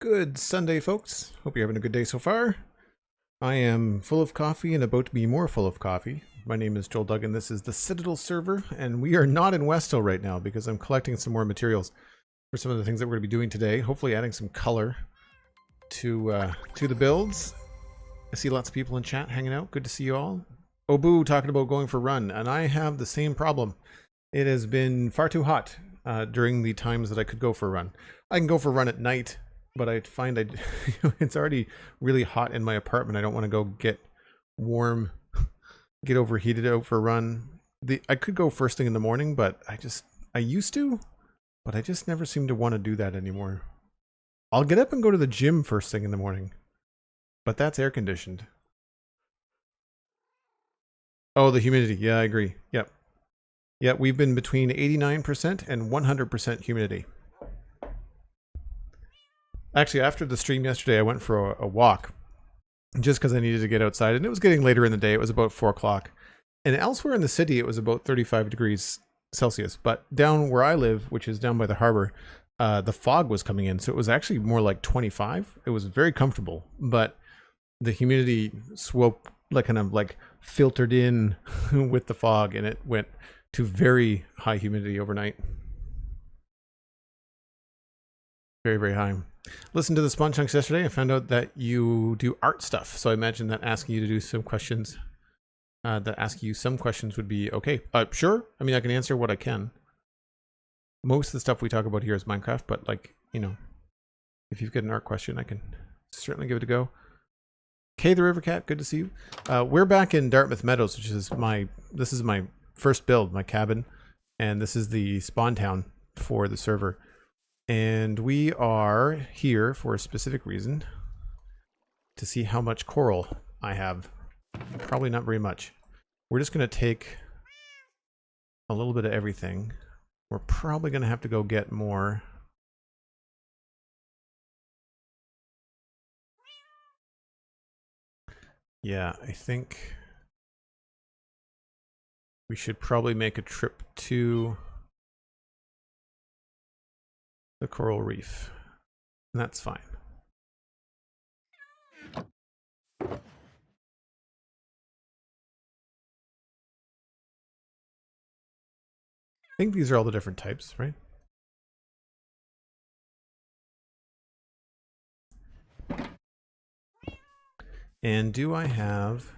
Good Sunday, folks. Hope you're having a good day so far. I am full of coffee and about to be more full of coffee. My name is Joel Duggan. This is the Citadel server, and we are not in Westo right now because I'm collecting some more materials for some of the things that we're going to be doing today. Hopefully adding some color to the builds. I see lots of people in chat hanging out. Good to see you all. Obu talking about going for a run, and I have the same problem. It has been far too hot during the times that I could go for a run. I can go for a run at night, but I find it's already really hot in my apartment. I don't want to go get warm, get overheated out for a run. I could go first thing in the morning, but I used to, but I just never seem to want to do that anymore. I'll get up and go to the gym first thing in the morning, but that's air conditioned. Oh, the humidity. Yeah, I agree. Yep. Yeah, we've been between 89% and 100% humidity. Actually, after the stream yesterday, I went for a walk just because I needed to get outside, and it was getting later in the day. It was about 4 o'clock. And elsewhere in the city, it was about 35 degrees Celsius. But down where I live, which is down by the harbor, the fog was coming in. So it was actually more like 25. It was very comfortable, but the humidity kind of filtered in with the fog, and it went to very high humidity overnight. Very, very high. Listened to the Spawn Chunks yesterday. I found out that you do art stuff. So I imagine that asking you to do some questions, would be okay. Sure. I mean, I can answer what I can. Most of the stuff we talk about here is Minecraft, but if you've got an art question, I can certainly give it a go. Kay the River Cat, good to see you. We're back in Dartmouth Meadows, which is this is my first build, my cabin, and this is the spawn town for the server. And we are here for a specific reason, to see how much coral I have. Probably not very much. We're just going to take a little bit of everything. We're probably going to have to go get more. Yeah, I think we should probably make a trip to the coral reef, and that's fine. I think these are all the different types, right? And do I have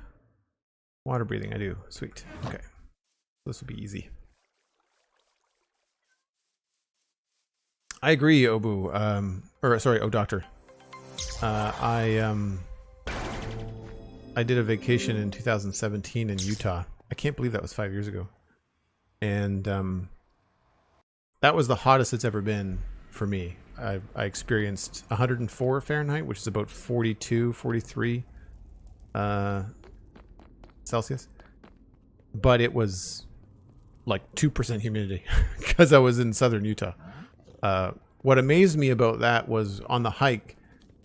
water breathing? I do. Sweet. Okay. This will be easy. I agree, Obu. Oh, Doctor. I did a vacation in 2017 in Utah. I can't believe that was 5 years ago. And that was the hottest it's ever been for me. I experienced 104 Fahrenheit, which is about 42, 43 Celsius. But it was like 2% humidity because I was in southern Utah. What amazed me about that was on the hike,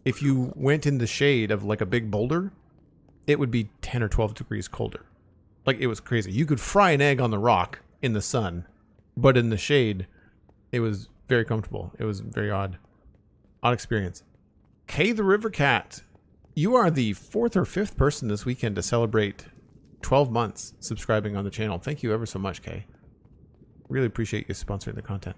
if you went in the shade of like a big boulder, it would be 10 or 12 degrees colder. Like, it was crazy. You could fry an egg on the rock in the sun, but in the shade, it was very comfortable. It was very odd experience. Kay the River Cat, you are the 4th or 5th person this weekend to celebrate 12 months subscribing on the channel. Thank you ever so much, Kay. Really appreciate you sponsoring the content.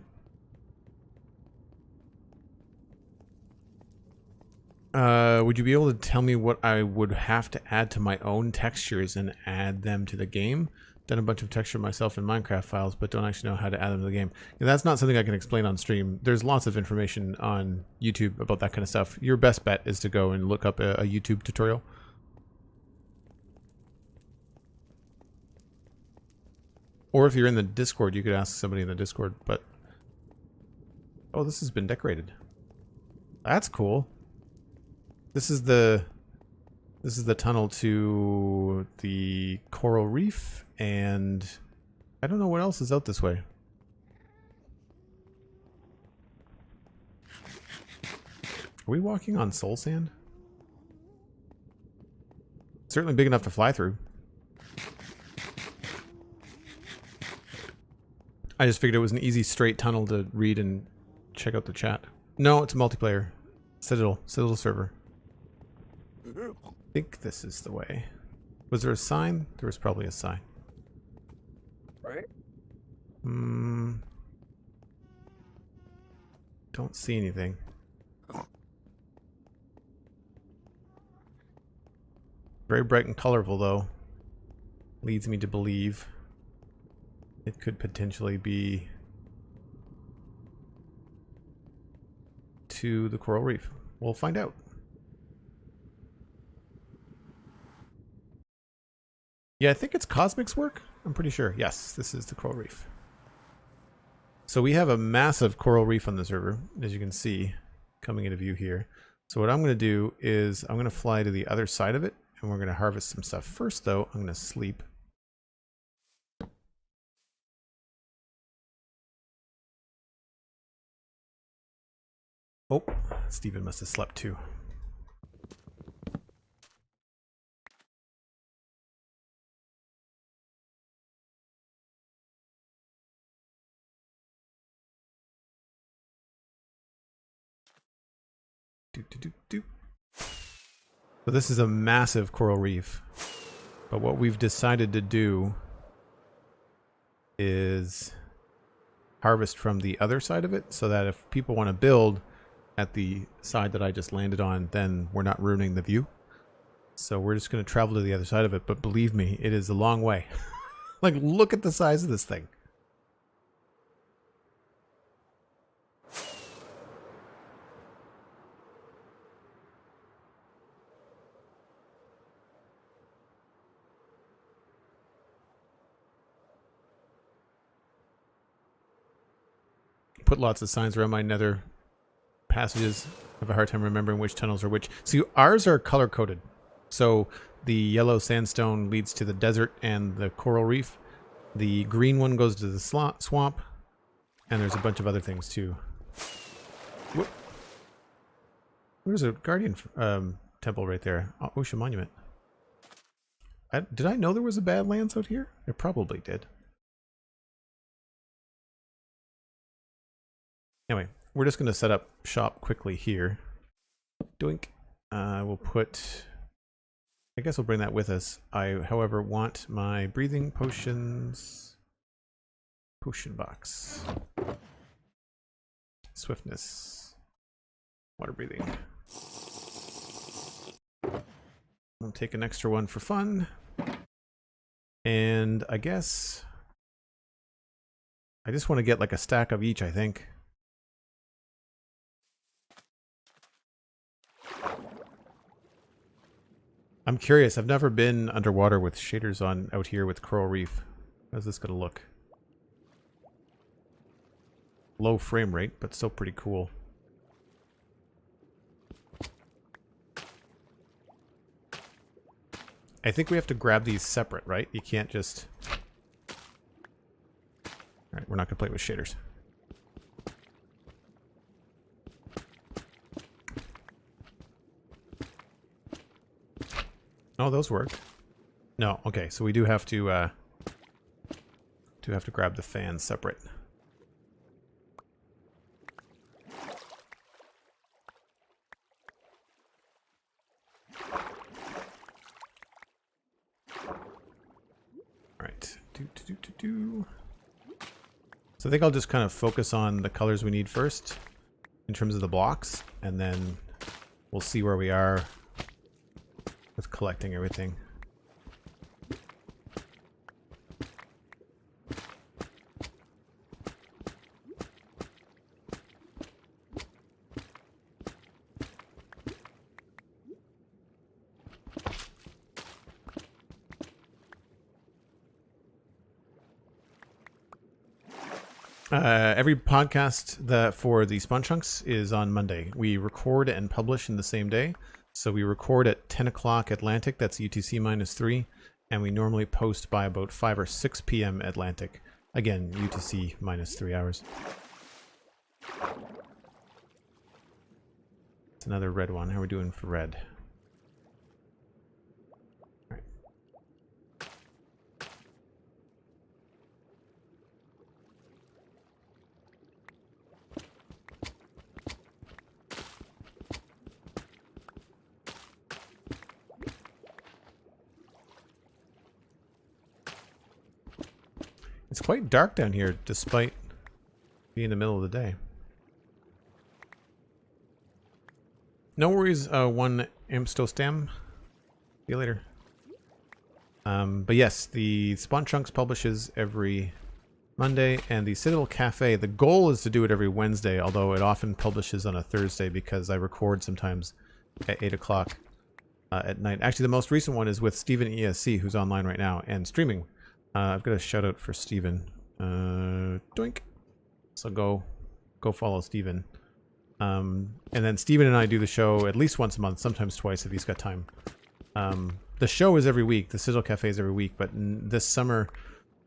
Would you be able to tell me what I would have to add to my own textures and add them to the game? Done a bunch of texture myself in Minecraft files, but don't actually know how to add them to the game. And that's not something I can explain on stream. There's lots of information on YouTube about that kind of stuff. Your best bet is to go and look up a YouTube tutorial. Or if you're in the Discord, you could ask somebody in the Discord, but... Oh, this has been decorated. That's cool. This is the tunnel to the coral reef, and I don't know what else is out this way. Are we walking on soul sand? Certainly big enough to fly through. I just figured it was an easy straight tunnel to read and check out the chat. No, it's multiplayer. Citadel server. I think this is the way. Was there a sign? There was probably a sign. Right? Don't see anything. Very bright and colorful, though. Leads me to believe it could potentially be to the coral reef. We'll find out. Yeah, I think it's Cosmic's work. I'm pretty sure. Yes, this is the coral reef. So we have a massive coral reef on the server, as you can see, coming into view here. So what I'm going to do is I'm going to fly to the other side of it, and we're going to harvest some stuff. First, though, I'm going to sleep. Oh, Steven must have slept too. So this is a massive coral reef. But what we've decided to do is harvest from the other side of it so that if people want to build at the side that I just landed on, then we're not ruining the view. So we're just going to travel to the other side of it. But believe me, it is a long way. Like, look at the size of this thing. Put lots of signs around my nether passages. I have a hard time remembering which tunnels are which. See, ours are color coded. So the yellow sandstone leads to the desert and the coral reef. The green one goes to the swamp. And there's a bunch of other things too. Whoop. There's a guardian temple right there. Ocean Monument. Did I know there was a Badlands out here? I probably did. Anyway, we're just going to set up shop quickly here. Doink. We'll put... I guess we'll bring that with us. I, however, want my breathing potions... Potion box. Swiftness. Water breathing. I'll take an extra one for fun. And I guess... I just want to get like a stack of each, I think. I'm curious. I've never been underwater with shaders on out here with coral reef. How's this gonna look? Low frame rate, but still pretty cool. I think we have to grab these separate, right? You can't just... Alright, we're not gonna play with shaders. Oh, those work. No, okay, so we do have to grab the fans separate. Alright. So I think I'll just kind of focus on the colors we need first in terms of the blocks, and then we'll see where we are with collecting everything. Every podcast that for the Spawn Chunks is on Monday. We record and publish in the same day. So we record at 10 o'clock Atlantic, that's UTC -3, and we normally post by about 5 or 6 p.m. Atlantic. Again, UTC -3 hours. It's another red one. How are we doing for red? All right. It's quite dark down here, despite being in the middle of the day. No worries, one Amstostem. See you later. But yes, the Spawn Chunks publishes every Monday, and the Citadel Cafe, the goal is to do it every Wednesday, although it often publishes on a Thursday because I record sometimes at 8 o'clock at night. Actually, the most recent one is with Steven ESC, who's online right now and streaming. I've got a shout out for Steven. Doink. So go follow Steven. And then Steven and I do the show at least once a month, sometimes twice if he's got time. The show is every week. The Citadel Cafe is every week, but this summer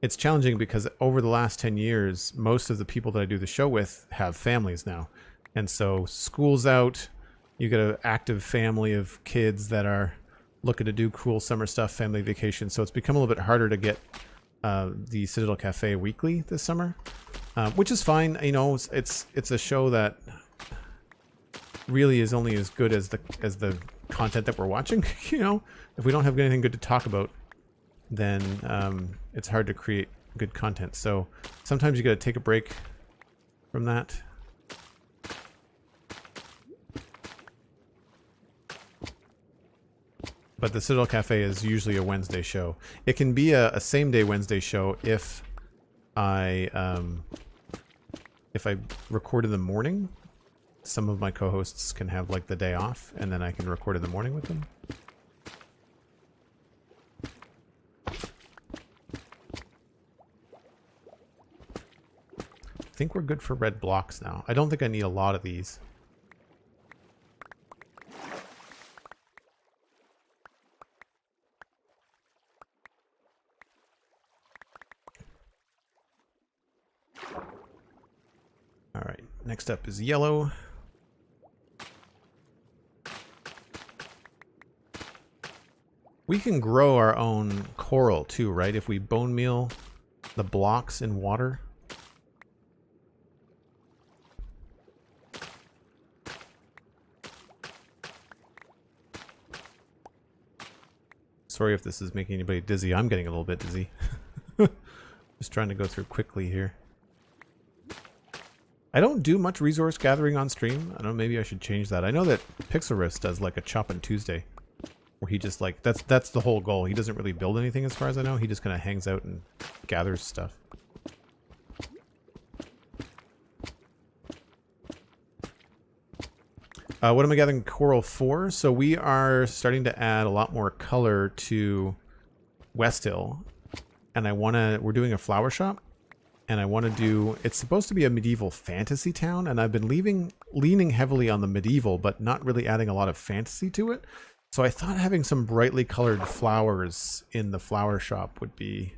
it's challenging because over the last 10 years, most of the people that I do the show with have families now. And so school's out, you get an active family of kids that are looking to do cool summer stuff, family vacation. So it's become a little bit harder to get the Citadel Cafe weekly this summer, which is fine. You know, it's a show that really is only as good as the content that we're watching. You know, if we don't have anything good to talk about, then it's hard to create good content. So sometimes you got to take a break from that. But the Citadel Cafe is usually a Wednesday show. It can be a same-day Wednesday show if I record in the morning. Some of my co-hosts can have like the day off, and then I can record in the morning with them. I think we're good for red blocks now. I don't think I need a lot of these. All right, next up is yellow. We can grow our own coral too, right? If we bone meal the blocks in water. Sorry if this is making anybody dizzy. I'm getting a little bit dizzy. Just trying to go through quickly here. I don't do much resource gathering on stream. I don't know, maybe I should change that. I know that Pixel Riffs does like a Choppin' Tuesday, where he just like, that's the whole goal. He doesn't really build anything as far as I know. He just kind of hangs out and gathers stuff. What am I gathering coral for? So we are starting to add a lot more color to West Hill, and we're doing a flower shop, and I want to do, it's supposed to be a medieval fantasy town, and I've been leaning heavily on the medieval, but not really adding a lot of fantasy to it. So I thought having some brightly colored flowers in the flower shop would be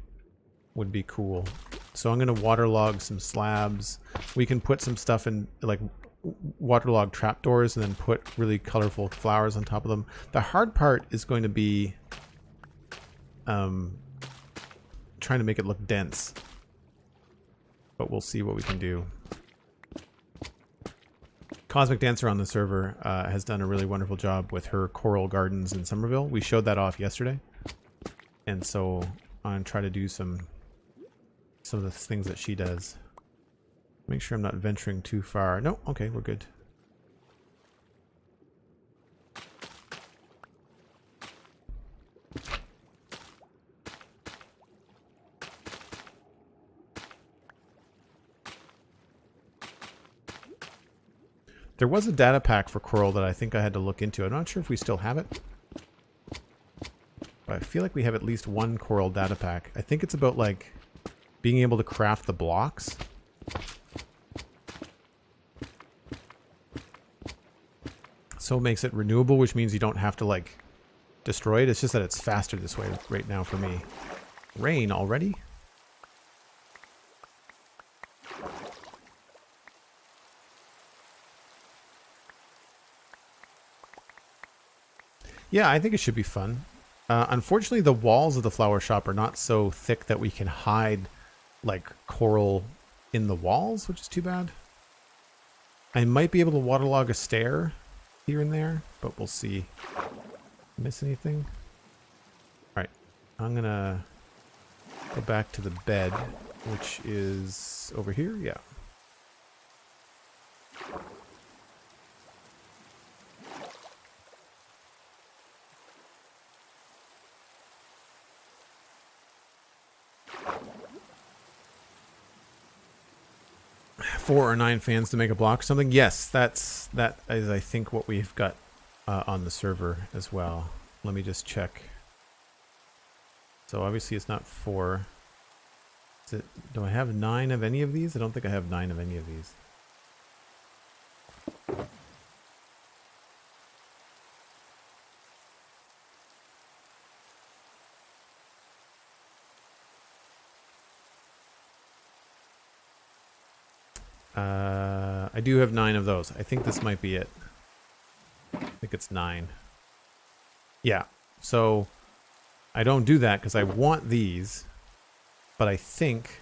cool. So I'm going to waterlog some slabs. We can put some stuff in, like, waterlogged trapdoors and then put really colorful flowers on top of them. The hard part is going to be trying to make it look dense, but we'll see what we can do. Cosmic Dancer on the server has done a really wonderful job with her coral gardens in Somerville. We showed that off yesterday, and so I'm going to try to do some of the things that she does. Make sure I'm not venturing too far. No, okay, we're good. There was a data pack for coral that I think I had to look into. I'm not sure if we still have it, but I feel like we have at least one coral data pack. I think it's about like being able to craft the blocks. So it makes it renewable, which means you don't have to like destroy it. It's just that it's faster this way right now for me. Rain already? Yeah, I think it should be fun. Unfortunately, the walls of the flower shop are not so thick that we can hide like coral in the walls, which is too bad. I might be able to waterlog a stair here and there, but we'll see. Miss anything? Alright, I'm gonna go back to the bed which is over here. Yeah. Four or 9 fans to make a block or something. Yes, that is, I think, what we've got on the server as well. Let me just check. So obviously it's not 4. Is it? Do I have 9 of any of these? I don't think I have 9 of any of these. I do have 9 of those. I think this might be it. I think it's 9. Yeah. So I don't do that because I want these, but I think,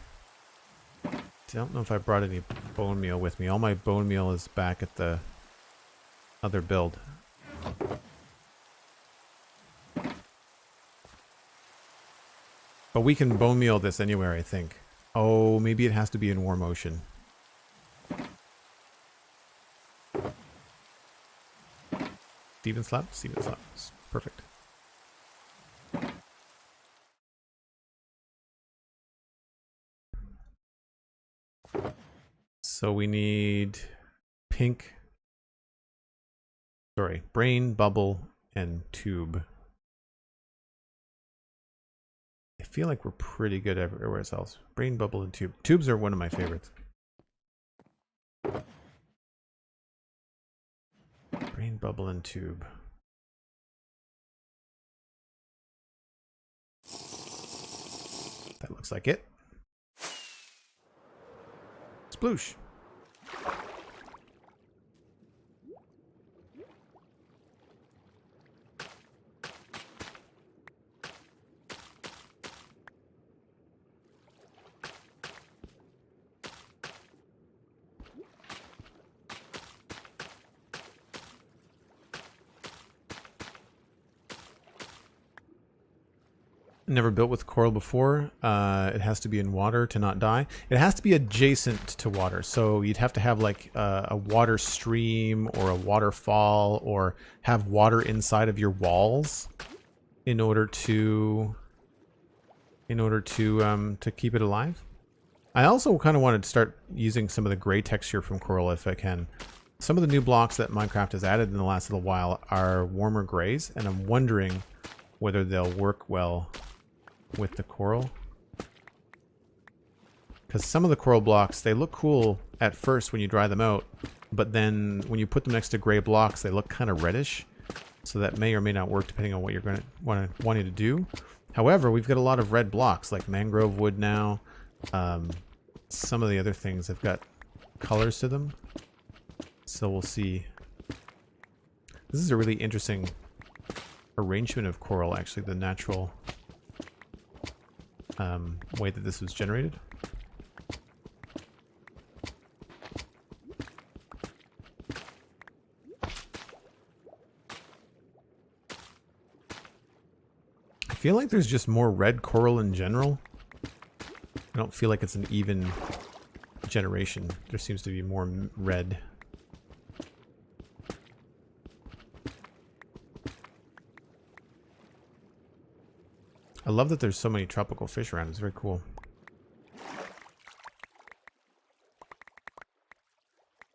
I don't know if I brought any bone meal with me. All my bone meal is back at the other build. But we can bone meal this anywhere, I think. Oh, maybe it has to be in war motion. Steven slap? Steven slap. Perfect. So we need pink. Sorry, brain, bubble, and tube. I feel like we're pretty good everywhere else. Brain, bubble, and tube. Tubes are one of my favorites. Brain, bubble, and tube. That looks like it. Sploosh. Never built with coral before. It has to be in water to not die. It has to be adjacent to water. So you'd have to have like a water stream or a waterfall, or have water inside of your walls in order to keep it alive. I also kind of wanted to start using some of the gray texture from coral if I can. Some of the new blocks that Minecraft has added in the last little while are warmer grays, and I'm wondering whether they'll work well with the coral. Because some of the coral blocks, they look cool at first when you dry them out, but then when you put them next to gray blocks, they look kind of reddish. So that may or may not work depending on what you're going to wanting to do. However, we've got a lot of red blocks like mangrove wood now. Some of the other things have got colors to them. So we'll see. This is a really interesting arrangement of coral, actually, the natural way that this was generated. I feel like there's just more red coral in general. I don't feel like it's an even generation. There seems to be more red. I love that there's so many tropical fish around. It's very cool.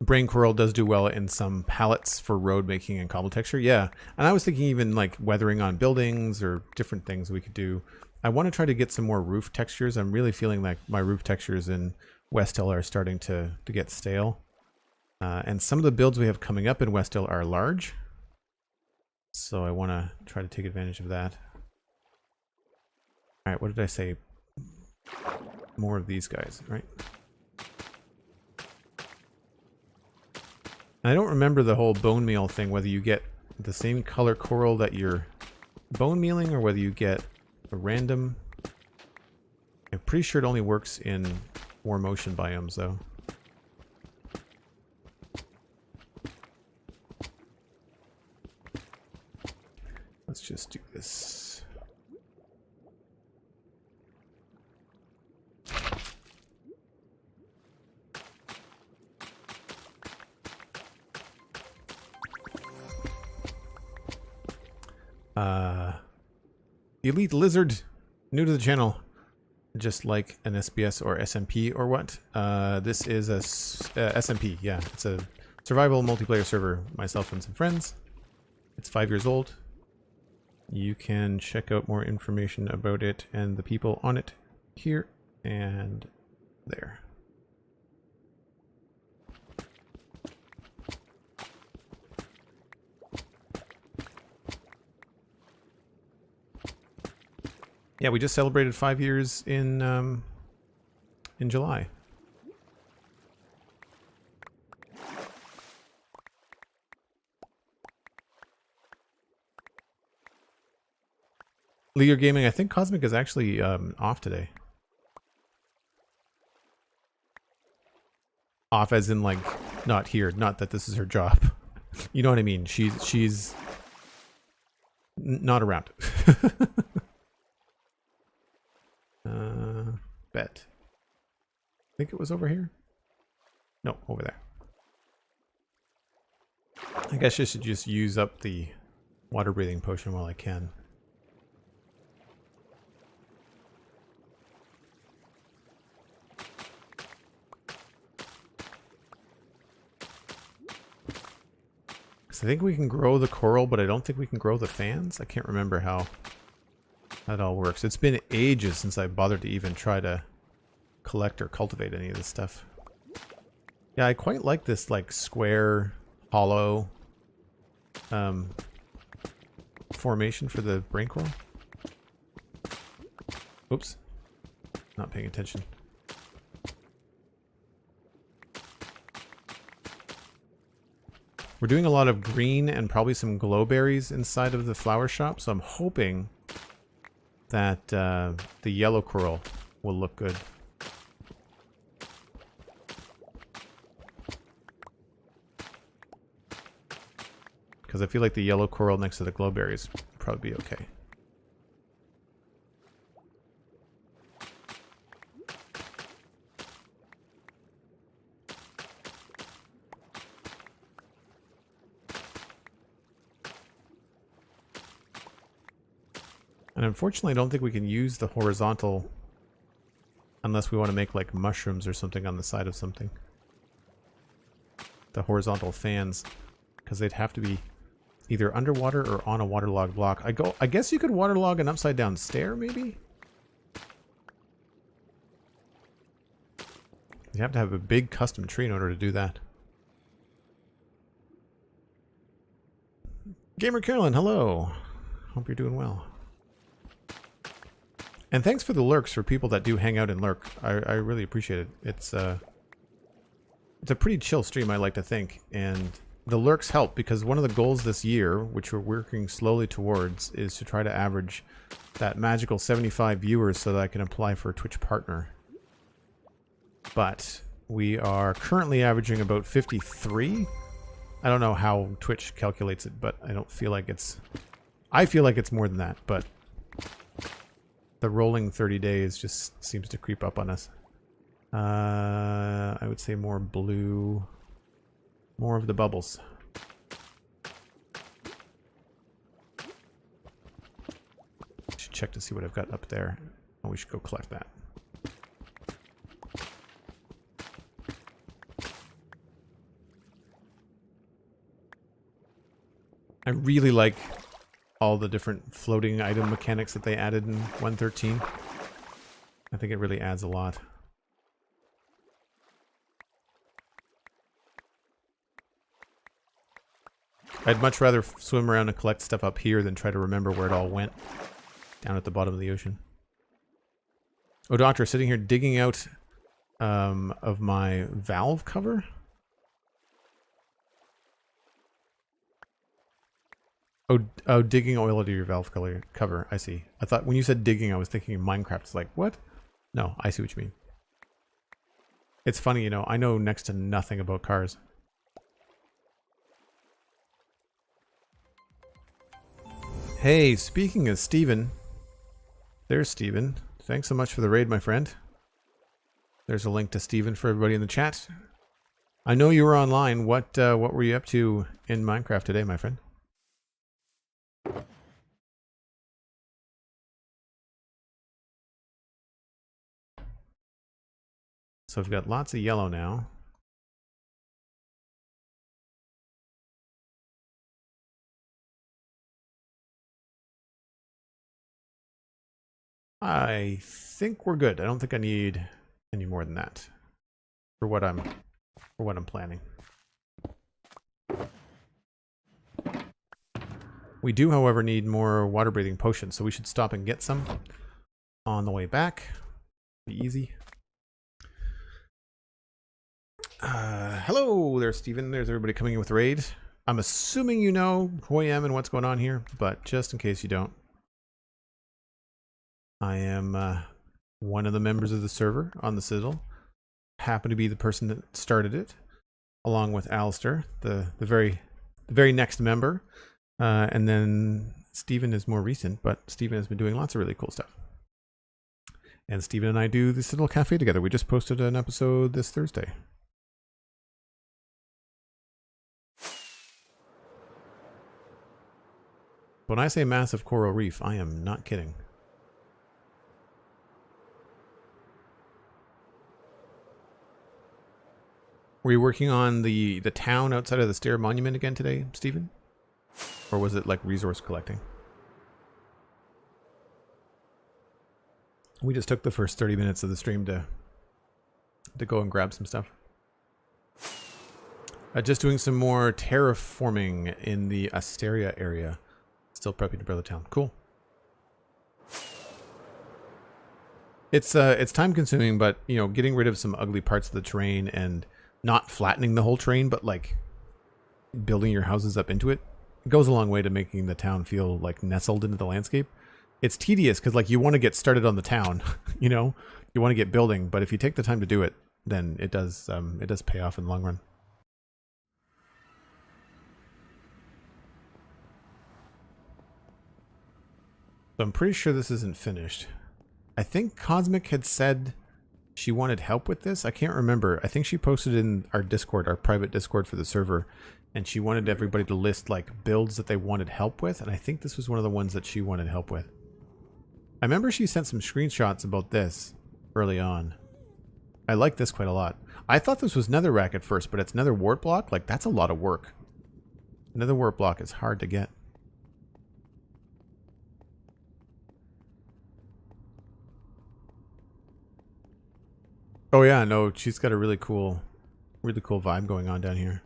Brain coral does do well in some palettes for road making and cobble texture. Yeah. And I was thinking even like weathering on buildings or different things we could do. I want to try to get some more roof textures. I'm really feeling like my roof textures in West Hill are starting to get stale. And some of the builds we have coming up in West Hill are large. So I want to try to take advantage of that. All right, what did I say? More of these guys, right? And I don't remember the whole bone meal thing, whether you get the same color coral that you're bone mealing or whether you get a random. I'm pretty sure it only works in war motion biomes, though. Let's just do this. Elite Lizard, new to the channel, just like an SBS or SMP or what. This is a SMP, yeah. It's a survival multiplayer server, myself and some friends. It's 5 years old. You can check out more information about it and the people on it here and there. Yeah, we just celebrated 5 years in July. Leader Gaming, I think Cosmic is actually off today. Off as in, like, not here. Not that this is her job. You know what I mean? She's not around. Bet. I think it was over here. No, over there. I guess I should just use up the water breathing potion while I can. I think we can grow the coral, but I don't think we can grow the fans. I can't remember how that all works. It's been ages since I bothered to even try to collect or cultivate any of this stuff. Yeah, I quite like this, like, square, hollow formation for the brain coral. Oops. Not paying attention. We're doing a lot of green and probably some glowberries inside of the flower shop, so I'm hoping that the yellow coral will look good. Because I feel like the yellow coral next to the glowberries will probably be okay. And unfortunately, I don't think we can use the horizontal unless we want to make, like, mushrooms or something on the side of something. The horizontal fans, because they'd have to be either underwater or on a waterlogged block. I guess you could waterlog an upside down stair, maybe? You have to have a big custom tree in order to do that. Gamer Carolyn, hello. Hope you're doing well. And thanks for the lurks for people that do hang out and lurk. I really appreciate it. It's a pretty chill stream, I like to think. And the lurks help because one of the goals this year, which we're working slowly towards, is to try to average that magical 75 viewers so that I can apply for a Twitch partner. But we are currently averaging about 53. I don't know how Twitch calculates it, but I don't feel like it's... I feel like it's more than that, but... the rolling 30 days just seems to creep up on us. I would say more blue. More of the bubbles. Should check to see what I've got up there. Oh, we should go collect that. I really like all the different floating item mechanics that they added in 1.13. I think it really adds a lot. I'd much rather swim around and collect stuff up here than try to remember where it all went down at the bottom of the ocean. Oh, Doctor, sitting here digging out of my valve cover. Oh, digging oil out of your valve cover. I see. I thought when you said digging, I was thinking Minecraft. It's like, what? No, I see what you mean. It's funny, you know, I know next to nothing about cars. Hey, speaking of Steven. There's Steven. Thanks so much for the raid, my friend. There's a link to Steven for everybody in the chat. I know you were online. What were you up to in Minecraft today, my friend? So I've got lots of yellow now. I think we're good. I don't think I need any more than that for what I'm planning. We do, however, need more water breathing potions, so we should stop and get some on the way back. Be easy. Hello there, Steven. There's everybody coming in with raid. I'm assuming you know who I am and what's going on here, but just in case you don't, I am one of the members of the server on the Citadel. Happen to be the person that started it, along with Alistair, the very next member. And then Steven is more recent, but Steven has been doing lots of really cool stuff. And Steven and I do the Citadel Cafe together. We just posted an episode this Thursday. When I say massive coral reef, I am not kidding. Were you working on the town outside of the Stair Monument again today, Steven? Or was it like resource collecting? We just took the first 30 minutes of the stream to go and grab some stuff. Just doing some more terraforming in the Asteria area. Still prepping to build a town. Cool. It's time consuming, but you know, getting rid of some ugly parts of the terrain and not flattening the whole terrain, but like building your houses up into it, goes a long way to making the town feel like nestled into the landscape. It's tedious because like you want to get started on the town, you know, you want to get building, but if you take the time to do it, then it does pay off in the long run. So I'm pretty sure this isn't finished. I think Cosmic had said she wanted help with this. I can't remember. I think she posted in our Discord, our private Discord for the server, and she wanted everybody to list like builds that they wanted help with, and I think this was one of the ones that she wanted help with. I remember she sent some screenshots about this early on. I like this quite a lot. I thought this was netherrack at first, but it's nether wart block. Like, that's a lot of work. Nether wart block is hard to get. Oh yeah, no, she's got a really cool vibe going on down here.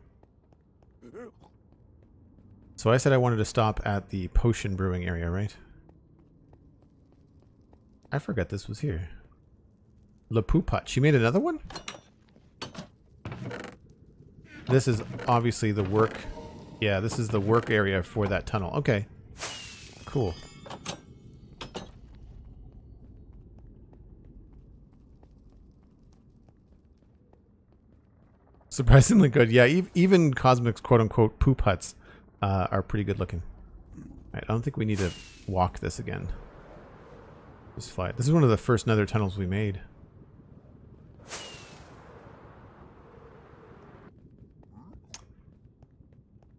So I said I wanted to stop at the potion brewing area, right? I forgot this was here. Le Pouput. She made another one? This is obviously the work. Yeah, this is the work area for that tunnel. Okay. Cool. Surprisingly good. Yeah, even Cosmic's quote-unquote poop huts are pretty good looking. Alright, I don't think we need to walk this again. Just fly it. This is one of the first nether tunnels we made.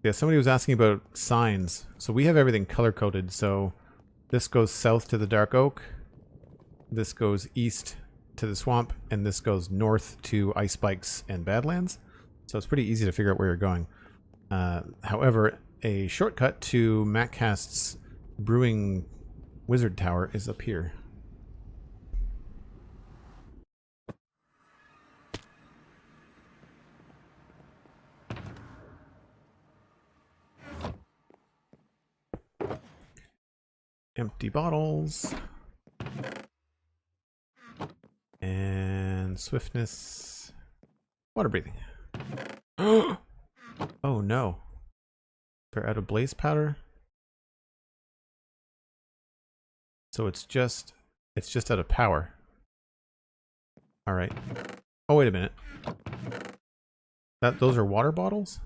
Yeah, somebody was asking about signs. So we have everything color-coded. So this goes south to the Dark Oak. This goes east to the swamp. And this goes north to Ice Spikes and Badlands. So it's pretty easy to figure out where you're going. However, a shortcut to Macast's brewing wizard tower is up here. Empty bottles. And swiftness. Water breathing. Oh no. They're out of blaze powder. So it's just out of power. Alright. Oh, wait a minute. Those are water bottles?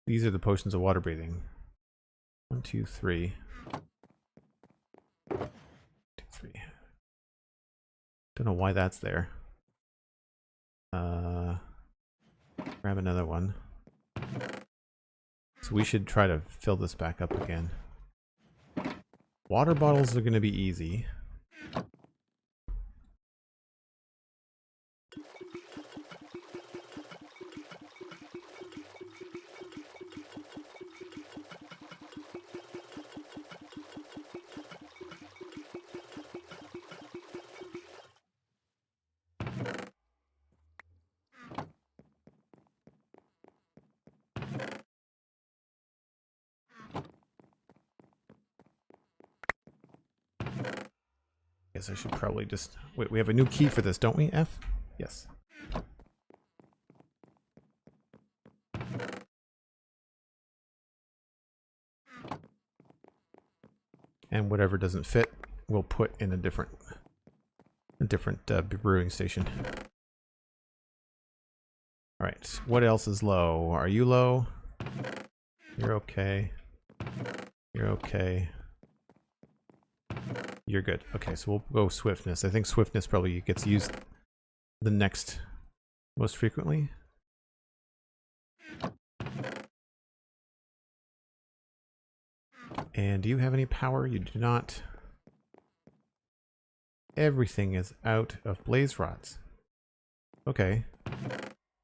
These are the potions of water breathing. 1, 2, 3. 2, 3. Don't know why that's there. Grab another one. So we should try to fill this back up again. Water bottles are going to be easy. Guess I should probably just... Wait, we have a new key for this, don't we, F? Yes. And whatever doesn't fit, we'll put in a different brewing station. All right, what else is low? Are you low? You're okay. You're okay. You're good. Okay, so we'll go swiftness. I think swiftness probably gets used the next most frequently. And do you have any power? You do not. Everything is out of blaze rods. Okay.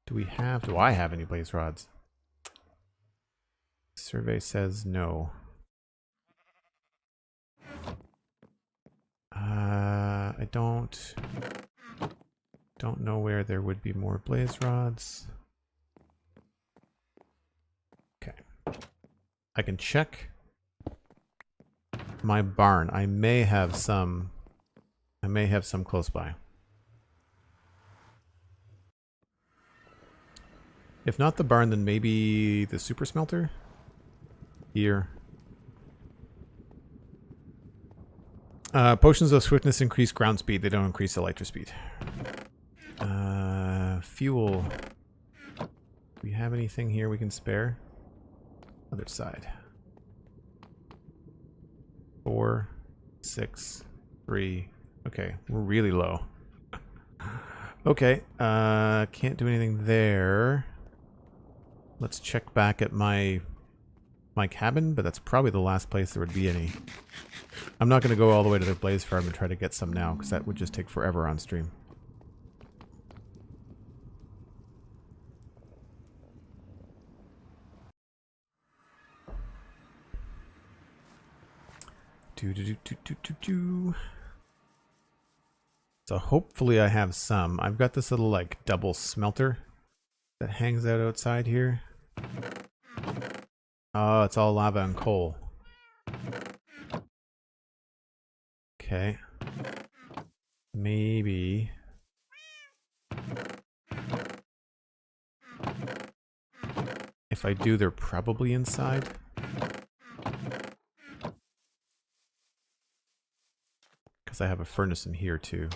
Do I have any blaze rods? Survey says no. I don't know where there would be more blaze rods. Okay. I can check my barn. I may have some close by. If not the barn, then maybe the super smelter? Here. Potions of swiftness increase ground speed. They don't increase elytra speed. Fuel. Do we have anything here we can spare? Other side. 4, 6, 3. Okay, we're really low. Okay, can't do anything there. Let's check back at my cabin, but that's probably the last place there would be any. I'm not going to go all the way to the blaze farm and try to get some now, because that would just take forever on stream. So hopefully I have some. I've got this little like double smelter that hangs out outside here. Oh, it's all lava and coal. Okay. Maybe. If I do, they're probably inside. Because I have a furnace in here too.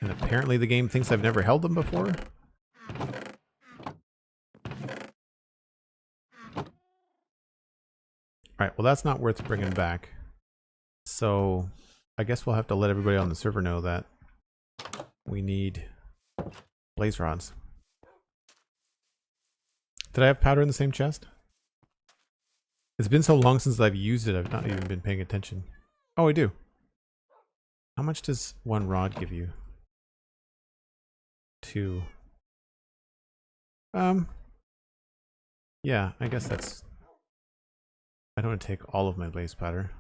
And apparently the game thinks I've never held them before. Alright, well that's not worth bringing back. So I guess we'll have to let everybody on the server know that we need blaze rods. Did I have powder in the same chest? It's been so long since I've used it, I've not even been paying attention. Oh, I do. How much does one rod give you? 2. Yeah, I guess that's... I don't want to take all of my blaze powder.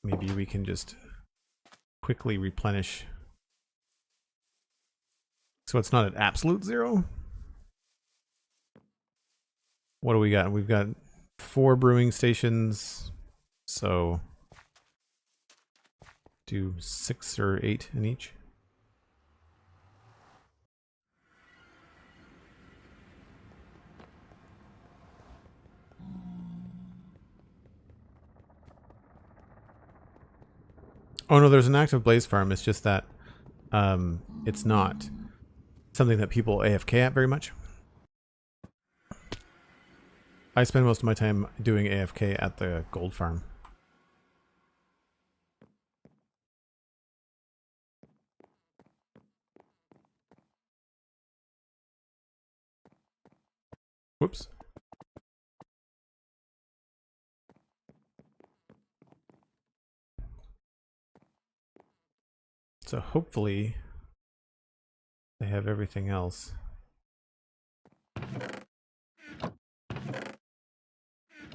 Maybe we can just quickly replenish. So it's not at absolute 0? What do we got? We've got 4 brewing stations, so do 6 or 8 in each. Oh no, there's an active blaze farm. It's just that it's not something that people AFK at very much. I spend most of my time doing AFK at the gold farm. Whoops. So hopefully they have everything else.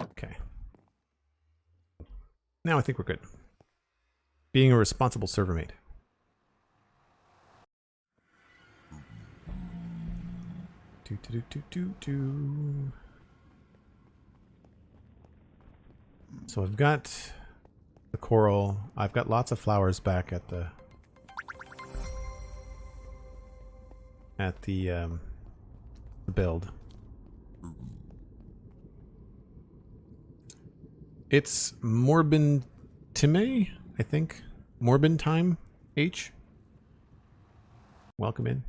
Okay. Now I think we're good. Being a responsible server mate. So I've got the coral. I've got lots of flowers back at the build. It's Morbin-time, I think. Morbin-time H. Welcome in.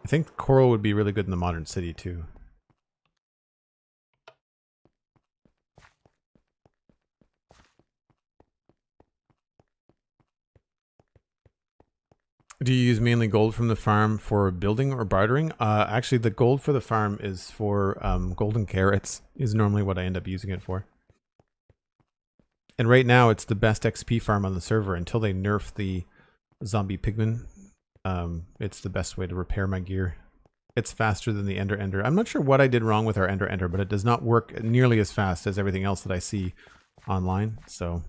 I think coral would be really good in the modern city too. Do you use mainly gold from the farm for building or bartering? Actually, the gold for the farm is for golden carrots, is normally what I end up using it for. And right now, it's the best XP farm on the server until they nerf the zombie pigmen. It's the best way to repair my gear. It's faster than the Ender. I'm not sure what I did wrong with our Ender, but it does not work nearly as fast as everything else that I see online. So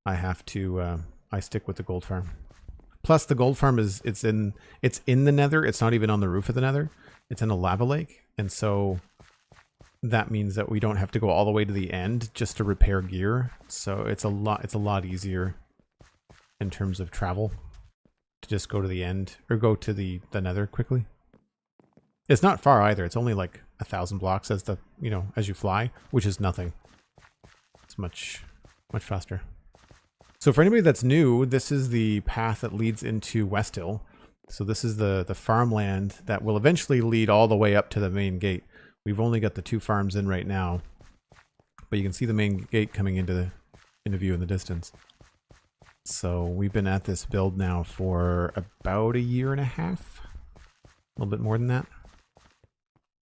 I have to, I stick with the gold farm. Plus, the gold farm it's in the Nether. It's not even on the roof of the Nether. It's in a lava lake, and so that means that we don't have to go all the way to the end just to repair gear. So it's a lot easier in terms of travel to just go to the end or go to the Nether quickly. It's not far either. It's only like 1,000 blocks as as you fly, which is nothing. It's much faster. So for anybody that's new, this is the path that leads into Westhill. So this is the farmland that will eventually lead all the way up to the main gate. We've only got the 2 farms in right now, but you can see the main gate coming into view in the distance. So we've been at this build now for about 1.5 years, a little bit more than that.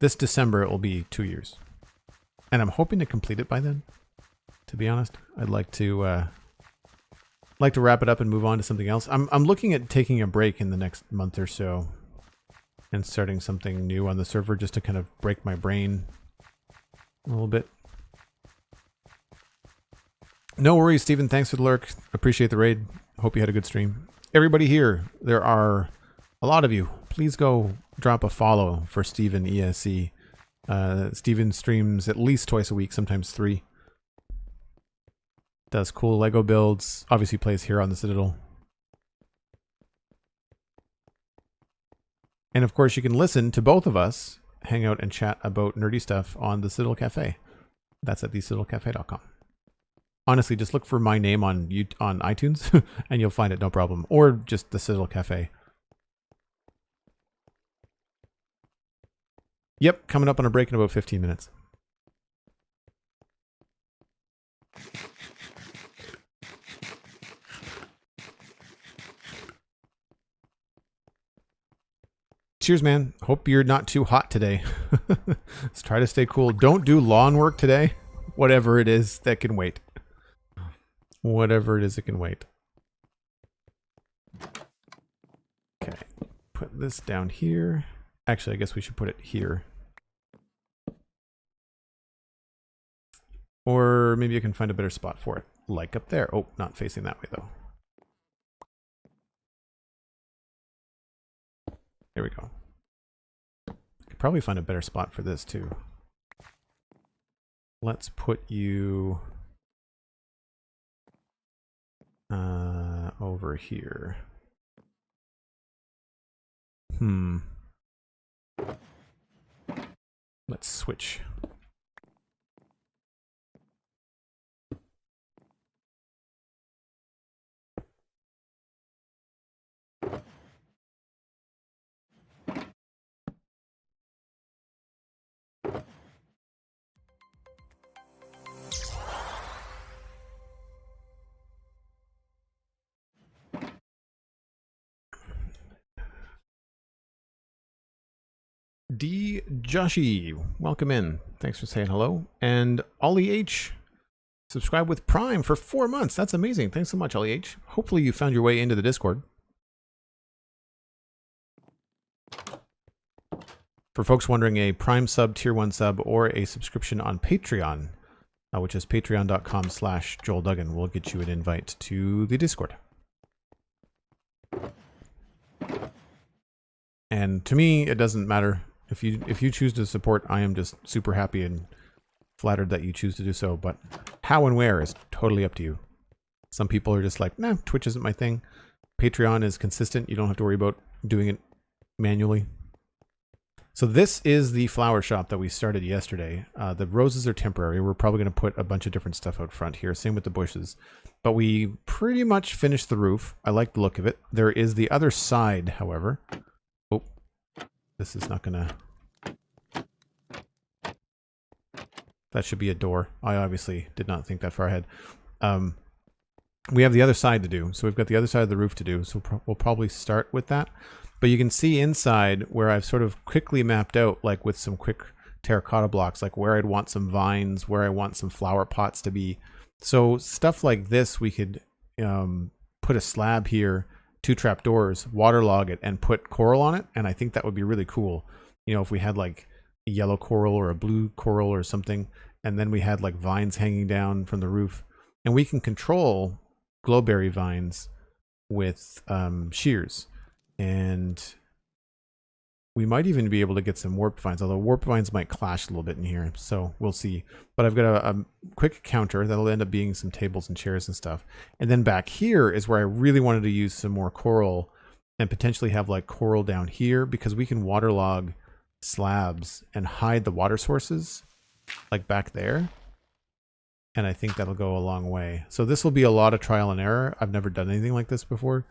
This December it will be 2 years, and I'm hoping to complete it by then. To be honest, I'd like to wrap it up and move on to something else. I'm looking at taking a break in the next month or so and starting something new on the server just to kind of break my brain a little bit. No worries, Steven. Thanks for the lurk. Appreciate the raid. Hope you had a good stream. Everybody here, there are a lot of you. Please go drop a follow for Steven ESC. Steven streams at least twice a week, sometimes 3. Does cool Lego builds. Obviously plays here on the Citadel. And of course you can listen to both of us hang out and chat about nerdy stuff on the Citadel Cafe. That's at thecitadelcafe.com. Honestly, just look for my name on iTunes and you'll find it, no problem. Or just the Citadel Cafe. Yep, coming up on a break in about 15 minutes. Cheers, man. Hope you're not too hot today. Let's try to stay cool. Don't do lawn work today. Whatever it is that can wait. Whatever it is that can wait. Okay. Put this down here. Actually, I guess we should put it here. Or maybe I can find a better spot for it. Like up there. Oh, not facing that way though. There we go. Could probably find a better spot for this too. Let's put you over here. Let's switch. D. Joshi, welcome in. Thanks for saying hello. And Ollie H, subscribe with Prime for 4 months. That's amazing. Thanks so much, Ollie H. Hopefully you found your way into the Discord. For folks wondering, a Prime sub, Tier 1 sub, or a subscription on Patreon, which is patreon.com/JoelDuggan, will get you an invite to the Discord. And to me, it doesn't matter. If you choose to support, I am just super happy and flattered that you choose to do so. But how and where is totally up to you. Some people are just like, nah, Twitch isn't my thing. Patreon is consistent. You don't have to worry about doing it manually. So this is the flower shop that we started yesterday. The roses are temporary. We're probably going to put a bunch of different stuff out front here. Same with the bushes. But we pretty much finished the roof. I like the look of it. There is the other side, however. Oh, this is not going to... That should be a door. I obviously did not think that far ahead. We have the other side to do. So we've got the other side of the roof to do. So we'll probably start with that. But you can see inside where I've sort of quickly mapped out, like with some quick terracotta blocks, like where I'd want some vines, where I want some flower pots to be. So stuff like this, we could put a slab here, 2 trapdoors, waterlog it, and put coral on it. And I think that would be really cool. You know, if we had like a yellow coral or a blue coral or something, and then we had like vines hanging down from the roof. And we can control glowberry vines with shears. And we might even be able to get some warp vines, although warp vines might clash a little bit in here, so we'll see. But I've got a quick counter that'll end up being some tables and chairs and stuff. And then back here is where I really wanted to use some more coral and potentially have like coral down here, because we can waterlog slabs and hide the water sources like back there. And I think that'll go a long way. So this will be a lot of trial and error. I've never done anything like this before.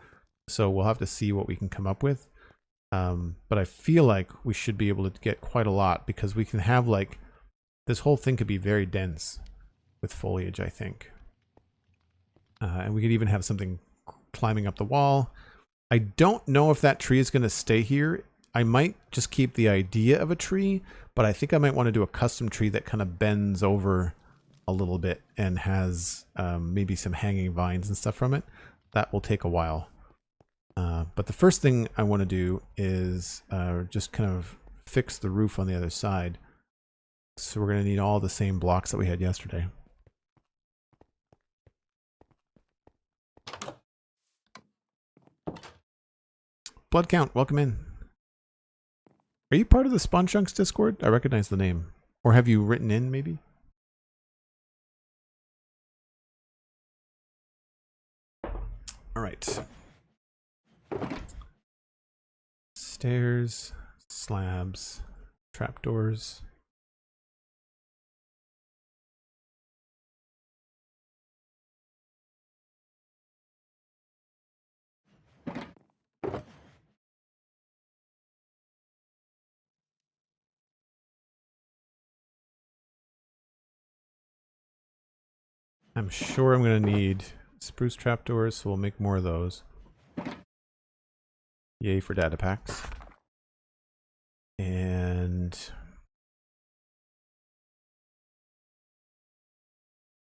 So we'll have to see what we can come up with. But I feel like we should be able to get quite a lot, because we can have like, this whole thing could be very dense with foliage, I think. And we could even have something climbing up the wall. I don't know if that tree is going to stay here. I might just keep the idea of a tree, but I think I might want to do a custom tree that kind of bends over a little bit and has maybe some hanging vines and stuff from it. That will take a while. But the first thing I want to do is just kind of fix the roof on the other side. So we're going to need all the same blocks that we had yesterday. Blood Count, welcome in. Are you part of the Spawn Chunks Discord? I recognize the name. Or have you written in, maybe? All right. Stairs, slabs, trapdoors. I'm sure I'm going to need spruce trapdoors, so we'll make more of those. Yay for data packs. And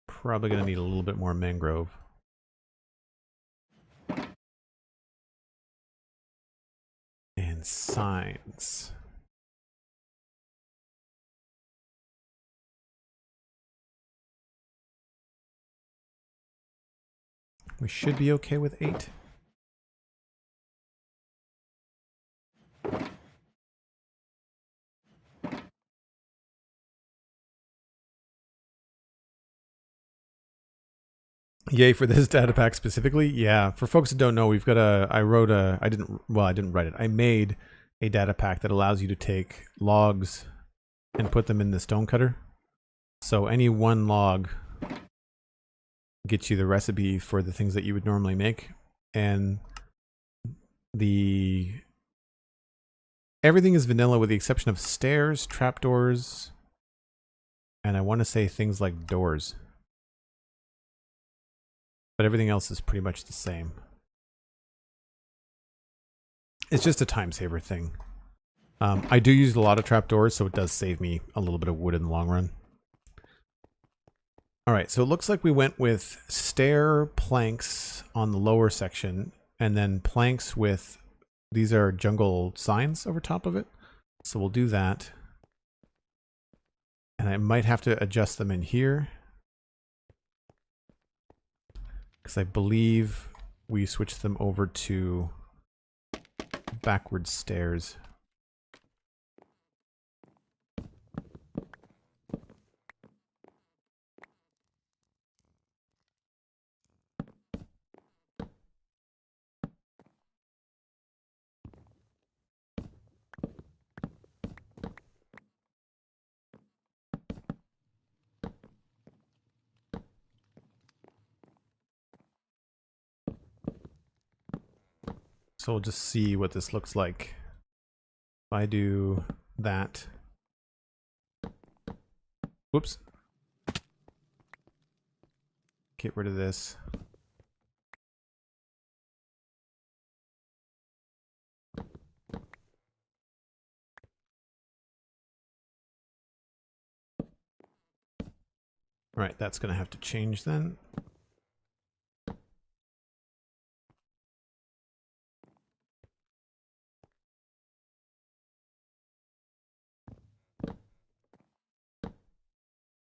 probably going to need a little bit more mangrove. And signs. We should be okay with 8. Yay for this data pack specifically. Yeah, for folks that don't know, we've got I didn't write it. I made a data pack that allows you to take logs and put them in the stone cutter. So any one log gets you the recipe for the things that you would normally make. And everything is vanilla with the exception of stairs, trapdoors, and I want to say things like doors. But everything else is pretty much the same. It's just a time saver thing. I do use a lot of trapdoors, so it does save me a little bit of wood in the long run. All right, so it looks like we went with stair planks on the lower section, and then planks with, these are jungle signs over top of it. So we'll do that. And I might have to adjust them in here, because I believe we switched them over to backward stairs. So we'll just see what this looks like. If I do that. Whoops. Get rid of this. Right, that's going to have to change then.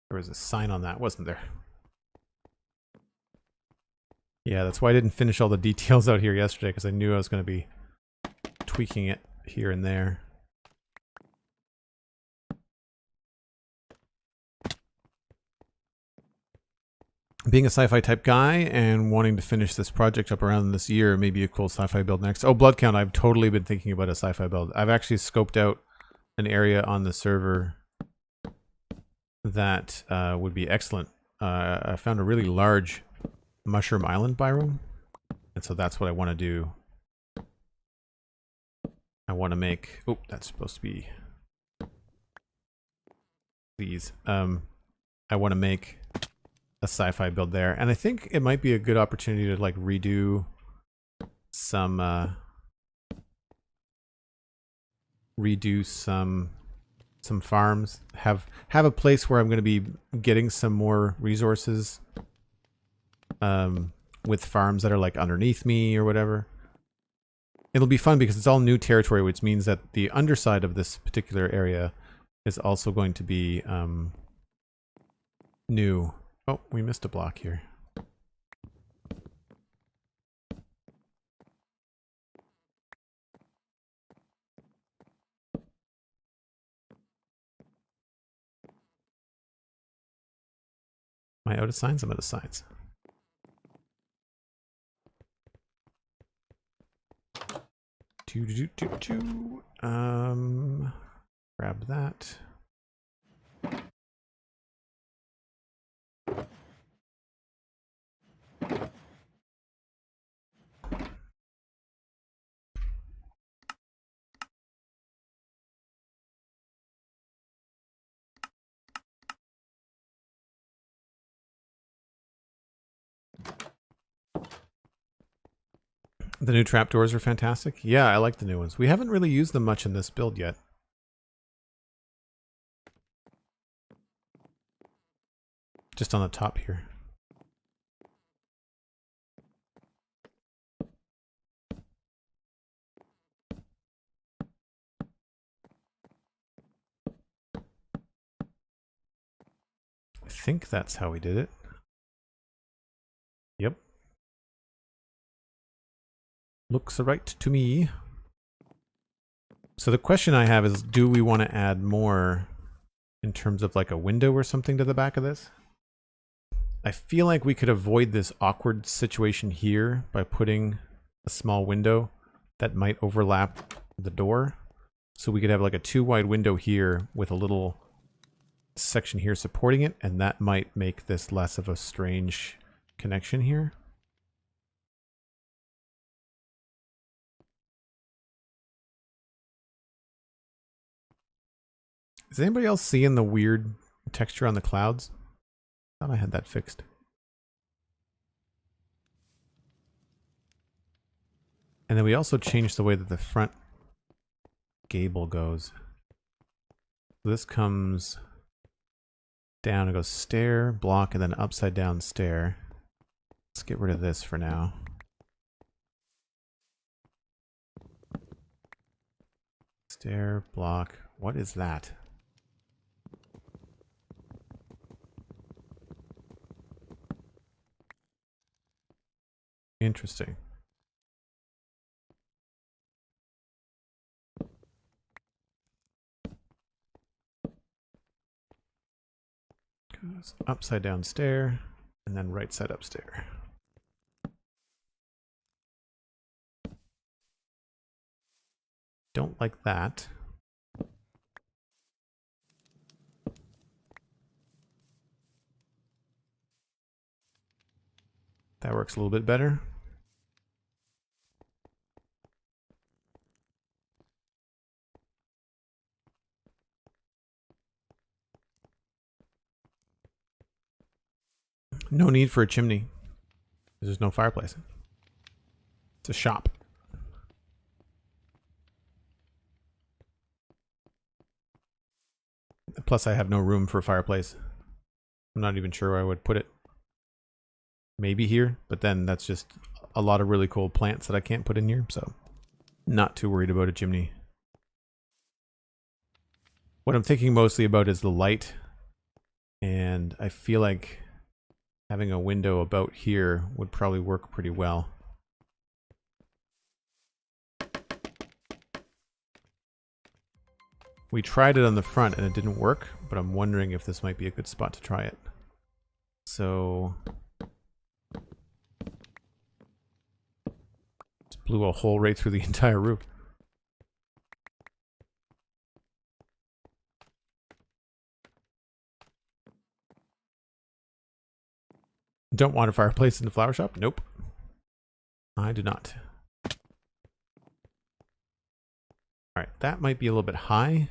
There was a sign on that, wasn't there? Yeah, that's why I didn't finish all the details out here yesterday, because I knew I was going to be tweaking it here and there. Being a sci-fi type guy and wanting to finish this project up around this year, maybe a cool sci-fi build next. Oh, Blood Count, I've totally been thinking about a sci-fi build. I've actually scoped out an area on the server that would be excellent. I found a really large Mushroom Island biome, and so that's what I want to do. I want to make... Oh, that's supposed to be... These. I want to make a sci-fi build there, and I think it might be a good opportunity to like redo some farms, have a place where I'm going to be getting some more resources with farms that are like underneath me or whatever. It'll be fun because it's all new territory, which means that the underside of this particular area is also going to be new. Oh, we missed a block here. Am I out of signs? I'm out of signs. Grab that. The new trapdoors are fantastic. Yeah, I like the new ones. We haven't really used them much in this build yet. Just on the top here. I think that's how we did it. Yep. Looks right to me. So the question I have is, do we want to add more in terms of like a window or something to the back of this? I feel like we could avoid this awkward situation here by putting a small window that might overlap the door. So we could have like a 2-wide window here with a little section here supporting it, and that might make this less of a strange connection here. Is anybody else seeing the weird texture on the clouds? I thought I had that fixed. And then we also changed the way that the front gable goes. So this comes down, it goes stair, block, and then upside down stair. Let's get rid of this for now. Stair block. What is that? Interesting. Goes upside down stair and then right side up stair. Don't like that. That works a little bit better. No need for a chimney. There's no fireplace. It's a shop. Plus, I have no room for a fireplace. I'm not even sure where I would put it. Maybe here, but then that's just a lot of really cool plants that I can't put in here, so not too worried about a chimney. What I'm thinking mostly about is the light, and I feel like having a window about here would probably work pretty well. We tried it on the front and it didn't work, but I'm wondering if this might be a good spot to try it. So just blew a hole right through the entire roof. Don't want a fireplace in the flower shop? Nope. I do not. Alright, that might be a little bit high.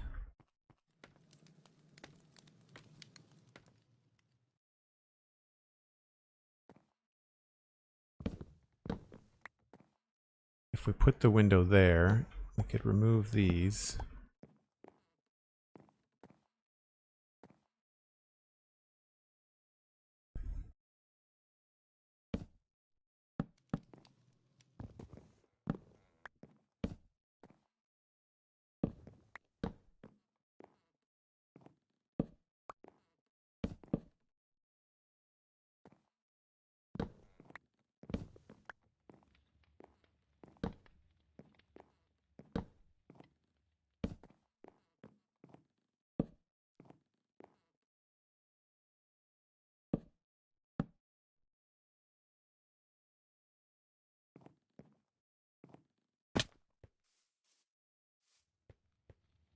If we put the window there, we could remove these.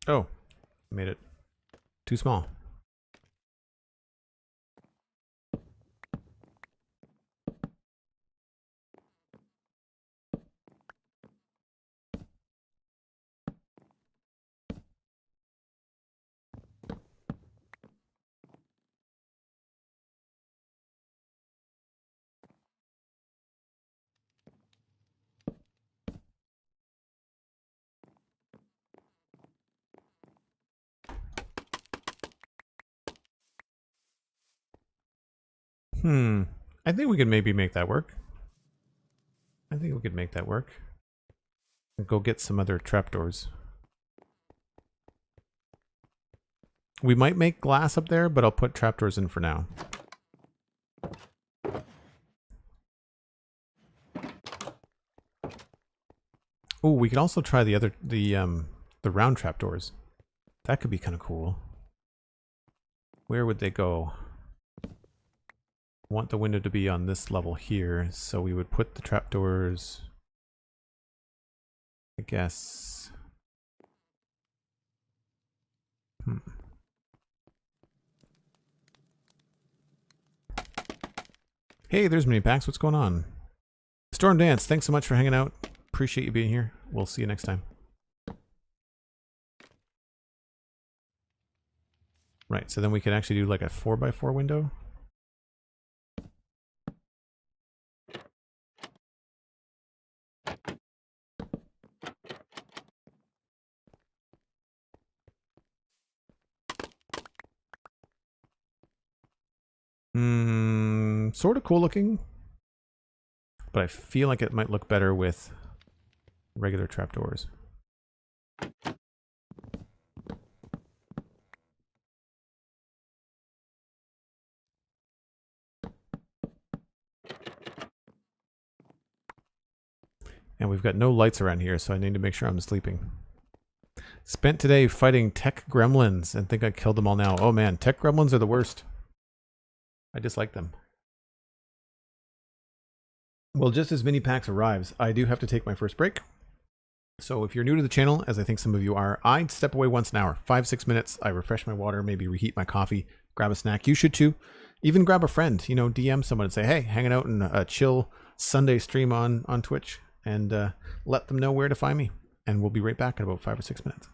Oh, made it too small. I think we could maybe make that work. I think we could make that work. And go get some other trapdoors. We might make glass up there, but I'll put trapdoors in for now. Oh, we could also try the round trapdoors. That could be kind of cool. Where would they go? I want the window to be on this level here, so we would put the trapdoors, I guess. Hey, there's Mini Packs. What's going on? Storm Dance, thanks so much for hanging out. Appreciate you being here. We'll see you next time. Right, so then we could actually do like a 4x4 window. Sort of cool looking, but I feel like it might look better with regular trapdoors. And we've got no lights around here, so I need to make sure I'm sleeping. Spent today fighting tech gremlins and think I killed them all now. Oh man, tech gremlins are the worst. I dislike them. Well, just as Minipax arrives, I do have to take my first break. So if you're new to the channel, as I think some of you are, I'd step away once an hour, 5-6 minutes. I refresh my water, maybe reheat my coffee, grab a snack. You should too. Even grab a friend, you know, DM someone and say, hey, hanging out in a chill Sunday stream on Twitch, and let them know where to find me. And we'll be right back in about 5 or 6 minutes.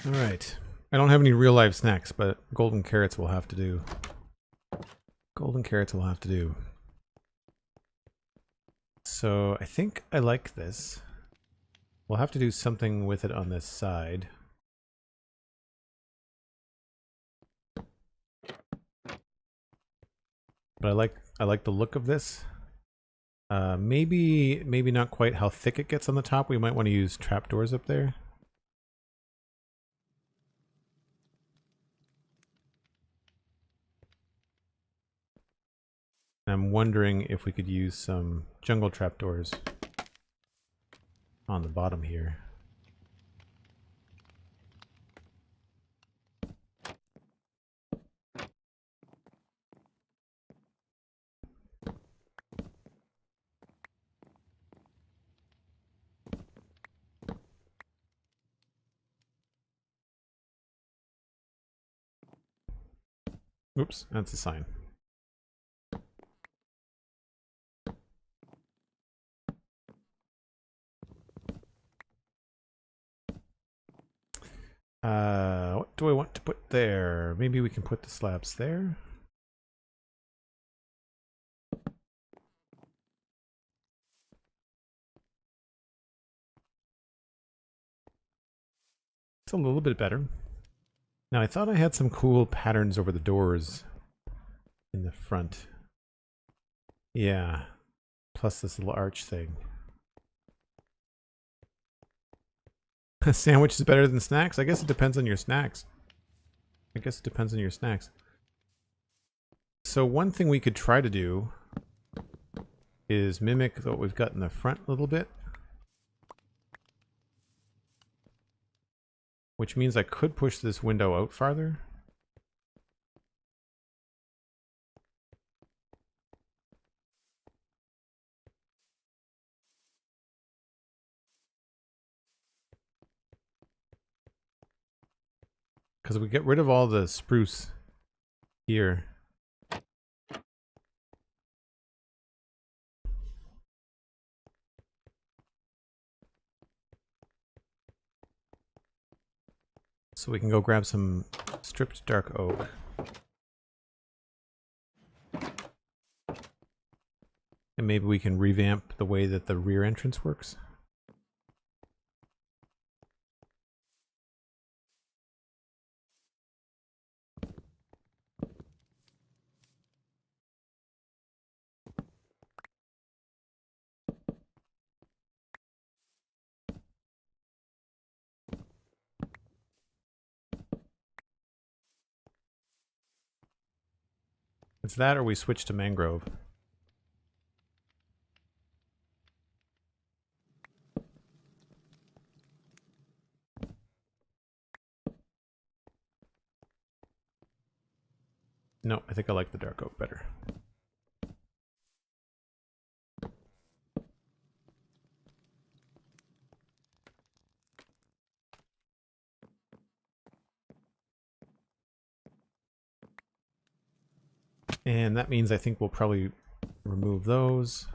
Alright. I don't have any real live snacks, but golden carrots will have to do. Golden carrots will have to do. So I think I like this. We'll have to do something with it on this side. But I like the look of this. Maybe not quite how thick it gets on the top. We might want to use trapdoors up there. I'm wondering if we could use some jungle trapdoors on the bottom here. Oops, that's a sign. What do I want to put there? Maybe we can put the slabs there. It's a little bit better. Now I thought I had some cool patterns over the doors in the front. Yeah. Plus this little arch thing. A sandwich is better than snacks? I guess it depends on your snacks. So one thing we could try to do is mimic what we've got in the front a little bit. Which means I could push this window out farther. Because we get rid of all the spruce here. So we can go grab some stripped dark oak. And maybe we can revamp the way that the rear entrance works. It's that or we switch to mangrove. No, I think I like the dark oak better. And that means I think we'll probably remove those.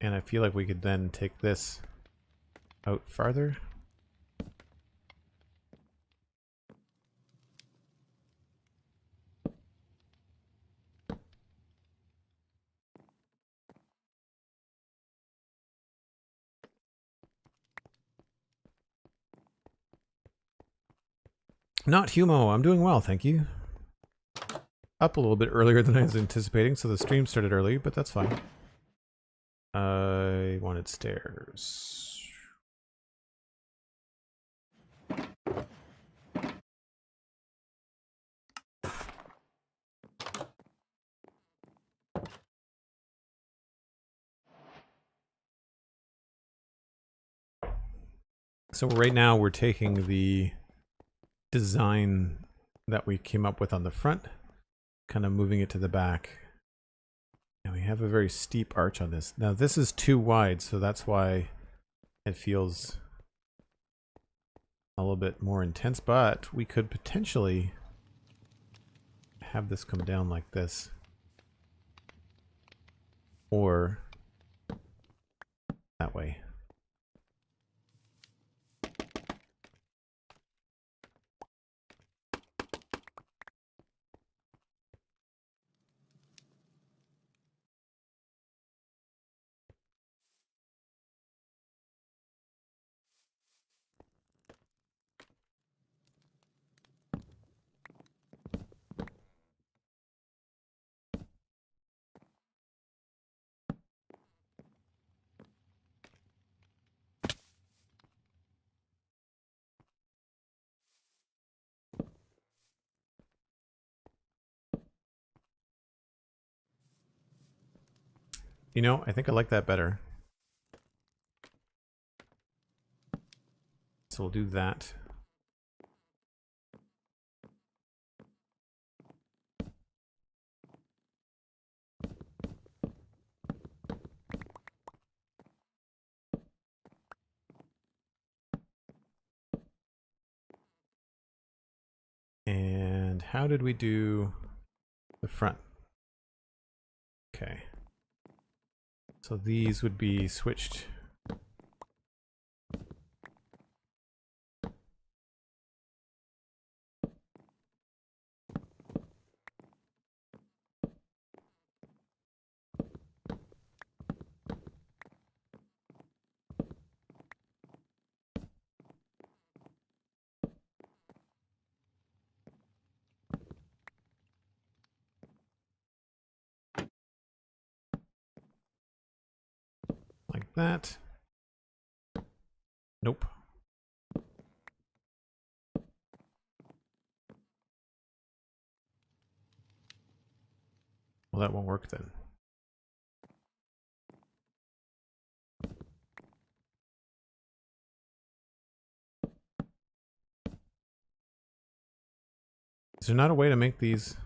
And I feel like we could then take this out farther. Not Humo, I'm doing well, thank you. Up a little bit earlier than I was anticipating, so the stream started early, but that's fine. I wanted stairs. So right now we're taking the design that we came up with on the front, kind of moving it to the back. And we have a very steep arch on this. Now this is too wide, so that's why it feels a little bit more intense, but we could potentially have this come down like this. or that way. You know, I think I like that better. So we'll do that. And how did we do the front? Okay. So these would be switched. Like that. Nope. Well, that won't work then. Is there not a way to make these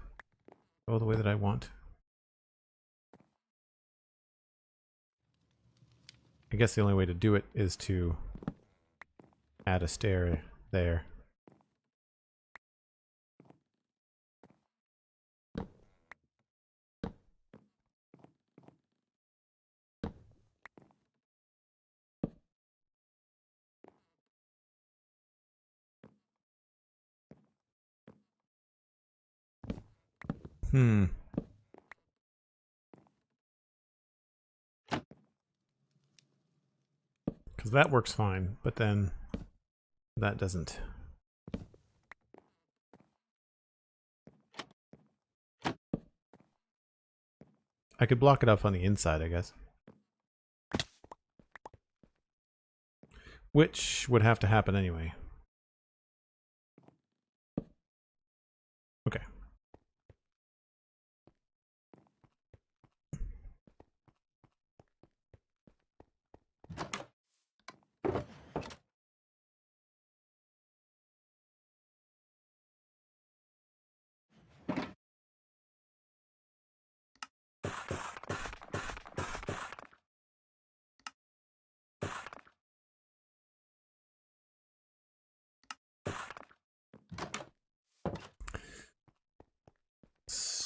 go the way that I want? I guess the only way to do it is to add a stair there. Hmm. Because that works fine, but then that doesn't. I could block it off on the inside, I guess. Which would have to happen anyway. Okay.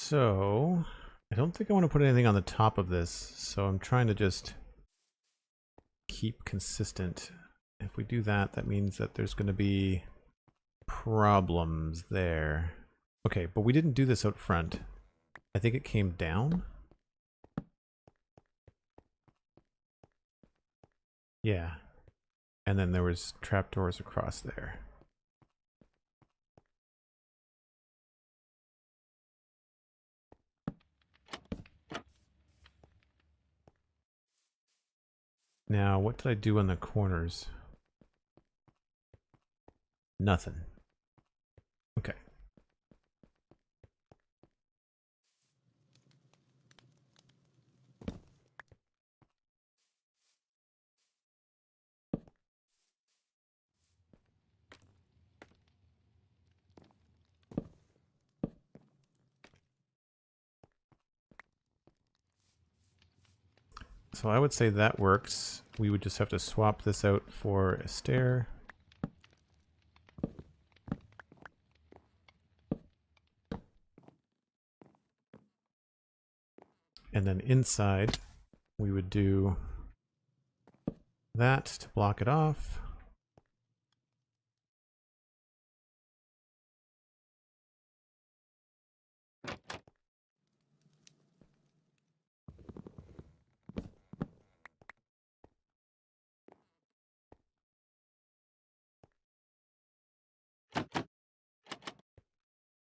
So, I don't think I want to put anything on the top of this, so I'm trying to just keep consistent. If we do that, that means that there's going to be problems there. Okay, but we didn't do this out front. I think it came down. Yeah. And then there was trapdoors across there. Now, what did I do on the corners? Nothing. Okay. So I would say that works. We would just have to swap this out for a stair. And then inside, we would do that to block it off.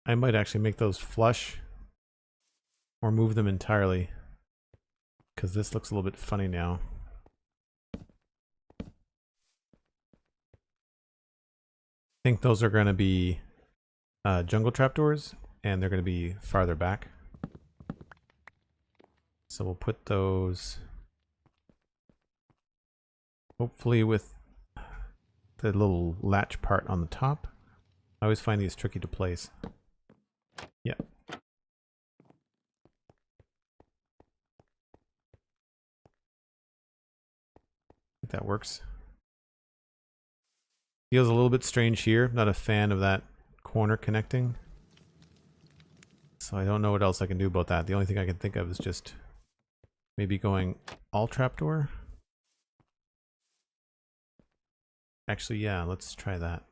I might actually make those flush or move them entirely, because this looks a little bit funny now. I think those are going to be jungle trapdoors, and they're going to be farther back. So we'll put those hopefully with the little latch part on the top. I always find these tricky to place. Yeah. I think that works. Feels a little bit strange here. Not a fan of that corner connecting. So I don't know what else I can do about that. The only thing I can think of is just maybe going all trapdoor. Actually, yeah, let's try that.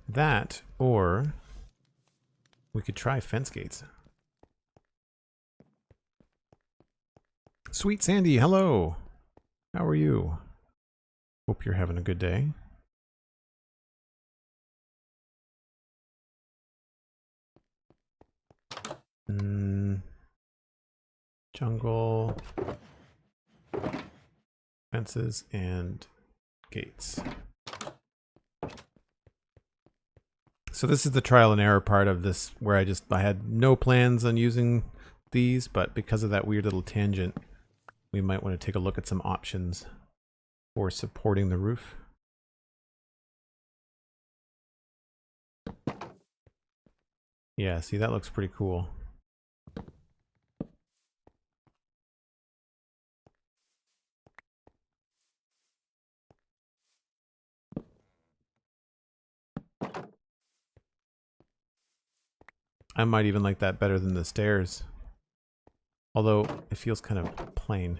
That, or we could try fence gates. Sweet Sandy, hello. How are you? Hope you're having a good day. Jungle, fences, and gates. So this is the trial and error part of this, where I had no plans on using these, but because of that weird little tangent, we might want to take a look at some options for supporting the roof. Yeah, see, that looks pretty cool. I might even like that better than the stairs. Although, it feels kind of plain.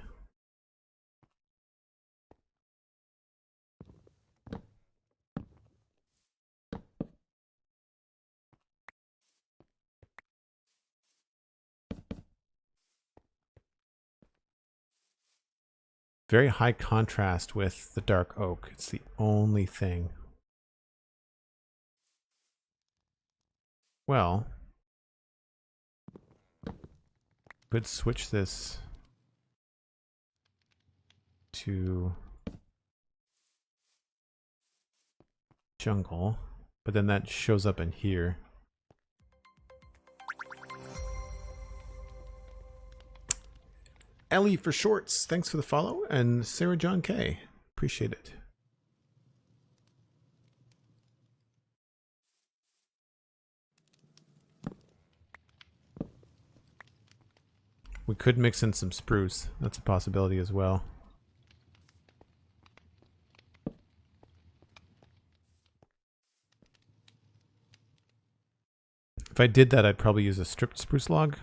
Very high contrast with the dark oak. It's the only thing. Well, could switch this to jungle, but then that shows up in here. Ellie for shorts, thanks for the follow, and Sarah John K, appreciate it. We could mix in some spruce. That's a possibility as well. If I did that, I'd probably use a stripped spruce log.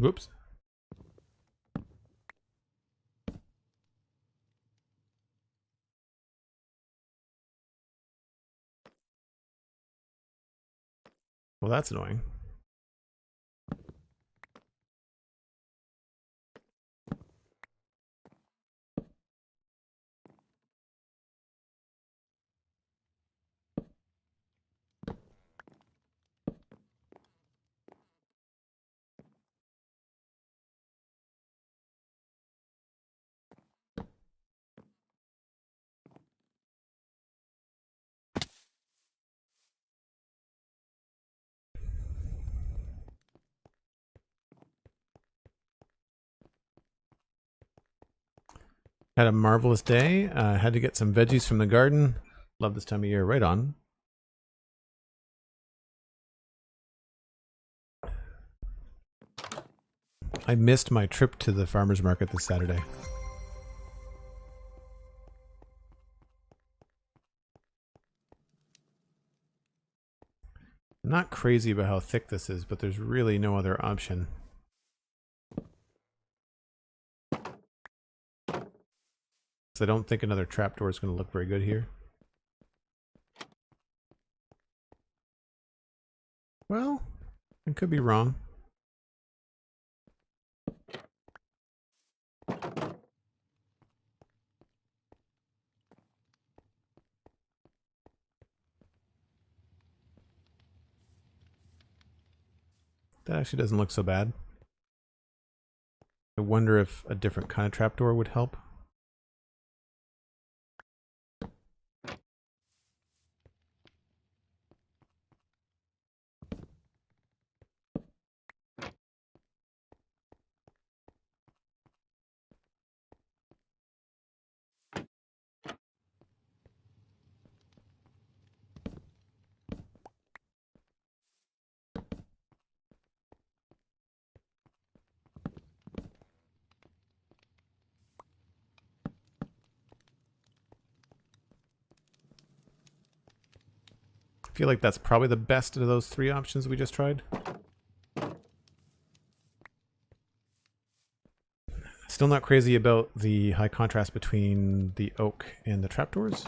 Whoops. Well, that's annoying. Had a marvelous day. Had to get some veggies from the garden. Love this time of year. Right on. I missed my trip to the farmer's market this Saturday. I'm not crazy about how thick this is, but there's really no other option. So I don't think another trapdoor is going to look very good here. Well, I could be wrong. That actually doesn't look so bad. I wonder if a different kind of trapdoor would help. I feel like that's probably the best of those three options we just tried. Still not crazy about the high contrast between the oak and the trapdoors.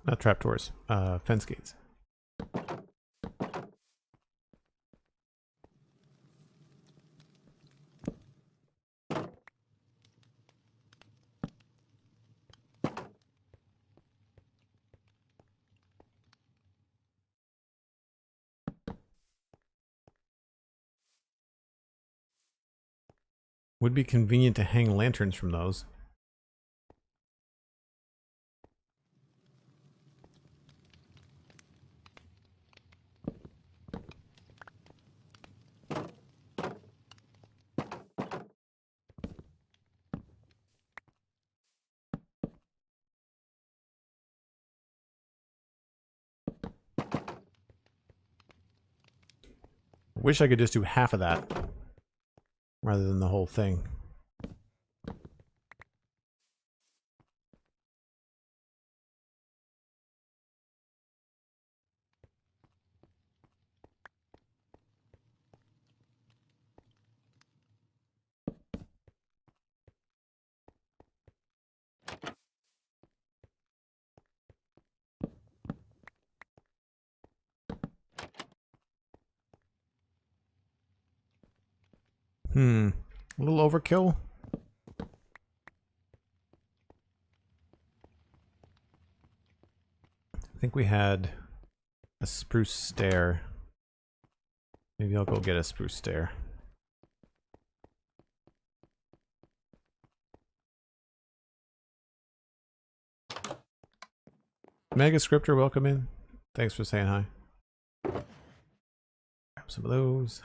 Not trapdoors, fence gates. Would be convenient to hang lanterns from those. Wish I could just do half of that rather than the whole thing. A little overkill. I think we had a spruce stair. Maybe I'll go get a spruce stair. Mega Scripter, welcome in. Thanks for saying hi. Grab some of those.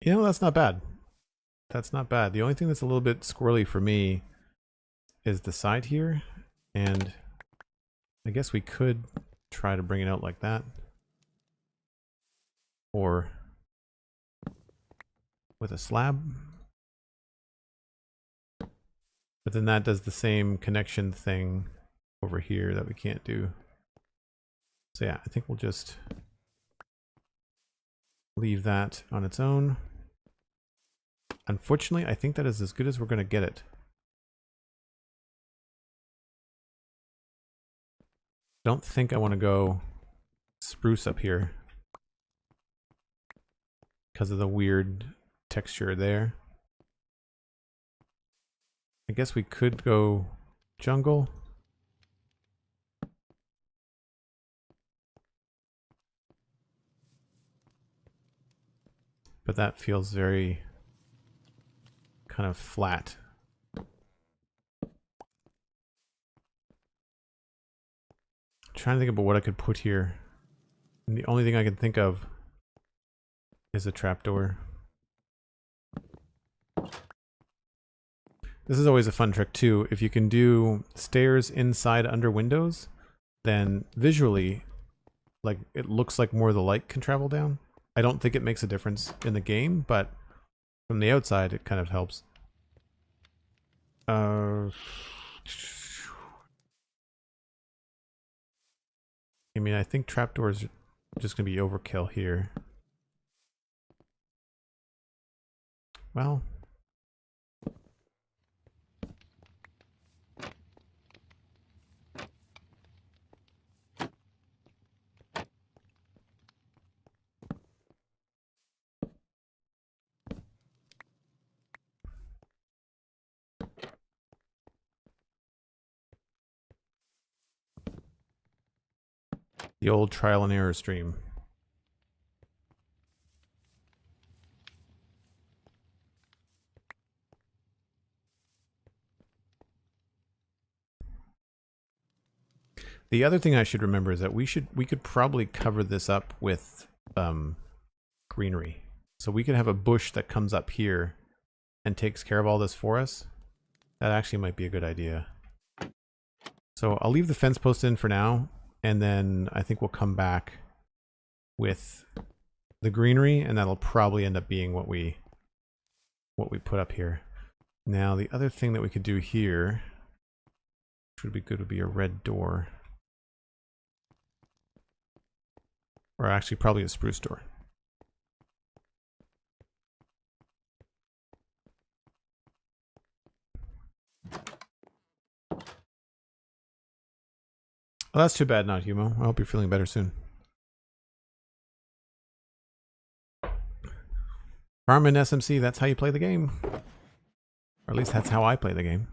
You know, that's not bad. That's not bad. The only thing that's a little bit squirrely for me is the side here, and I guess we could try to bring it out like that. Or with a slab. But then that does the same connection thing over here that we can't do. So yeah, I think we'll just leave that on its own. Unfortunately, I think that is as good as we're going to get it. I don't think I want to go spruce up here because of the weird texture there. I guess we could go jungle. But that feels very kind of flat. Trying to think about what I could put here. And the only thing I can think of is a trapdoor. This is always a fun trick too. If you can do stairs inside under windows, then visually, like, it looks like more of the light can travel down. I don't think it makes a difference in the game, but from the outside, it kind of helps. I mean, I think trapdoors are just going to be overkill here. Well, the old trial and error stream. The other thing I should remember is that we could probably cover this up with greenery. So we could have a bush that comes up here and takes care of all this for us. That actually might be a good idea. So I'll leave the fence post in for now, and then I think we'll come back with the greenery, and that'll probably end up being what we put up here. Now the other thing that we could do here, which would be good, would be a red door. Or actually probably a spruce door. Well, that's too bad, not Humo. I hope you're feeling better soon. Farm in SMC, that's how you play the game. Or at least that's how I play the game.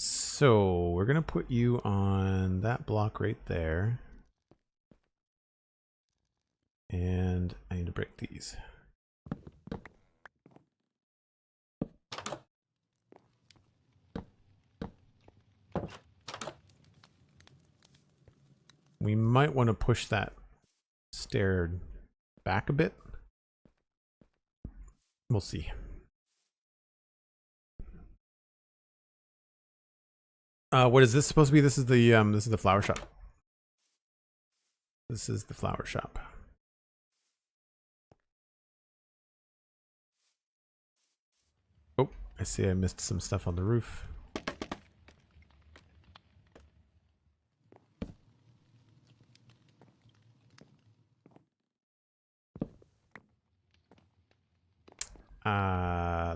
So we're gonna put you on that block right there. And I need to break these. We might want to push that stair back a bit. We'll see. What is this supposed to be? This is the flower shop. This is the flower shop. Oh, I see I missed some stuff on the roof.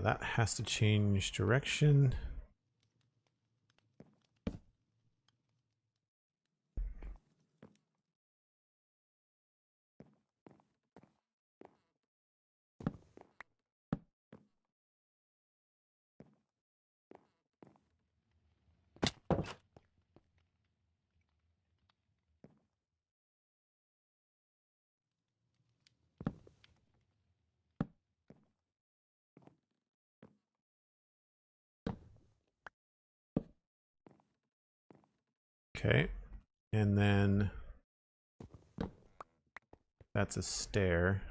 That has to change direction. Okay, and then that's a stair.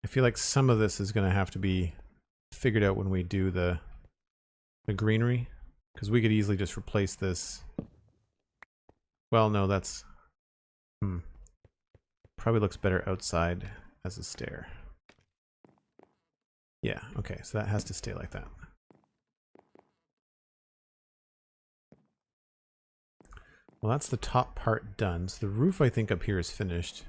I feel like some of this is going to have to be figured out when we do the greenery, because we could easily just replace this. Well, no, that's probably looks better outside as a stair. Yeah, okay, so that has to stay like that. Well, that's the top part done. So the roof, I think, up here is finished.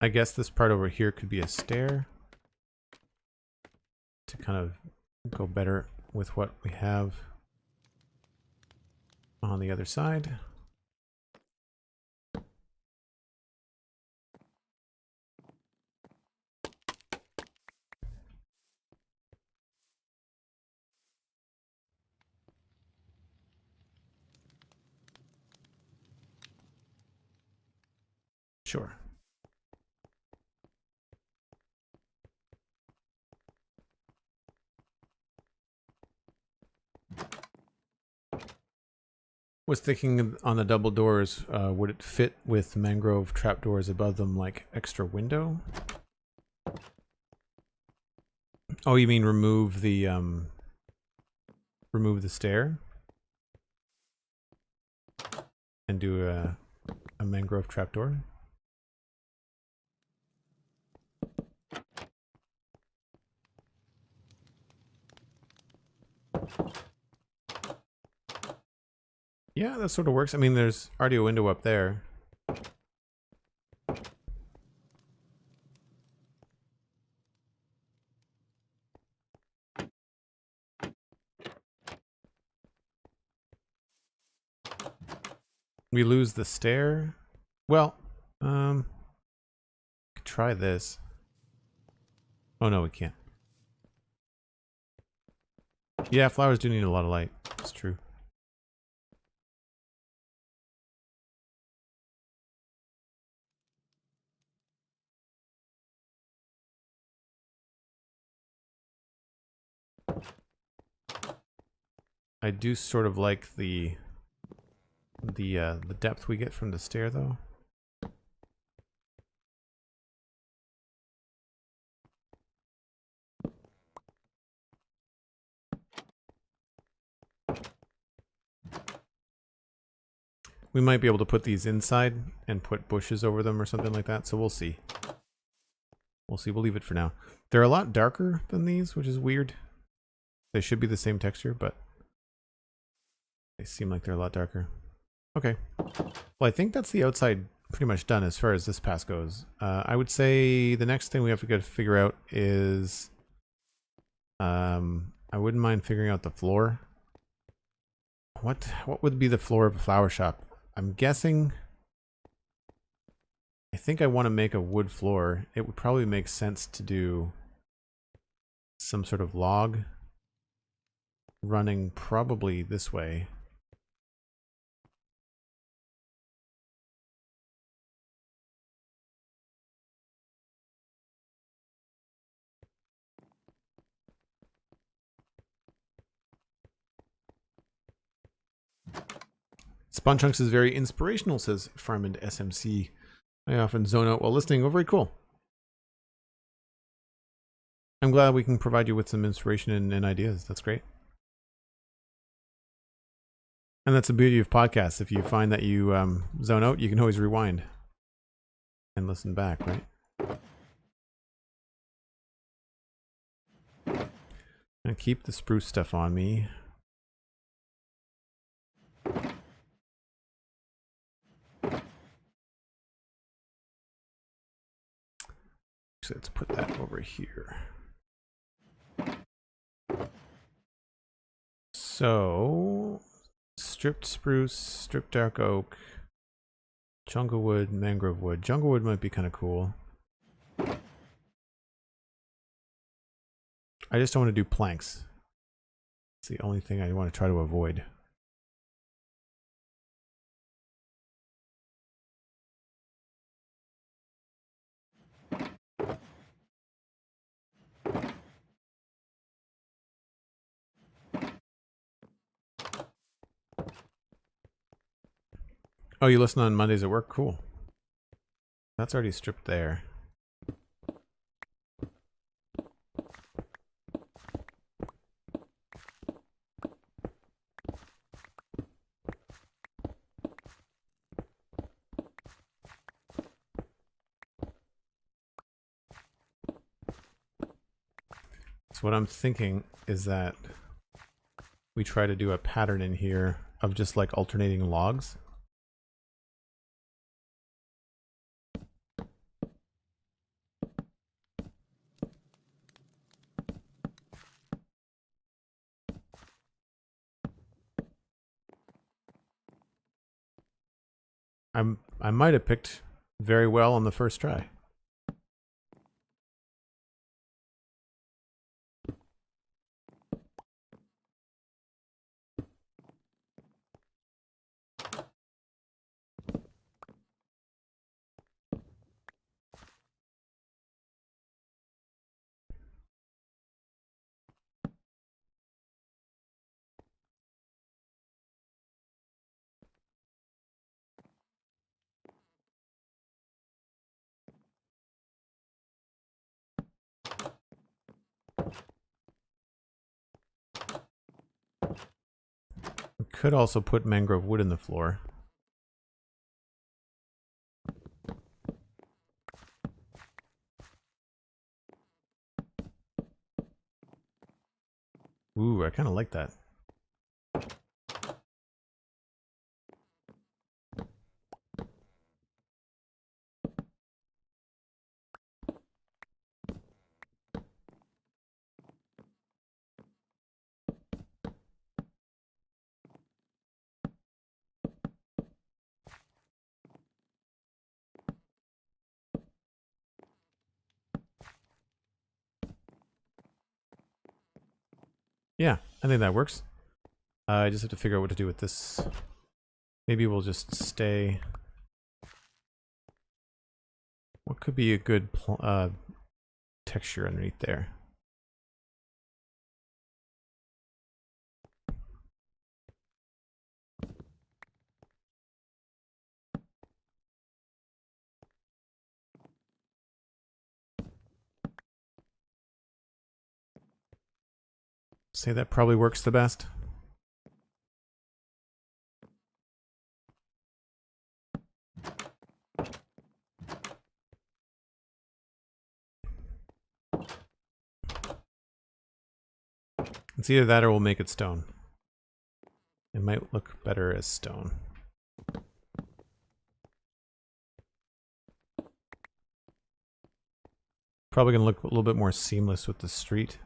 I guess this part over here could be a stair to kind of go better with what we have on the other side. Sure. Was thinking on the double doors, would it fit with mangrove trapdoors above them, like extra window? Oh, you mean remove the stair and do a mangrove trapdoor? Yeah, that sort of works. I mean, there's already a window up there. We lose the stair. Well, could try this. Oh no, we can't. Yeah, flowers do need a lot of light. That's true. I do sort of like the depth we get from the stair, though. We might be able to put these inside and put bushes over them or something like that, so we'll see. We'll see. We'll leave it for now. They're a lot darker than these, which is weird. They should be the same texture, but they seem like they're a lot darker. Okay. Well, I think that's the outside pretty much done as far as this pass goes. I would say the next thing we have to figure out is... I wouldn't mind figuring out the floor. What would be the floor of a flower shop? I'm guessing... I think I want to make a wood floor. It would probably make sense to do some sort of log running probably this way. Spawn Chunks is very inspirational, says Farmand SMC. I often zone out while listening. Oh, very cool. I'm glad we can provide you with some inspiration and ideas. That's great. And that's the beauty of podcasts. If you find that you zone out, you can always rewind and listen back, right? And keep the spruce stuff on me. So let's put that over here. So, stripped spruce, stripped dark oak, jungle wood, mangrove wood. Jungle wood might be kind of cool. I just don't want to do planks. It's the only thing I want to try to avoid. Oh, you listen on Mondays at work? Cool. That's already stripped there. So what I'm thinking is that we try to do a pattern in here of just like alternating logs. I might have picked very well on the first try. We could also put mangrove wood in the floor. Ooh, I kind of like that. Yeah, I think that works. I just have to figure out what to do with this. Maybe we'll just stay. What could be a good texture underneath there? Say that probably works the best. It's either that or we'll make it stone. It might look better as stone. Probably gonna look a little bit more seamless with the street.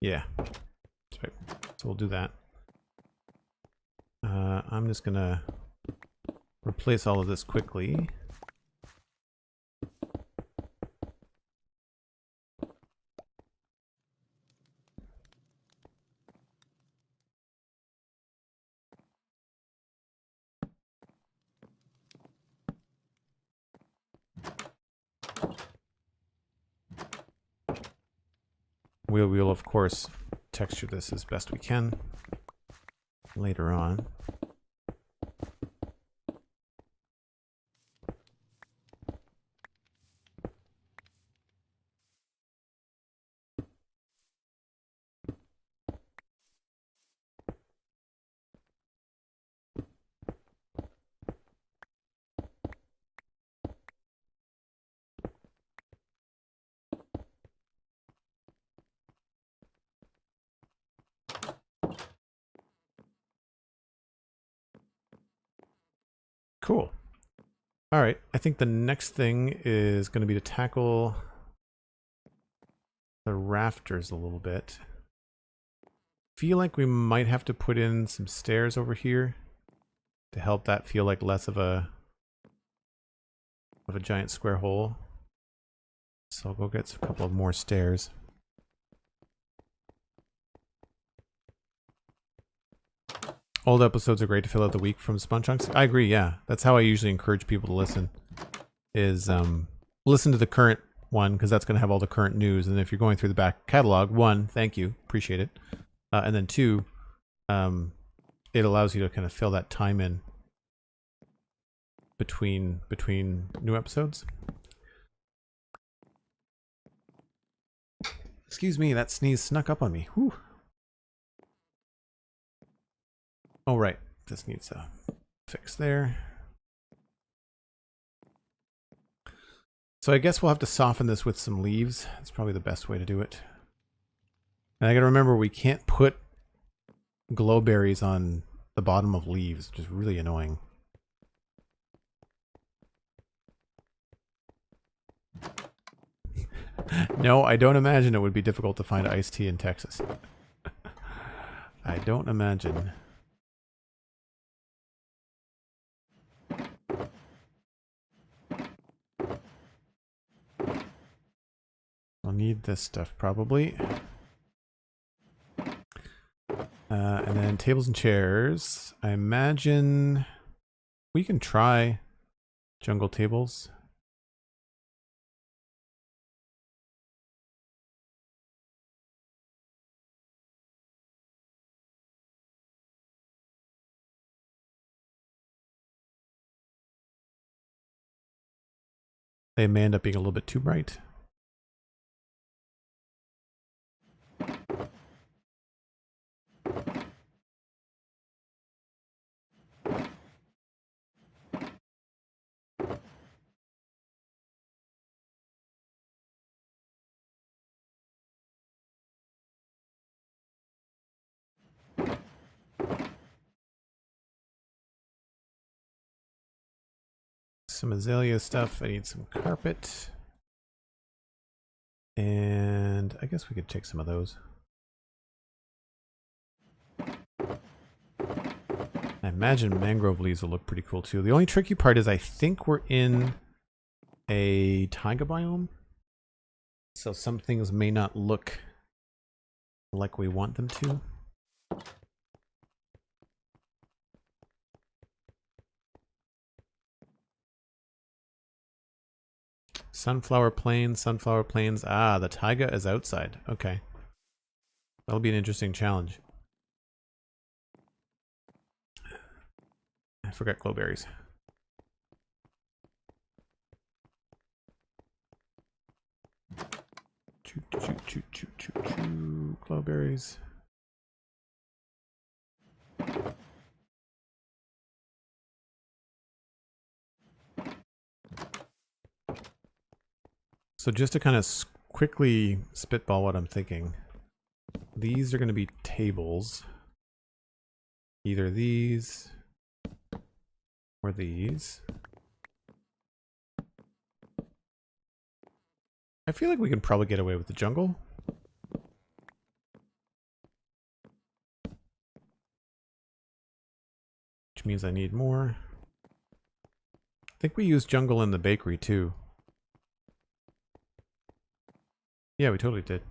Yeah, that's right. So we'll do that. I'm just gonna replace all of this quickly. We'll of course texture this as best we can later on. Cool. All right, I think the next thing is going to be to tackle the rafters a little bit. Feel like we might have to put in some stairs over here to help that feel like less of a giant square hole. So I'll go get a couple of more stairs. Old episodes are great to fill out the week from Sponge Chunks. I agree, yeah. That's how I usually encourage people to listen. Is listen to the current one, because that's going to have all the current news. And if you're going through the back catalog, one, thank you, appreciate it. And then two, it allows you to kind of fill that time in between new episodes. Excuse me, that sneeze snuck up on me. Whew. Oh, right. This needs a fix there. So I guess we'll have to soften this with some leaves. That's probably the best way to do it. And I gotta remember we can't put glowberries on the bottom of leaves, which is really annoying. No, I don't imagine it would be difficult to find iced tea in Texas. I don't imagine. We'll need this stuff probably. And then tables and chairs. I imagine we can try jungle tables. They may end up being a little bit too bright. Some azalea stuff. I need some carpet. And I guess we could take some of those. I imagine mangrove leaves will look pretty cool too. The only tricky part is I think we're in a taiga biome. So some things may not look like we want them to. Sunflower plains, sunflower plains. Ah, the taiga is outside. Okay. That'll be an interesting challenge. I forgot glowberries. Choo, choo, choo, choo, choo, choo. Glowberries. So just to kind of quickly spitball what I'm thinking, these are going to be tables. Either these or these. I feel like we can probably get away with the jungle. Which means I need more. I think we used jungle in the bakery too. Yeah, we totally did.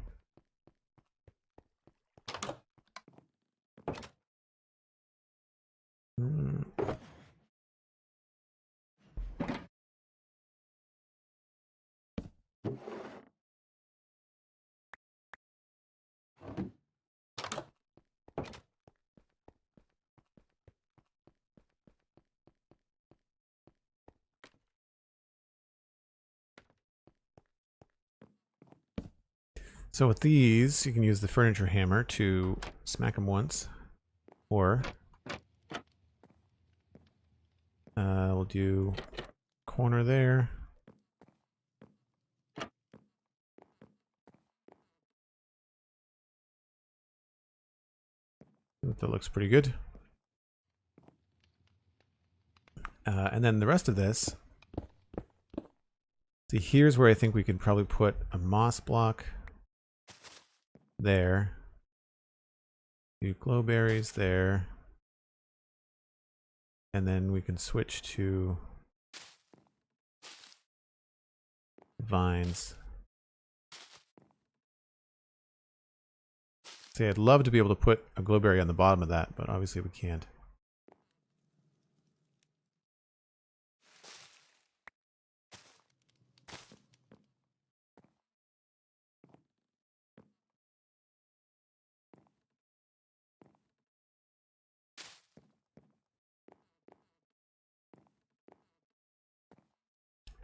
So with these, you can use the furniture hammer to smack them once, or we'll do corner there. That looks pretty good. And then the rest of this, see, here's where I think we could probably put a moss block there. Do glowberries there. And then we can switch to vines. See, I'd love to be able to put a glowberry on the bottom of that, but obviously we can't.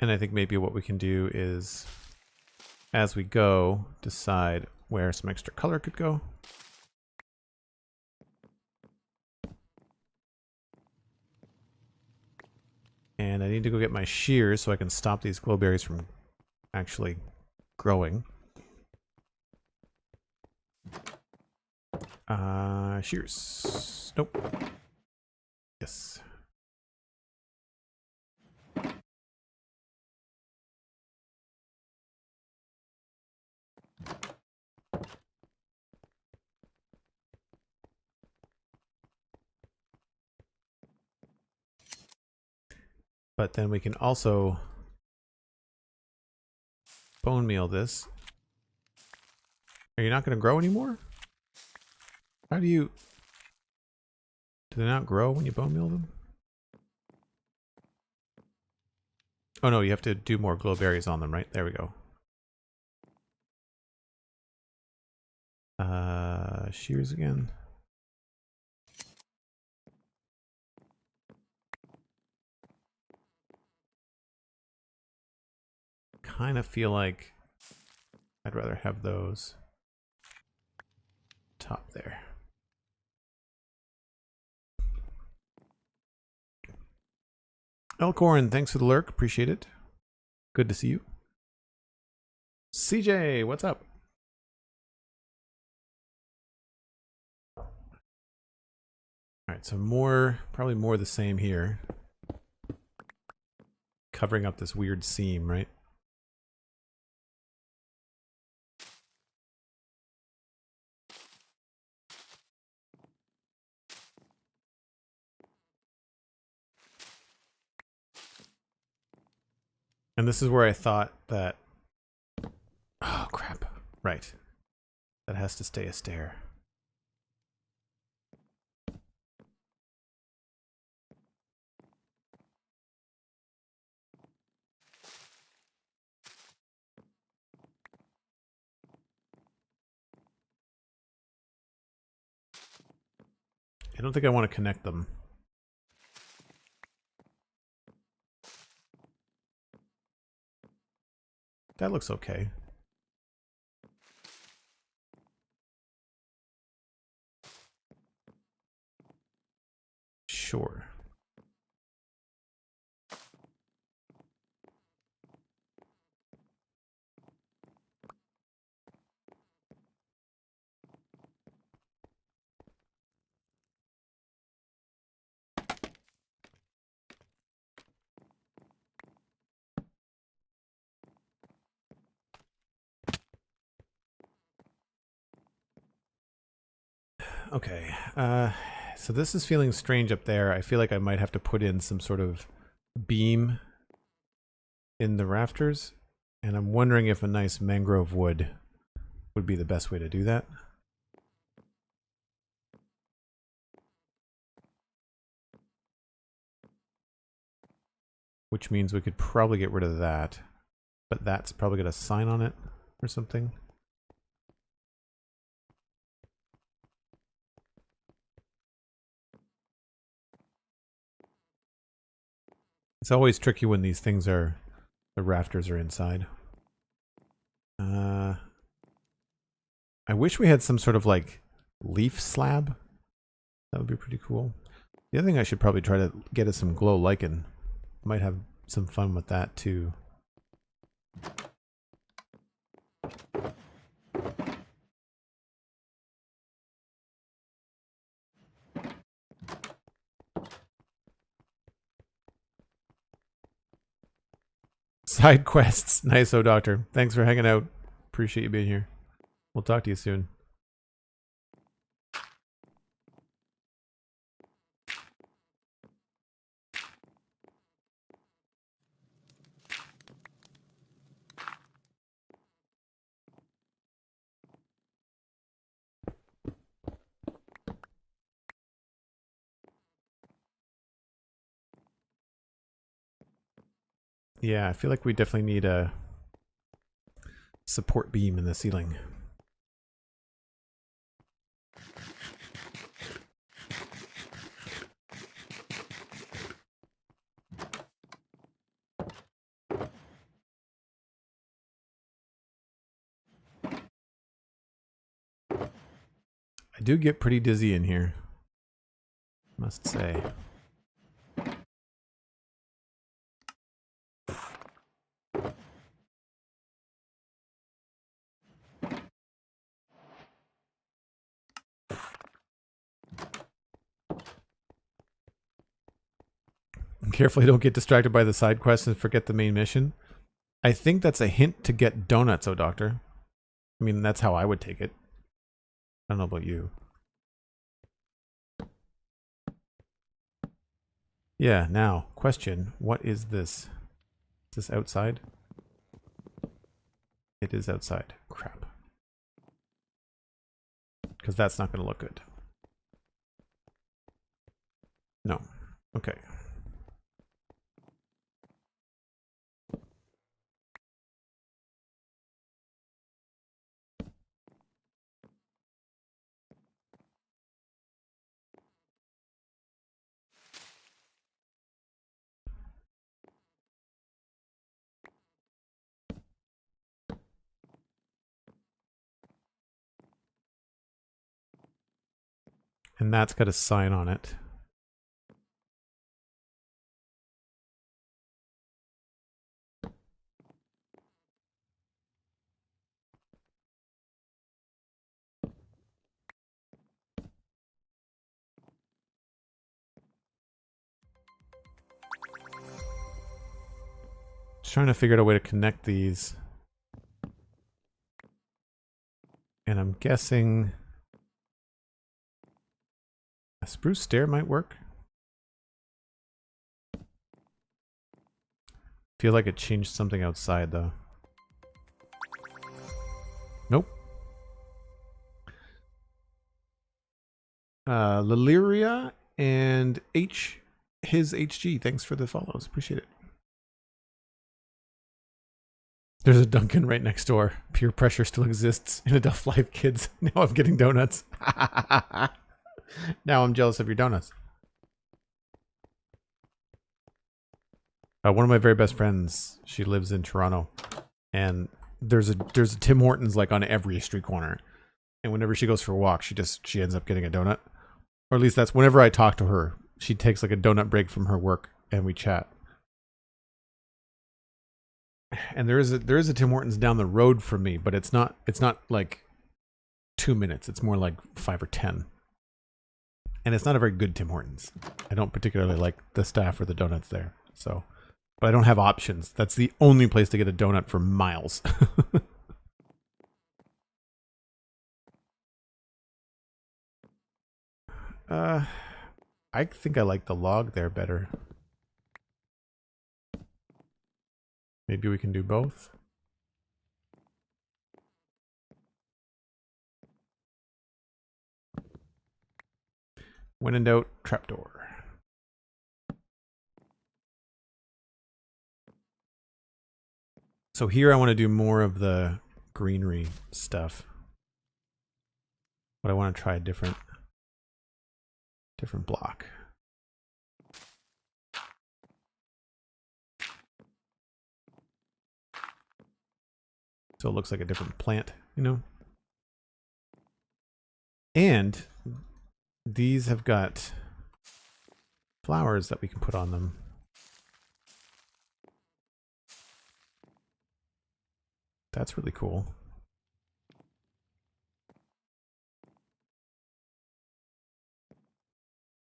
And I think maybe what we can do is, as we go, decide where some extra color could go. And I need to go get my shears so I can stop these glowberries from actually growing. Shears. Nope. Yes. But then we can also bone meal this. Are you not going to grow anymore? How do you... Do they not grow when you bone meal them? Oh no, you have to do more glow berries on them, right? There we go. Shears again. Kind of feel like I'd rather have those top there. Elcorin, thanks for the lurk. Appreciate it. Good to see you. CJ, what's up? Alright, so probably more the same here. Covering up this weird seam, right? And this is where I thought that... Oh, crap. Right. That has to stay a stair. I don't think I want to connect them. That looks okay. Sure. Okay, so this is feeling strange up there. I feel like I might have to put in some sort of beam in the rafters, and I'm wondering if a nice mangrove wood would be the best way to do that. Which means we could probably get rid of that, but that's probably got a sign on it or something. It's always tricky when these things are, the rafters are inside. I wish we had some sort of like leaf slab. That would be pretty cool. The other thing I should probably try to get is some glow lichen. Might have some fun with that too. Side quests. Nice, oh doctor. Thanks for hanging out. Appreciate you being here. We'll talk to you soon. Yeah, I feel like we definitely need a support beam in the ceiling. I do get pretty dizzy in here, must say. carefully don't get distracted by the side quests and forget the main mission. I think that's a hint to get donuts, oh doctor. I mean, that's how I would take it. I don't know about you. Yeah, now, question. What is this? Is this outside? It is outside. Crap. Because that's not going to look good. No. Okay. And that's got a sign on it. Just trying to figure out a way to connect these. And I'm guessing a spruce stair might work. Feel like it changed something outside though. Nope. Lilyria and his HG. Thanks for the follows. Appreciate it. There's a Duncan right next door. Peer pressure still exists in adult life, kids. Now I'm getting donuts. Now I'm jealous of your donuts. One of my very best friends, she lives in Toronto, and there's a Tim Hortons like on every street corner. And whenever she goes for a walk, she ends up getting a donut. Or at least that's whenever I talk to her. She takes like a donut break from her work and we chat. And there is a Tim Hortons down the road from me, but it's not like 2 minutes. It's more like 5 or 10. And it's not a very good Tim Hortons. I don't particularly like the staff or the donuts there. So, but I don't have options. That's the only place to get a donut for miles. I think I like the log there better. Maybe we can do both. When in doubt, trapdoor. So here I want to do more of the greenery stuff. But I want to try a different block. So it looks like a different plant, you know? And these have got flowers that we can put on them. That's really cool.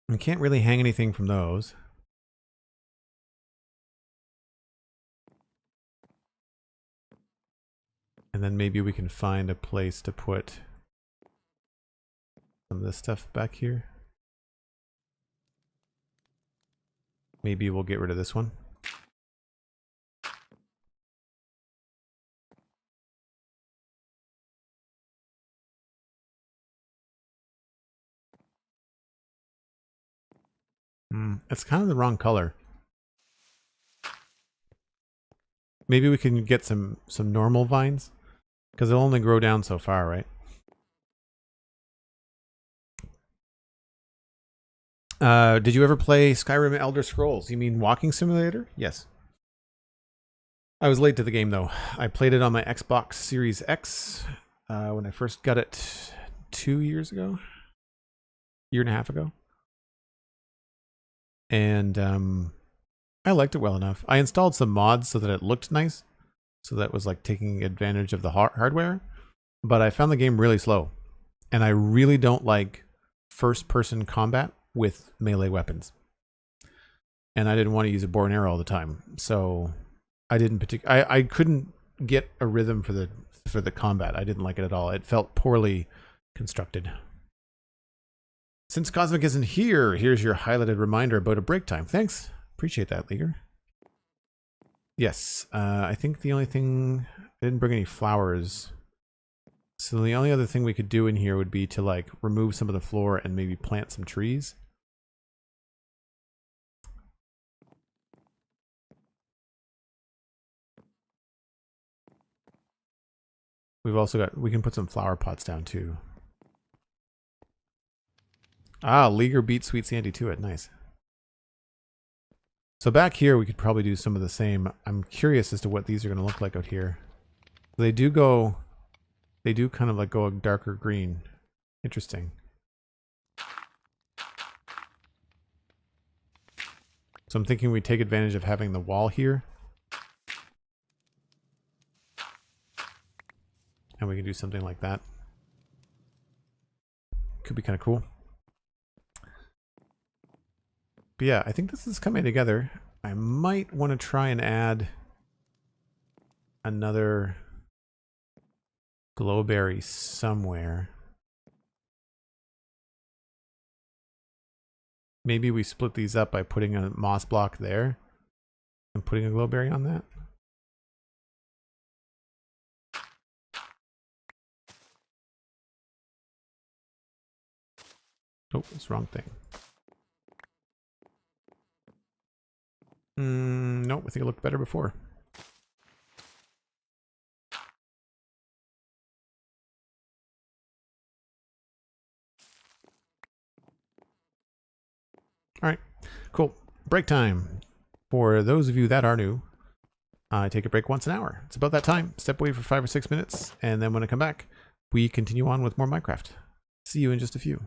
We can't really hang anything from those. And then maybe we can find a place to put some of this stuff back here. Maybe we'll get rid of this one. It's kind of the wrong color. Maybe we can get some normal vines, because they'll only grow down so far, right? Did you ever play Skyrim Elder Scrolls? You mean Walking Simulator? Yes. I was late to the game though. I played it on my Xbox Series X when I first got it 2 years ago, year and a half ago. And I liked it well enough. I installed some mods so that it looked nice. So that was like taking advantage of the hardware. But I found the game really slow. And I really don't like first-person combat with melee weapons. and I didn't want to use a bow and arrow all the time, so I didn't I couldn't get a rhythm for the combat. I didn't like it at all. It felt poorly constructed. Since Cosmic isn't here, here's your highlighted reminder about a break time. Thanks. Appreciate that, Leaguer. Yes, I think the only thing... I didn't bring any flowers. So the only other thing we could do in here would be to, like, remove some of the floor and maybe plant some trees. We've also got... We can put some flower pots down, too. Ah, Leaguer beat Sweet Sandy to it. Nice. So back here, we could probably do some of the same. I'm curious as to what these are going to look like out here. They do go... They do kind of like go a darker green. Interesting. So I'm thinking we take advantage of having the wall here. And we can do something like that. Could be kind of cool. But yeah, I think this is coming together. I might want to try and add another glowberry somewhere. Maybe we split these up by putting a moss block there and putting a glowberry on that. Oh, it's the wrong thing. Nope, I think it looked better before. All right, cool. Break time. For those of you that are new, I take a break once an hour. It's about that time. Step away for 5 or 6 minutes, and then when I come back, we continue on with more Minecraft. See you in just a few.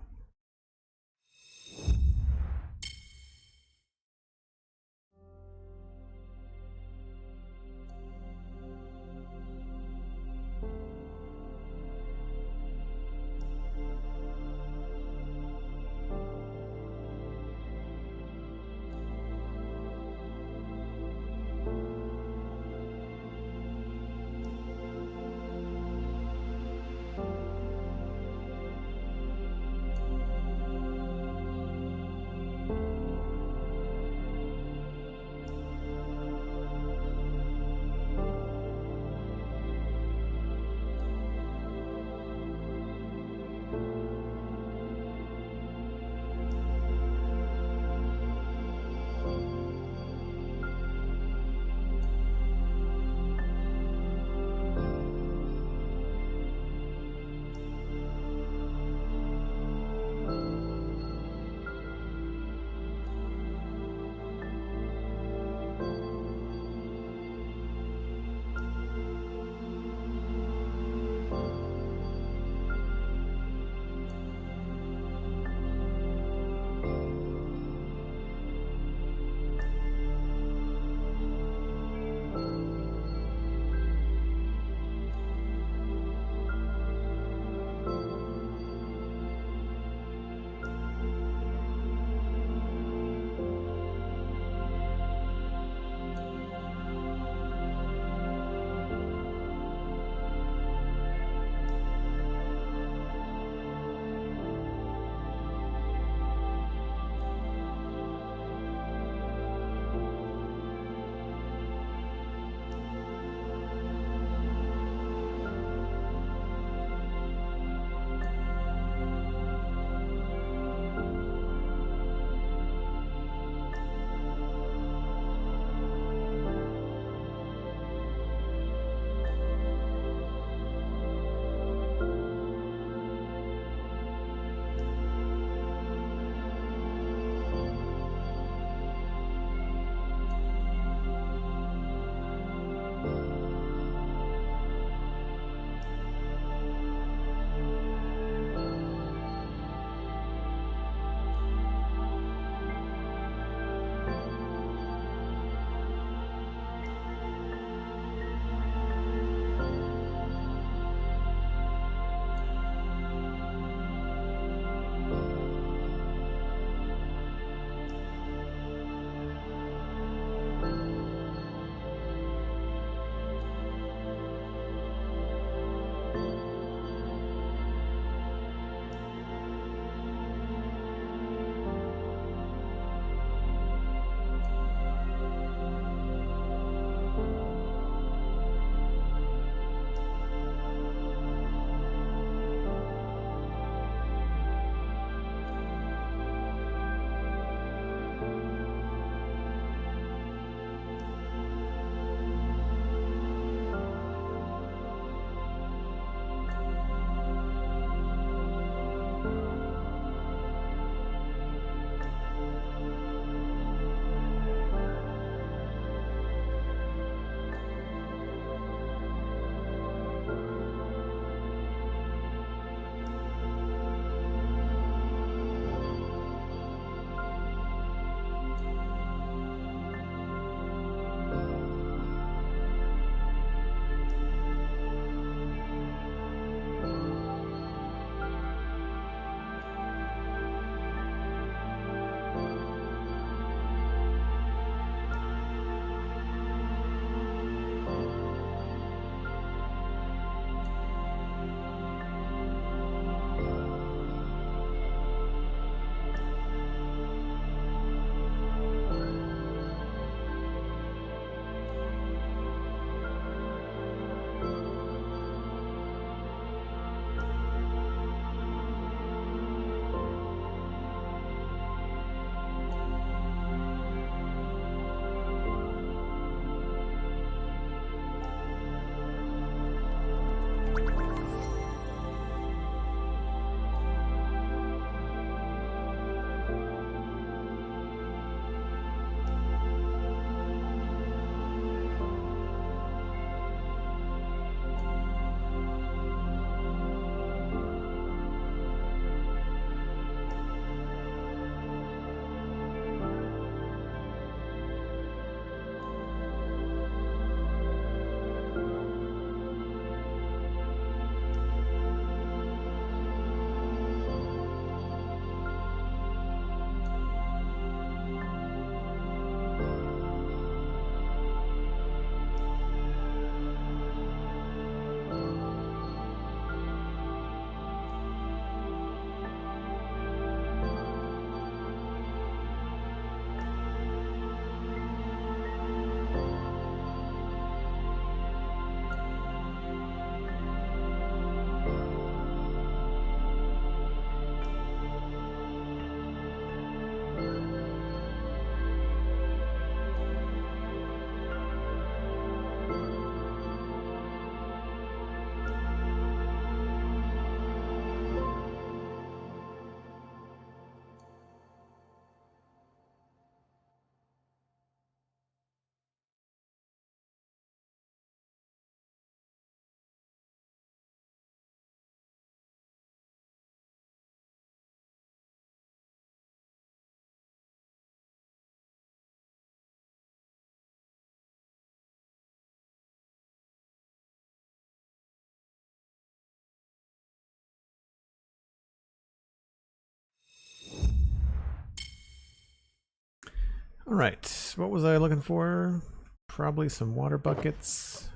All right, what was I looking for? Probably some water buckets.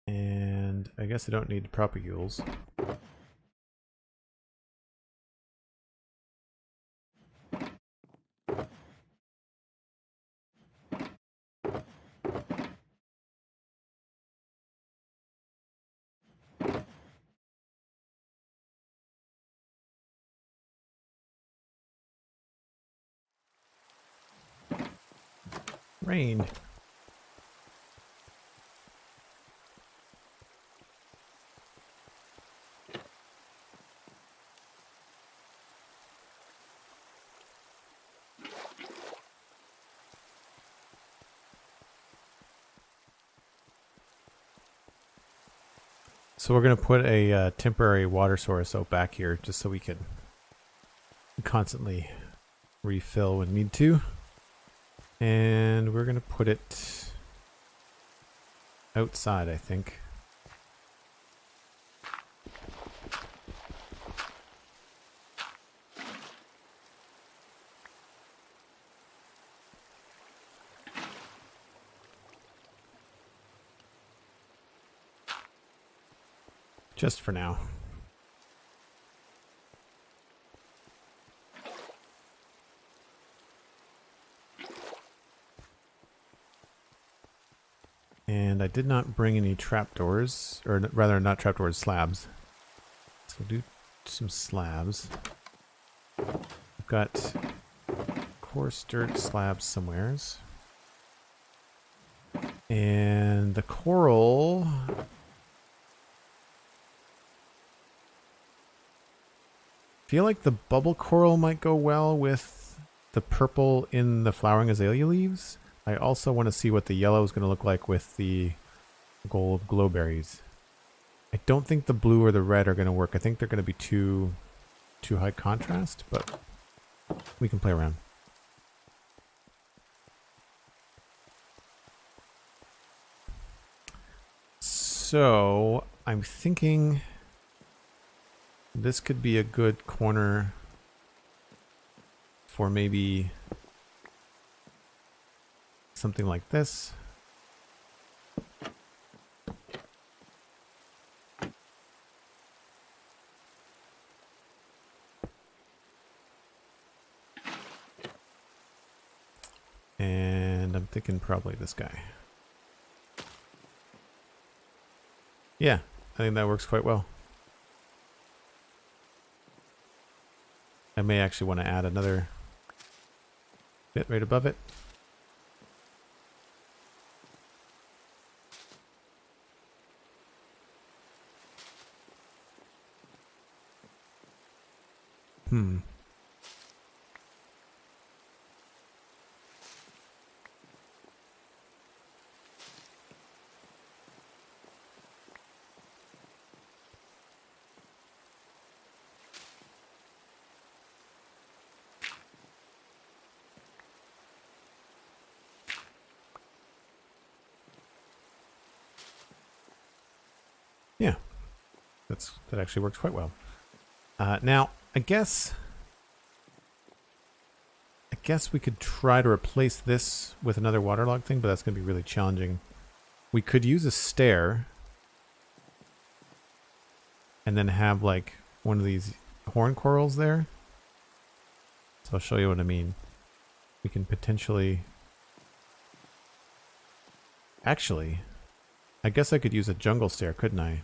And I guess I don't need propagules. Rain. So we're going to put a temporary water source out back here just so we can constantly refill when need to. And we're going to put it outside, I think. Just for now. And I did not bring any trapdoors, or rather not trapdoors, slabs. So we'll do some slabs. I've got coarse dirt slabs somewheres. And the coral... I feel like the bubble coral might go well with the purple in the flowering azalea leaves. I also want to see what the yellow is going to look like with the gold glowberries. I don't think the blue or the red are going to work. I think they're going to be too high contrast, but we can play around. So I'm thinking this could be a good corner for maybe something like this. And I'm thinking probably this guy. Yeah, I think that works quite well. I may actually want to add another bit right above it. Yeah, that actually works quite well. Now, I guess we could try to replace this with another waterlog thing, but that's going to be really challenging. We could use a stair and then have like one of these horn corals there. So I'll show you what I mean. We can potentially... Actually, I guess I could use a jungle stair, couldn't I?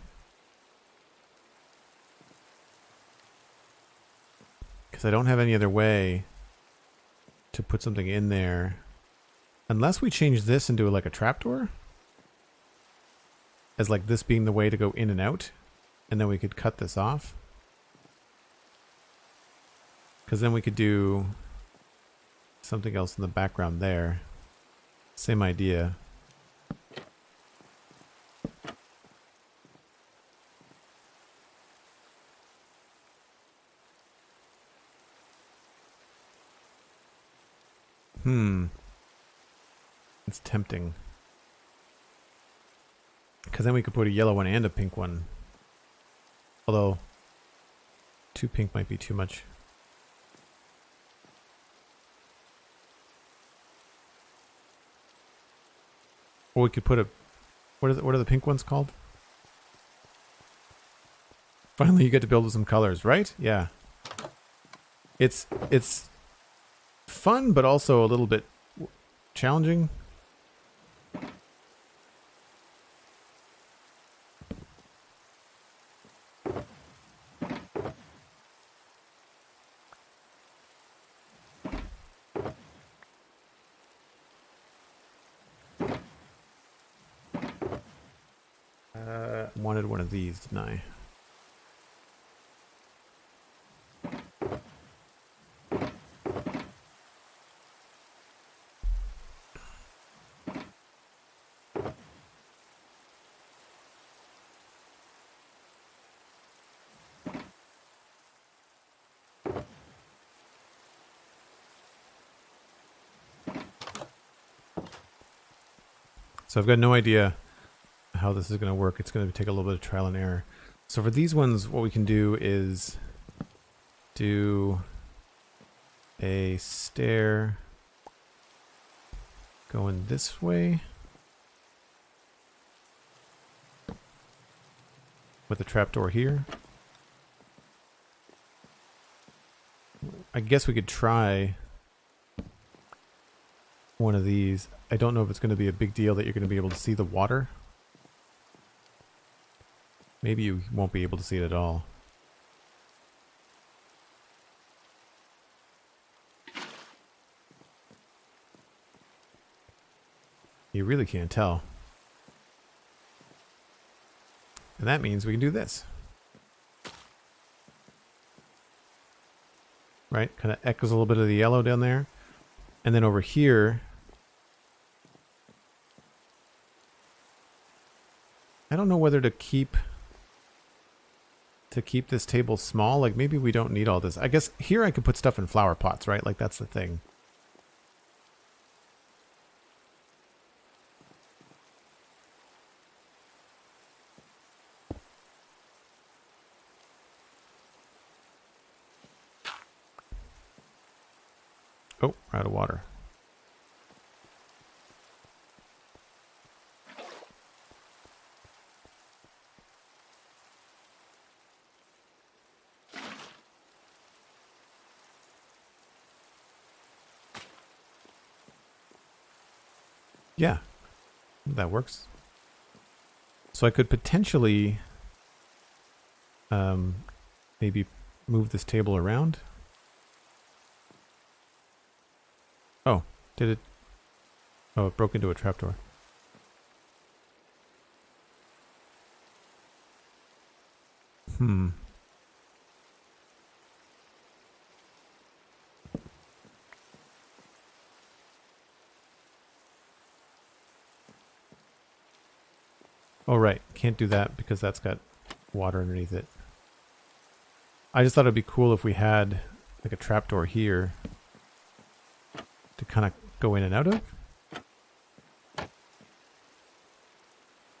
Because I don't have any other way to put something in there. Unless we change this into like a trapdoor. As like this being the way to go in and out. And then we could cut this off. Because then we could do something else in the background there. Same idea. It's tempting. Because then we could put a yellow one and a pink one. Although, 2 pink might be too much. Or we could put a... What are the pink ones called? Finally, you get to build with some colors, right? Yeah. It's fun, but also a little bit challenging. Wanted one of these, didn't I? So I've got no idea how this is going to work. It's going to take a little bit of trial and error. So for these ones, what we can do is do a stair going this way with a trapdoor here. I guess we could try one of these. I don't know if it's going to be a big deal that you're going to be able to see the water. Maybe you won't be able to see it at all. You really can't tell. And that means we can do this. Right? Kind of echoes a little bit of the yellow down there. And then over here, I don't know whether to keep this table small. Like maybe we don't need all this. I guess here I could put stuff in flower pots, right? Like that's the thing. Oh, we're out of water. Yeah, that works. So I could potentially maybe move this table around. Oh, did it? Oh, it broke into a trapdoor. Oh, right. Can't do that because that's got water underneath it. I just thought it'd be cool if we had like a trapdoor here to kind of go in and out of.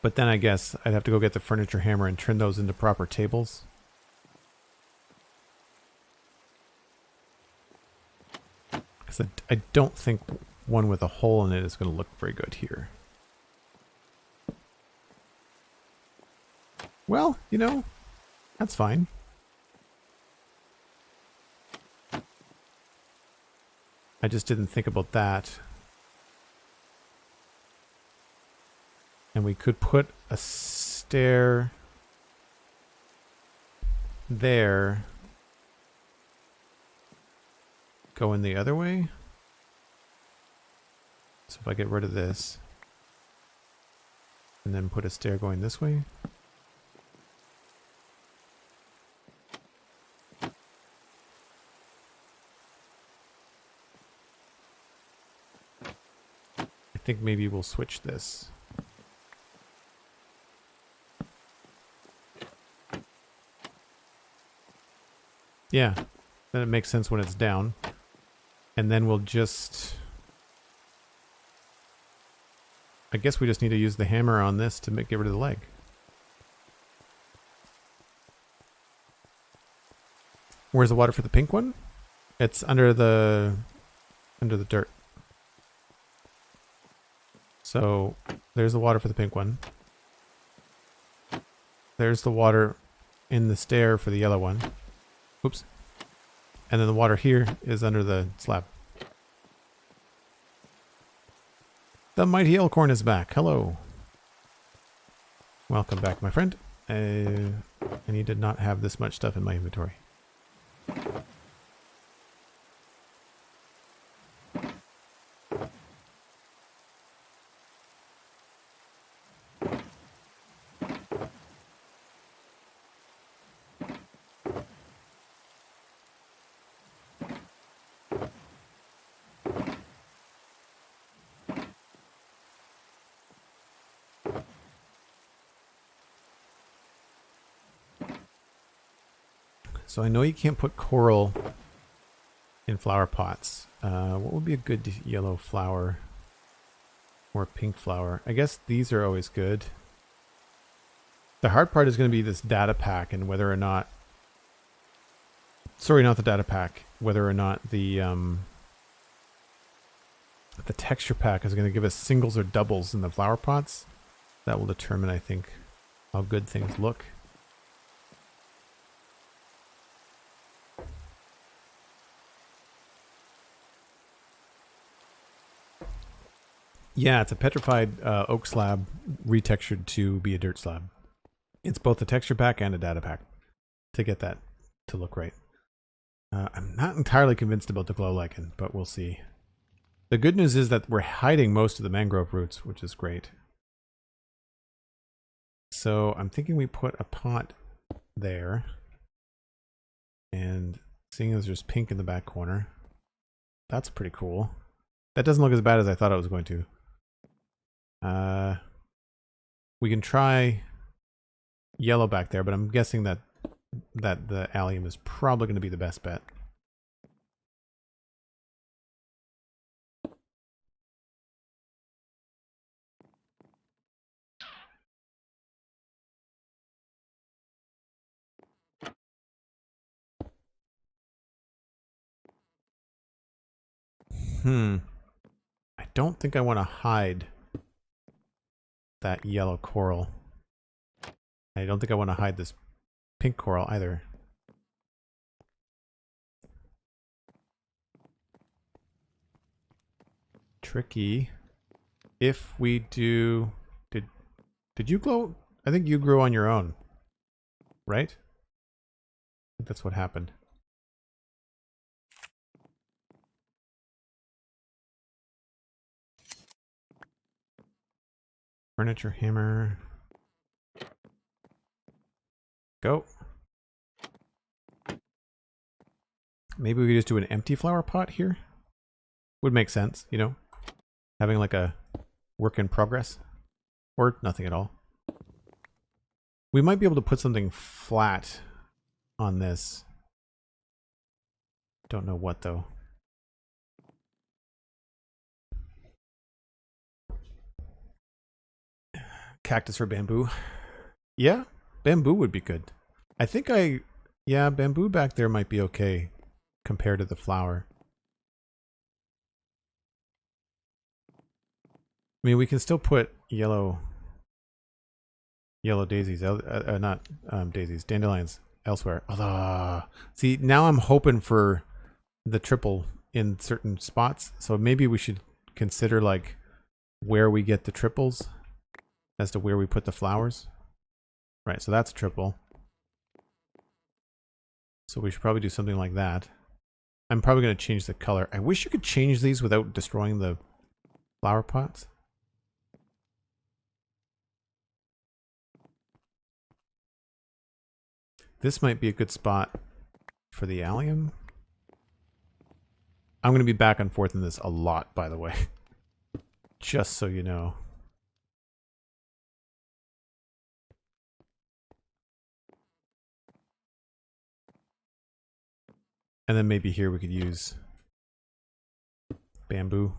But then I guess I'd have to go get the furniture hammer and turn those into proper tables. Because I don't think one with a hole in it is going to look very good here. Well, you know, that's fine. I just didn't think about that. And we could put a stair there. Going the other way. So if I get rid of this. And then put a stair going this way. I think maybe we'll switch this. Yeah, then it makes sense when it's down. And then we'll just... I guess we just need to use the hammer on this to get rid of the leg. Where's the water for the pink one? It's under the dirt. So There's the water for the pink one. There's the water in the stair for the yellow one. Oops. And then the water here is under the slab. The mighty Elkhorn is back. Hello. Welcome back, my friend. I need to not have this much stuff in my inventory. So I know you can't put coral in flower pots. What would be a good yellow flower or pink flower? I guess these are always good. The hard part is going to be this data pack and whether or not... Sorry, not the data pack. Whether or not the texture pack is going to give us singles or doubles in the flower pots. That will determine, I think, how good things look. Yeah, it's a petrified oak slab retextured to be a dirt slab. It's both a texture pack and a data pack to get that to look right. I'm not entirely convinced about the glow lichen, but we'll see. The good news is that we're hiding most of the mangrove roots, which is great. So I'm thinking we put a pot there. And seeing as there's pink in the back corner, that's pretty cool. That doesn't look as bad as I thought it was going to. We can try yellow back there, but I'm guessing that the allium is probably going to be the best bet. I don't think I want to hide that yellow coral. I don't think I want to hide this pink coral either. Tricky. If we do... Did you glow? I think you grew on your own. Right? I think that's what happened. Furniture hammer. Go. Maybe we could just do an empty flower pot here. Would make sense, you know? Having like a work in progress. Or nothing at all. We might be able to put something flat on this. Don't know what though. Cactus or bamboo. Yeah, bamboo would be good. I think yeah, bamboo back there might be okay compared to the flower. I mean, we can still put yellow daisies, not daisies, dandelions elsewhere. Although, see, now I'm hoping for the triple in certain spots. So maybe we should consider like where we get the triples as to where we put the flowers. Right, so that's triple. So we should probably do something like that. I'm probably going to change the color. I wish you could change these without destroying the flower pots. This might be a good spot for the allium. I'm going to be back and forth in this a lot, by the way. Just so you know. And then maybe here we could use bamboo.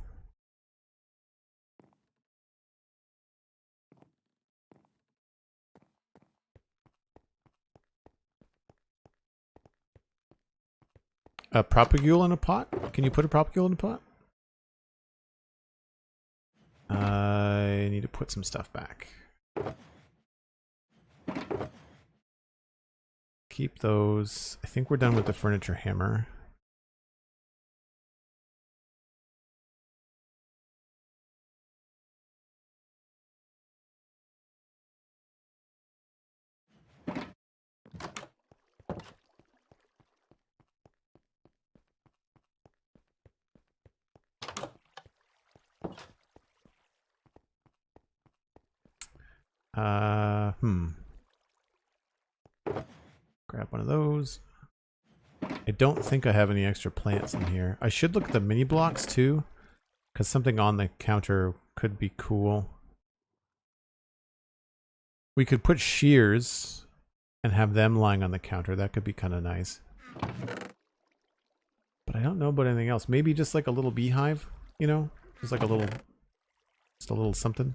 A propagule in a pot? Can you put a propagule in a pot? I need to put put some stuff back. Keep those. I think we're done with the furniture hammer. Grab one of those. I don't think I have any extra plants in here. I should look at the mini blocks too, because something on the counter could be cool. We could put shears and have them lying on the counter. That could be kind of nice. But I don't know about anything else. Maybe just like a little beehive, you know? Just like a little, just a little something.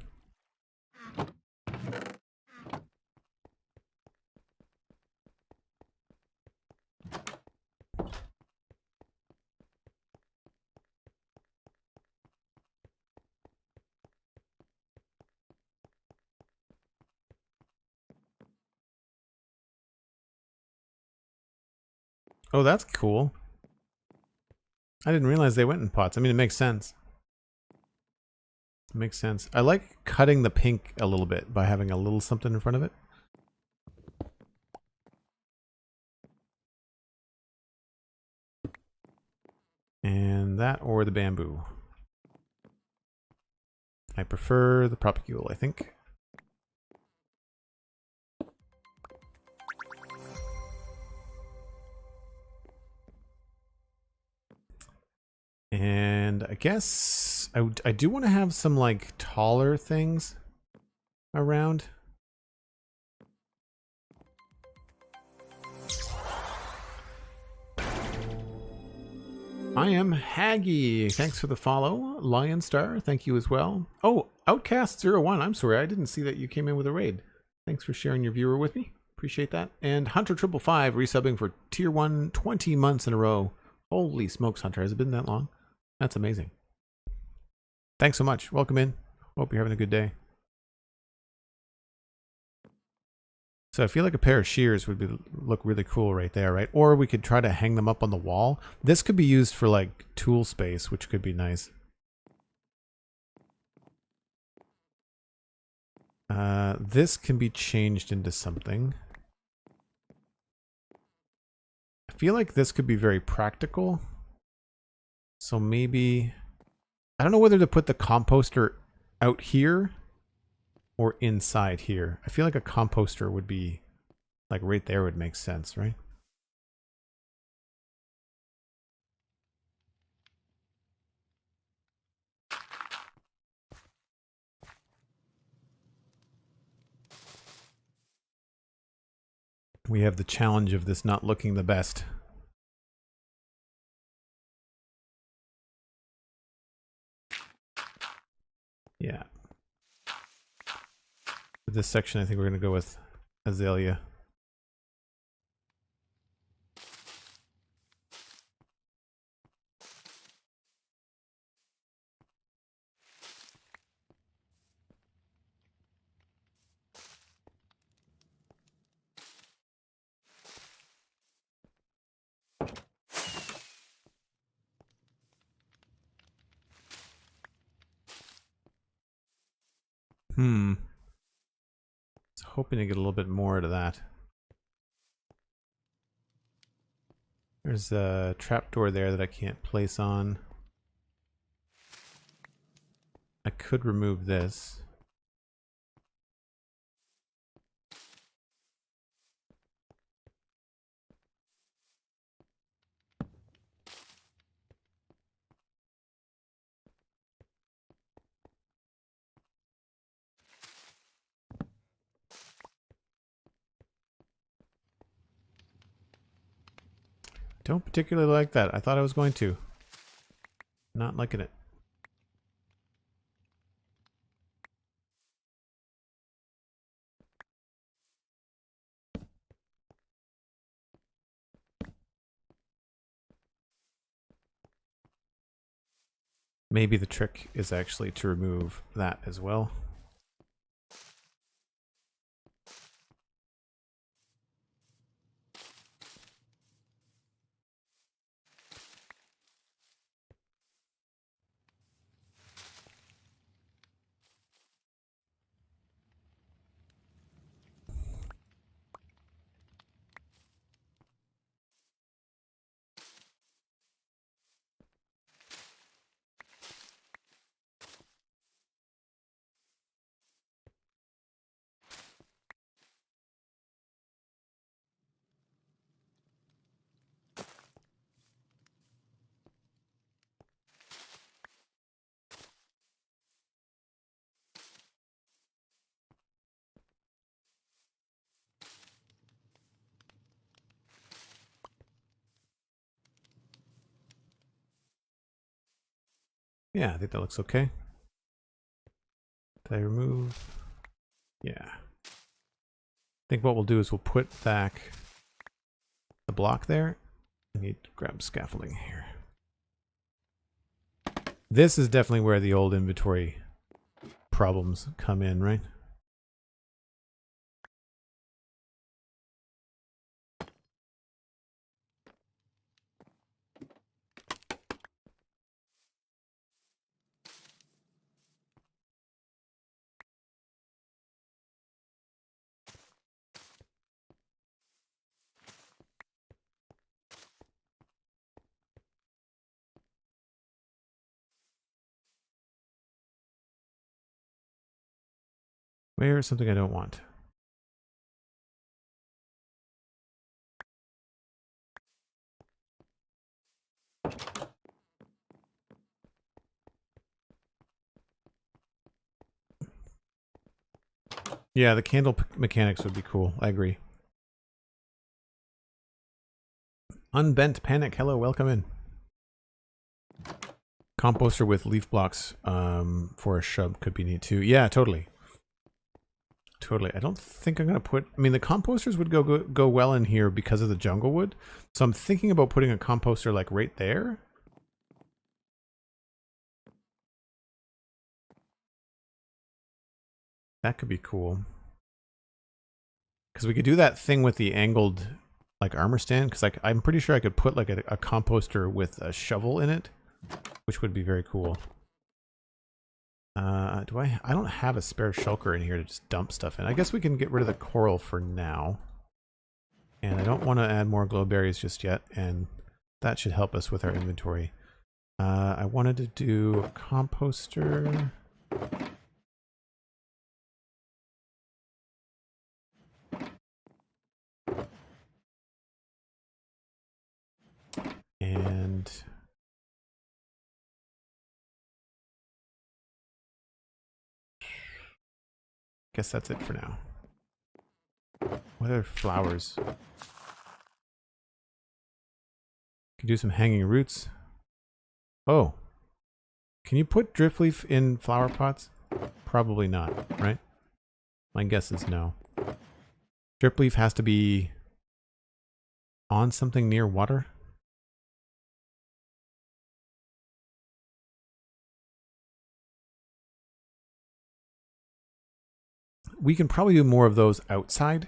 Oh, that's cool. I didn't realize they went in pots. I mean, it makes sense. It makes sense. I like cutting the pink a little bit by having a little something in front of it. And that or the bamboo. I prefer the propagule, I think. And I guess I do want to have some like taller things around. I am Haggy. Thanks for the follow. Lion Star, thank you as well. Oh, Outcast01, I'm sorry, I didn't see that you came in with a raid. Thanks for sharing your viewer with me. Appreciate that. And Hunter555 resubbing for tier 1 20 months in a row. Holy smokes, Hunter, has it been that long? That's amazing. Thanks so much. Welcome in. Hope you're having a good day. So I feel like a pair of shears would look really cool right there, right? Or we could try to hang them up on the wall. This could be used for like tool space, which could be nice. This can be changed into something. I feel like this could be very practical. So maybe, I don't know whether to put the composter out here or inside here. I feel like a composter would be, like right there would make sense, right? We have the challenge of this not looking the best. Yeah. For this section, I think we're going to go with azalea. I was hoping to get a little bit more out of that. There's a trapdoor there that I can't place on. I could remove this. Don't particularly like that. I thought I was going to. Not liking it. Maybe the trick is actually to remove that as well. Yeah, I think that looks okay. Did I remove? Yeah. I think what we'll do is we'll put back the block there. I need to grab scaffolding here. This is definitely where the old inventory problems come in, right? Where is something I don't want? Yeah, the candle mechanics would be cool. I agree. Unbent Panic, hello, welcome in. Composter with leaf blocks for a shrub could be neat too. Yeah, totally. Totally. I don't think I'm going to put... I mean, the composters would go well in here because of the jungle wood. So I'm thinking about putting a composter like right there. That could be cool. Because we could do that thing with the angled like armor stand. Because like, I'm pretty sure I could put like a composter with a shovel in it, which would be very cool. I don't have a spare shulker in here to just dump stuff in. I guess we can get rid of the coral for now. And I don't want to add more glowberries just yet, and that should help us with our inventory. I wanted to do a composter. And guess that's it for now. What are flowers? Could do some hanging roots. Oh. Can you put driftleaf in flower pots? Probably not, right? My guess is no. Dripleaf has to be on something near water. We can probably do more of those outside,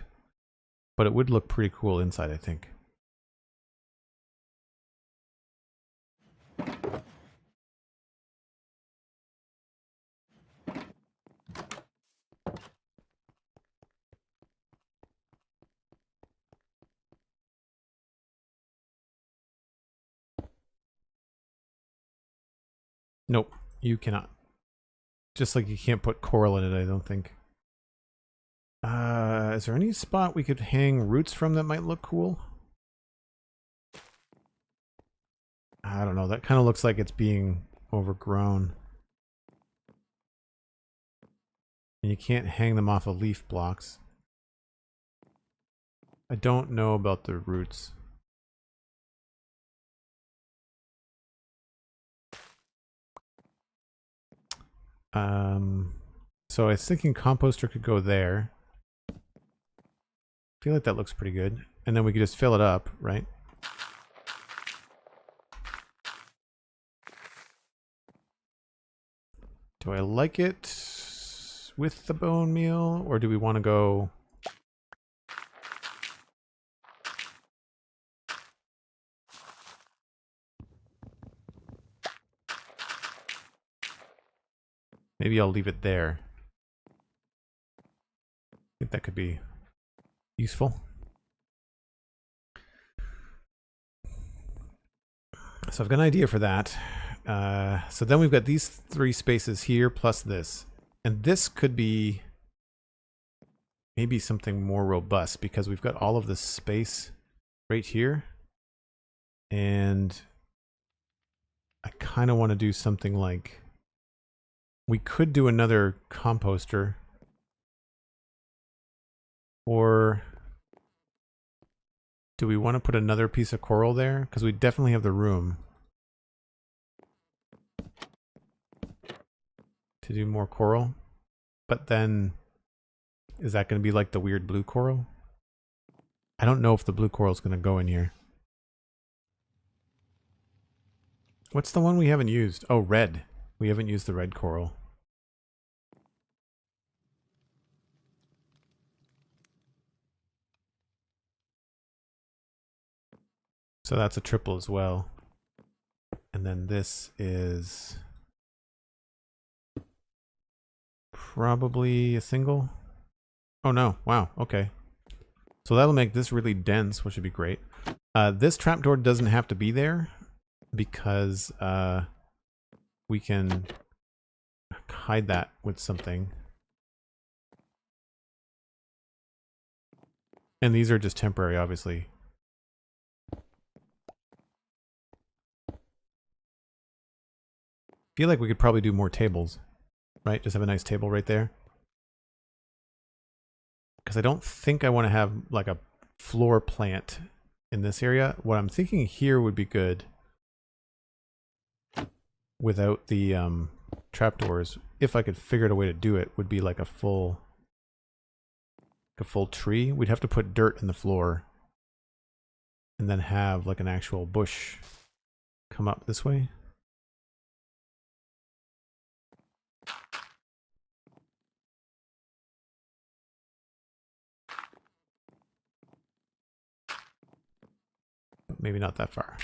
but it would look pretty cool inside, I think. Nope, you cannot. Just like you can't put coral in it, I don't think. Is there any spot we could hang roots from that might look cool? I don't know. That kind of looks like it's being overgrown. And you can't hang them off of leaf blocks. I don't know about the roots. So I was thinking composter could go there. I feel like that looks pretty good. And then we could just fill it up, right? Do I like it with the bone meal, or do we want to go... Maybe I'll leave it there. I think that could be useful. So I've got an idea for that. So then we've got these 3 spaces here plus this. And this could be maybe something more robust because we've got all of this space right here. And I kind of want to do something like... We could do another composter. Or do we want to put another piece of coral there? Because we definitely have the room. to do more coral. But then, is that going to be like the weird blue coral? I don't know if the blue coral is going to go in here. What's the one we haven't used? Oh, red. We haven't used the red coral. So that's a triple as well. And then this is probably a single. Oh no, wow, okay. So that'll make this really dense, which would be great. This trapdoor doesn't have to be there because we can hide that with something. And these are just temporary, obviously. Feel like we could probably do more tables, right? Just have a nice table right there. Because I don't think I want to have like a floor plant in this area. What I'm thinking here would be good without the trapdoors, if I could figure out a way to do it, would be like a full tree. We'd have to put dirt in the floor and then have like an actual bush come up this way. Maybe not that far.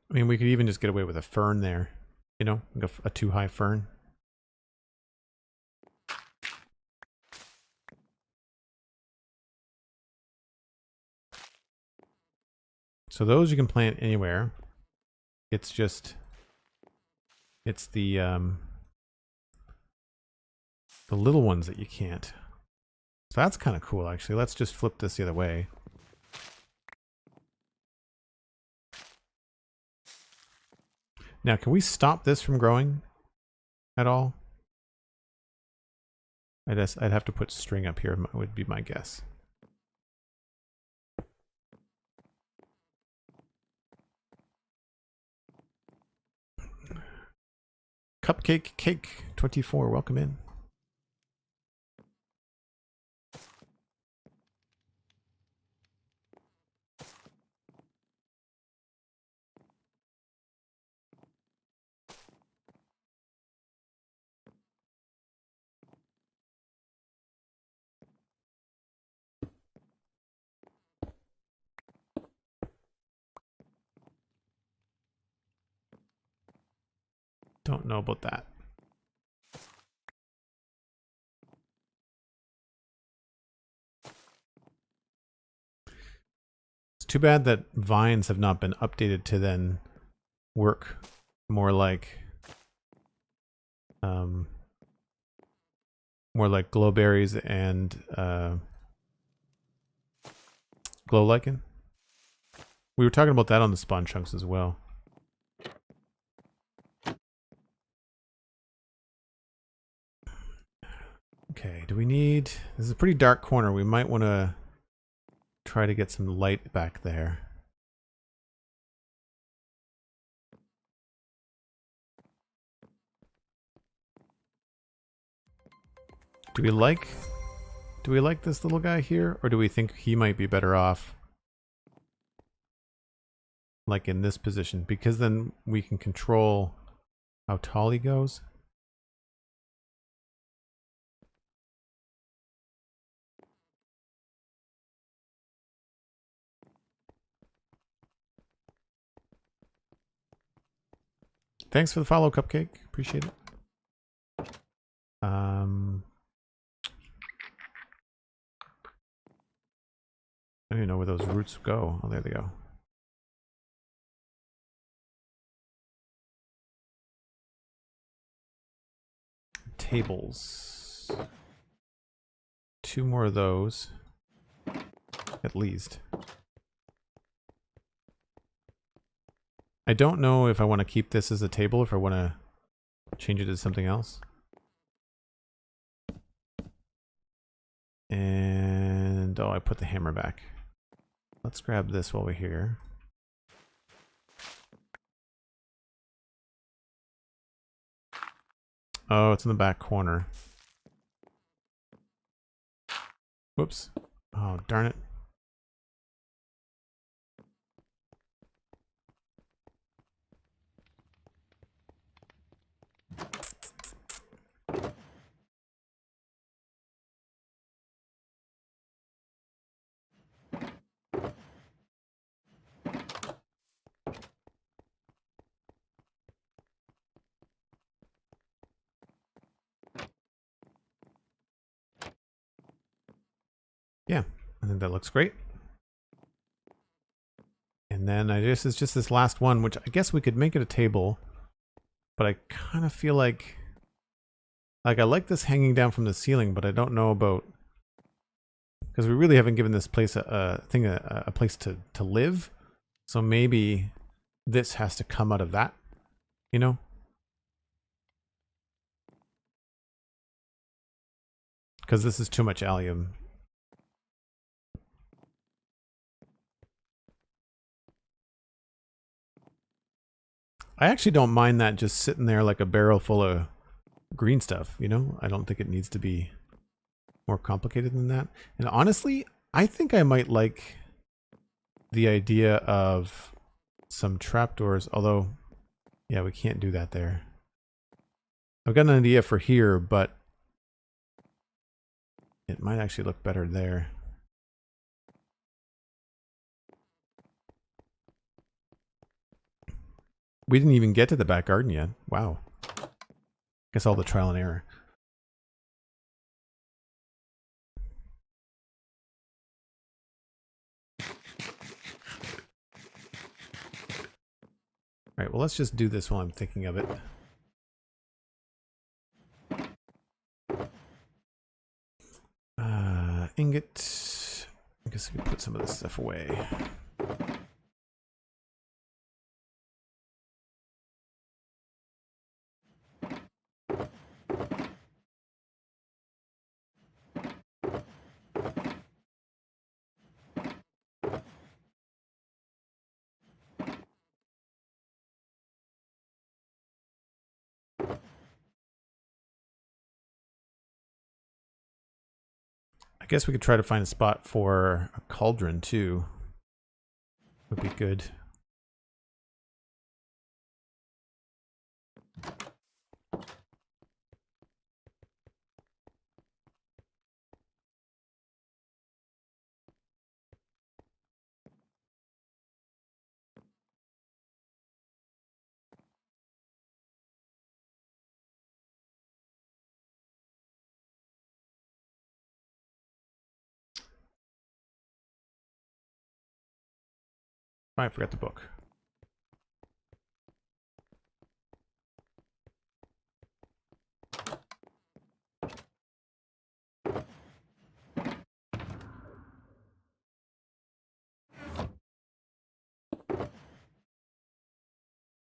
I mean, we could even just get away with a fern there, you know, like a too high fern. So those you can plant anywhere. It's just, it's the little ones that you can't. So that's kind of cool, actually. Let's just flip this the other way. Now, can we stop this from growing at all? I'd have to put string up here, would be my guess. Cupcake Cake 24, welcome in. Don't know about that. It's too bad that vines have not been updated to then work more like glowberries and glow lichen. We were talking about that on the spawn chunks as well. Okay, do we need... This is a pretty dark corner. We might want to try to get some light back there. Do we like this little guy here, or do we think he might be better off like in this position? Because then we can control how tall he goes. Thanks for the follow, Cupcake. Appreciate it. I don't even know where those roots go. Oh, there they go. Tables. 2 more of those. At least. I don't know if I want to keep this as a table, if I want to change it to something else. And, oh, I put the hammer back. Let's grab this while we're here. Oh, it's in the back corner. Whoops. Oh, darn it. Yeah, I think that looks great. And then I guess it's just this last one, which I guess we could make it a table, but I kind of feel like I like this hanging down from the ceiling, but I don't know about, because we really haven't given this place a place to live. So maybe this has to come out of that, you know? Because this is too much allium. I actually don't mind that just sitting there like a barrel full of green stuff, you know? I don't think it needs to be more complicated than that. And honestly, I think I might like the idea of some trapdoors, although, yeah, we can't do that there. I've got an idea for here, but it might actually look better there. We didn't even get to the back garden yet. Wow. Guess all the trial and error. All right, well, let's just do this while I'm thinking of it. Ingot. I guess we can put some of this stuff away. I guess we could try to find a spot for a cauldron too. Would be good. I forgot the book.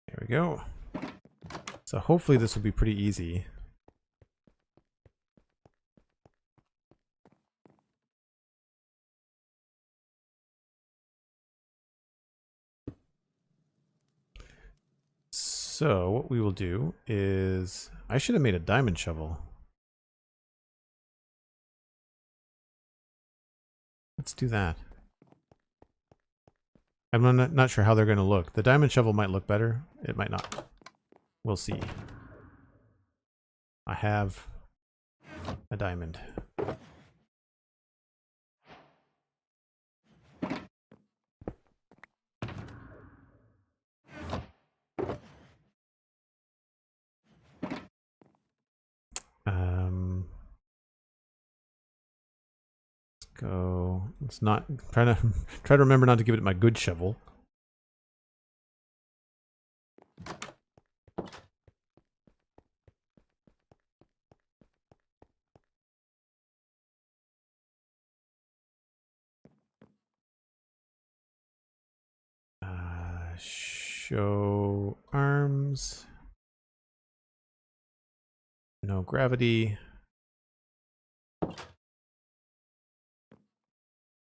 There we go. So hopefully this will be pretty easy. So what we will do is, I should have made a diamond shovel. Let's do that. I'm not sure how they're going to look. The diamond shovel might look better. It might not. We'll see. I have a diamond. Let's go. Let's not try to remember not to give it my good shovel. show arms. No gravity.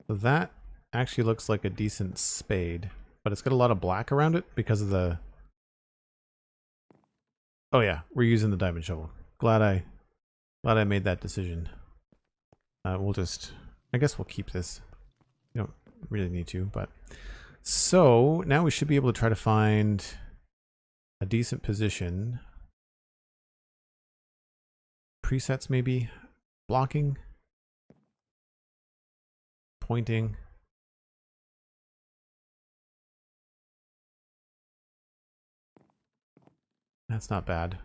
So that actually looks like a decent spade, but it's got a lot of black around it because of the... Oh yeah, we're using the diamond shovel. Glad I made that decision. We'll just... I guess we'll keep this. You don't really need to, but... So, now we should be able to try to find a decent position. Presets maybe? Blocking? Pointing? That's not bad.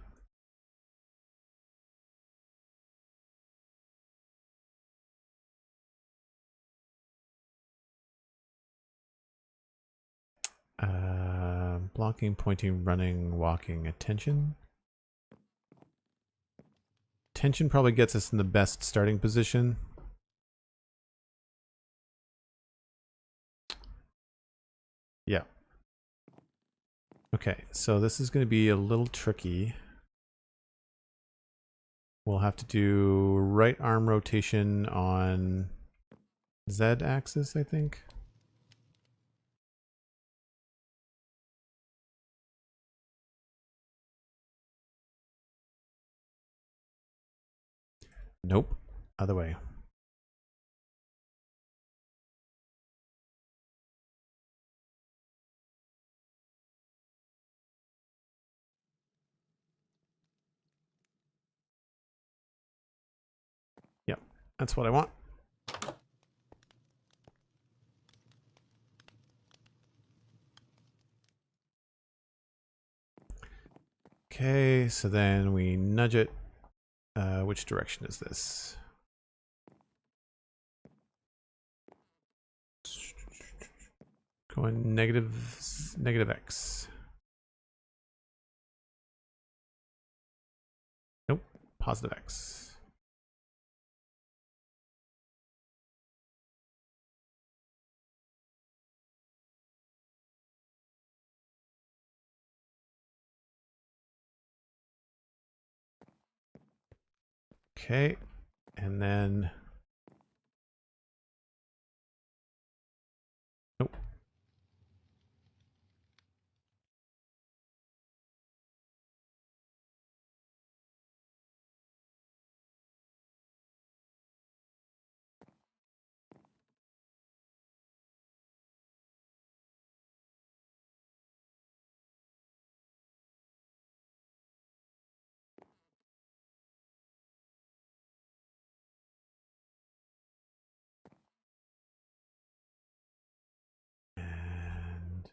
Blocking, pointing, running, walking, attention. Attention probably gets us in the best starting position. Yeah. Okay, so this is going to be a little tricky. We'll have to do right arm rotation on Z axis, I think. Nope. Other way. Yep, that's what I want. Okay, so then we nudge it. Which direction is this? Going negative X. Nope, positive X. Okay, and then... Nope. And...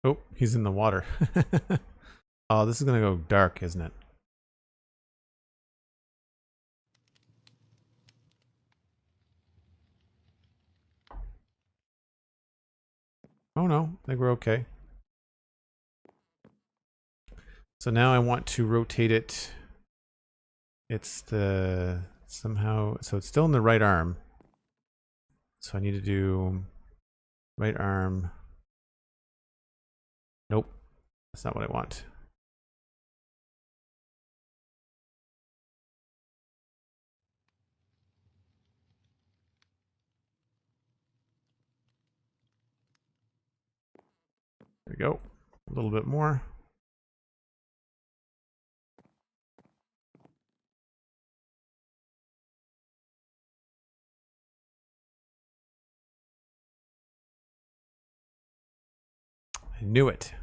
Oh, he's in the water. Oh, this is gonna go dark, isn't it? Oh no, I think we're okay. So now I want to rotate it. It's the somehow, so it's still in the right arm. So I need to do right arm. Nope, that's not what I want. There we go. A little bit more. I knew it.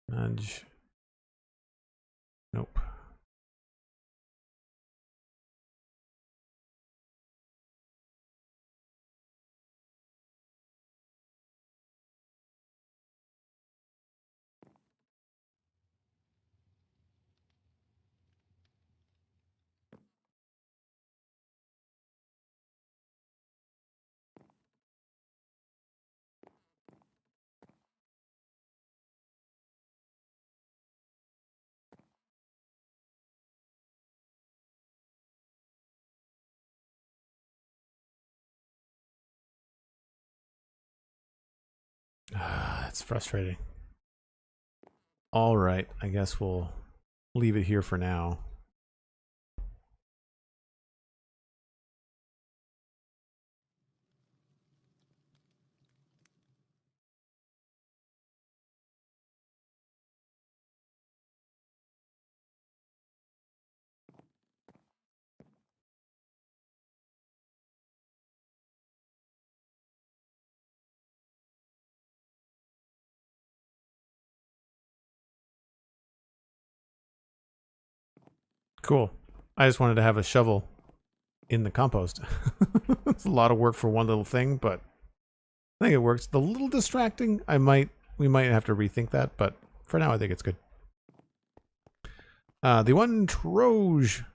Nudge. Nope. It's frustrating. All right, I guess we'll leave it here for now. Cool. I just wanted to have a shovel in the compost. It's a lot of work for one little thing, but I think it works. The little distracting, we might have to rethink that, but for now I think it's good. The one Troj,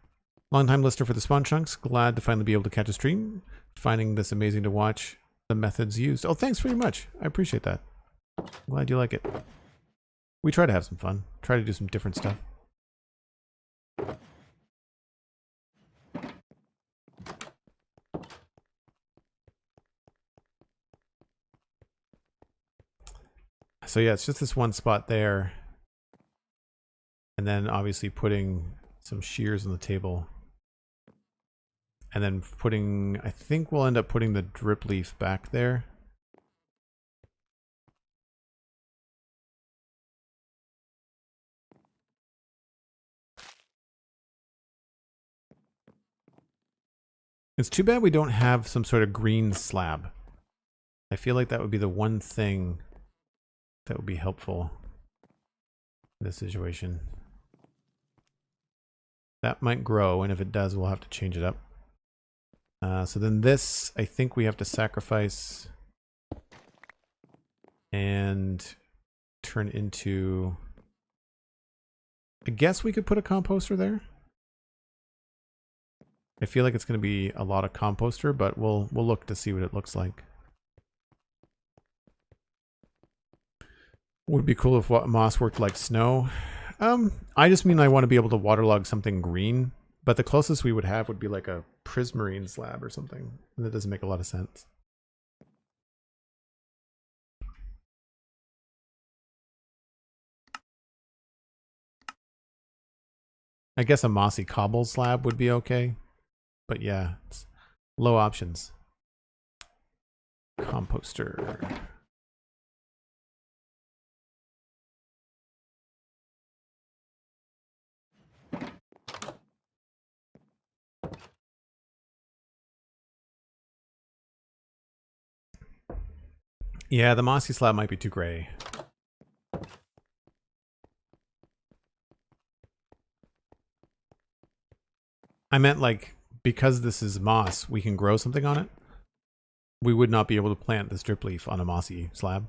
longtime listener for the Spawn Chunks, glad to finally be able to catch a stream. Finding this amazing to watch the methods used. Oh, thanks very much. I appreciate that. Glad you like it. We try to have some fun. Try to do some different stuff. So yeah, it's just this one spot there. And then obviously putting some shears on the table. And then putting, I think we'll end up putting the drip leaf back there. It's too bad we don't have some sort of green slab. I feel like that would be the one thing that would be helpful in this situation. That might grow, and if it does, we'll have to change it up. So then this, I think we have to sacrifice and turn into... I guess we could put a composter there. I feel like it's going to be a lot of composter, but we'll look to see what it looks like. Would be cool if moss worked like snow. I just mean I want to be able to waterlog something green, but the closest we would have would be like a prismarine slab or something. And that doesn't make a lot of sense. I guess a mossy cobble slab would be okay. But yeah, it's low options. Composter. Yeah, the mossy slab might be too gray. I meant like, because this is moss, we can grow something on it. We would not be able to plant this drip leaf on a mossy slab.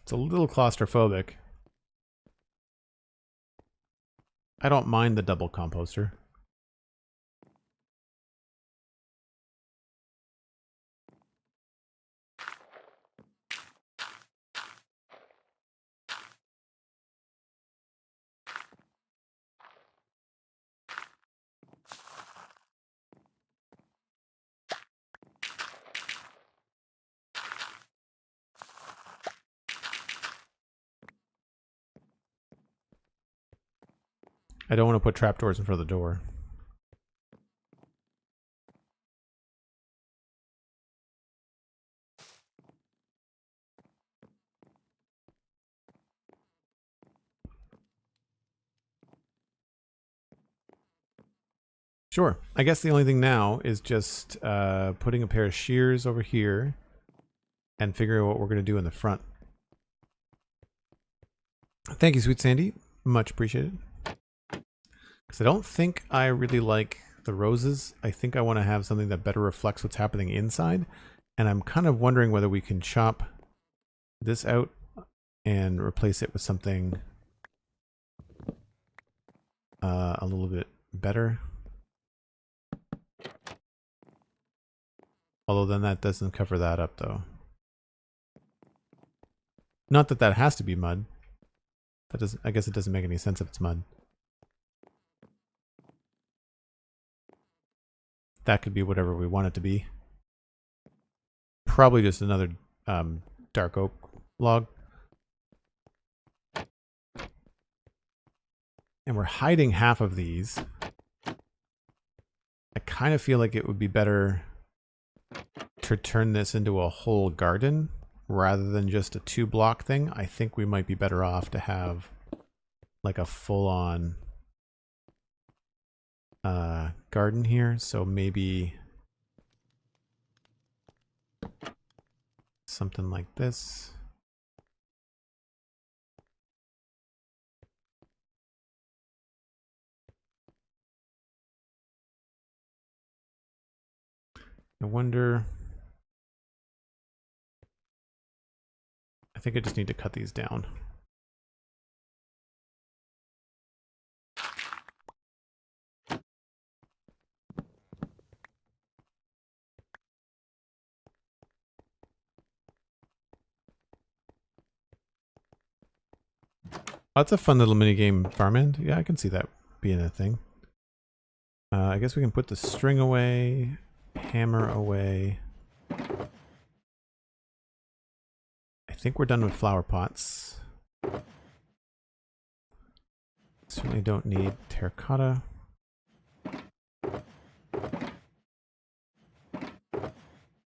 It's a little claustrophobic. I don't mind the double composter. I don't want to put trapdoors in front of the door. Sure. I guess the only thing now is just putting a pair of shears over here and figuring out what we're going to do in the front. Thank you, Sweet Sandy. Much appreciated. Because I don't think I really like the roses. I think I want to have something that better reflects what's happening inside. And I'm kind of wondering whether we can chop this out and replace it with something a little bit better. Although then that doesn't cover that up though. Not that that has to be mud. That doesn't, I guess it doesn't make any sense if it's mud. That could be whatever we want it to be. Probably just another dark oak log. And we're hiding half of these. I kind of feel like it would be better to turn this into a whole garden rather than just a 2-block thing. I think we might be better off to have like a full-on garden here. So maybe something like this. I wonder... I think I just need to cut these down. Oh, that's a fun little minigame, farm end. Yeah, I can see that being a thing. I guess we can put the string away, hammer away. I think we're done with flower pots. Certainly don't need terracotta.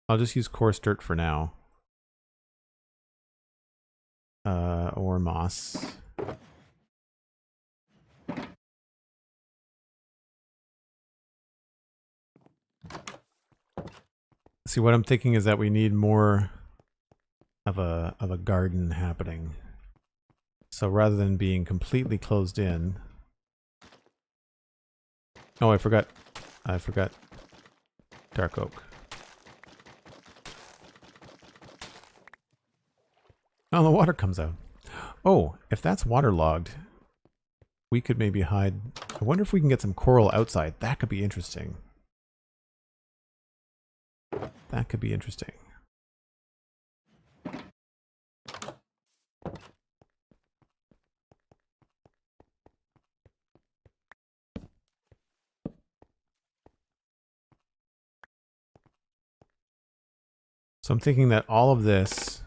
I'll just use coarse dirt for now. Or moss. See, what I'm thinking is that we need more of a garden happening. So rather than being completely closed in. Oh, I forgot dark oak. Oh, the water comes out. Oh, if that's waterlogged, we could maybe hide. I wonder if we can get some coral outside. That could be interesting. That could be interesting. So I'm thinking that all of this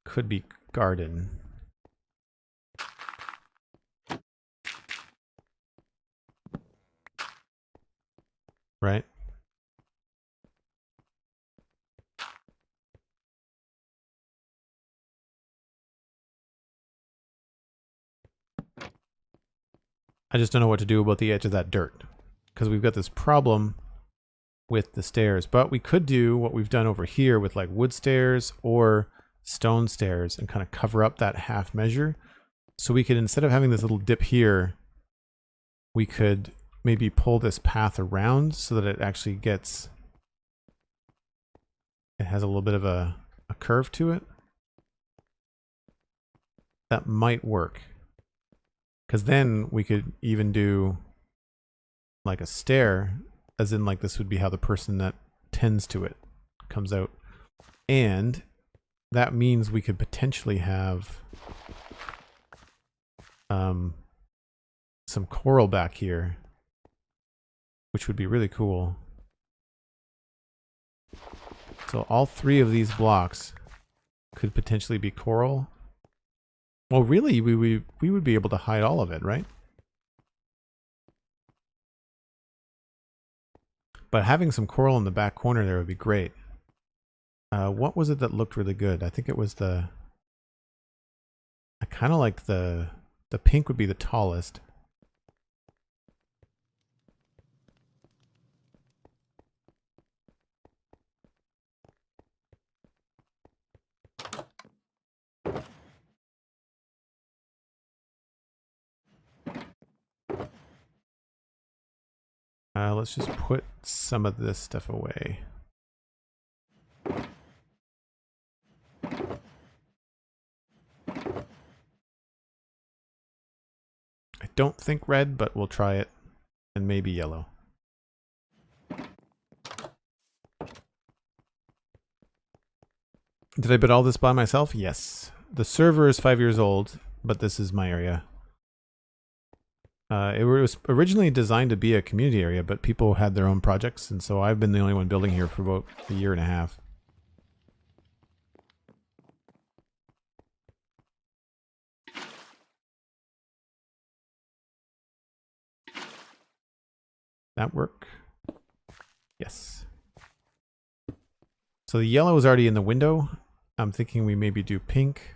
could be garden. Right? I just don't know what to do about the edge of that dirt, because we've got this problem with the stairs. But we could do what we've done over here with like wood stairs or stone stairs and kind of cover up that half measure. So we could, instead of having this little dip here, we could maybe pull this path around so that it actually gets, it has a little bit of a curve to it. That might work. Because then we could even do like a stair, as in like this would be how the person that tends to it comes out. And that means we could potentially have some coral back here, which would be really cool. So all 3 of these blocks could potentially be coral. Well, really, we would be able to hide all of it, right? But having some coral in the back corner there would be great. What was it that looked really good? I think it was I kind of like the pink would be the tallest. Let's just put some of this stuff away. I don't think red, but we'll try it. And maybe yellow. Did I build all this by myself? Yes. The server is 5 years old, but this is my area. It was originally designed to be a community area, but people had their own projects, and so I've been the only one building here for about a year and a half. That work? Yes. So the yellow is already in the window. I'm thinking we maybe do pink.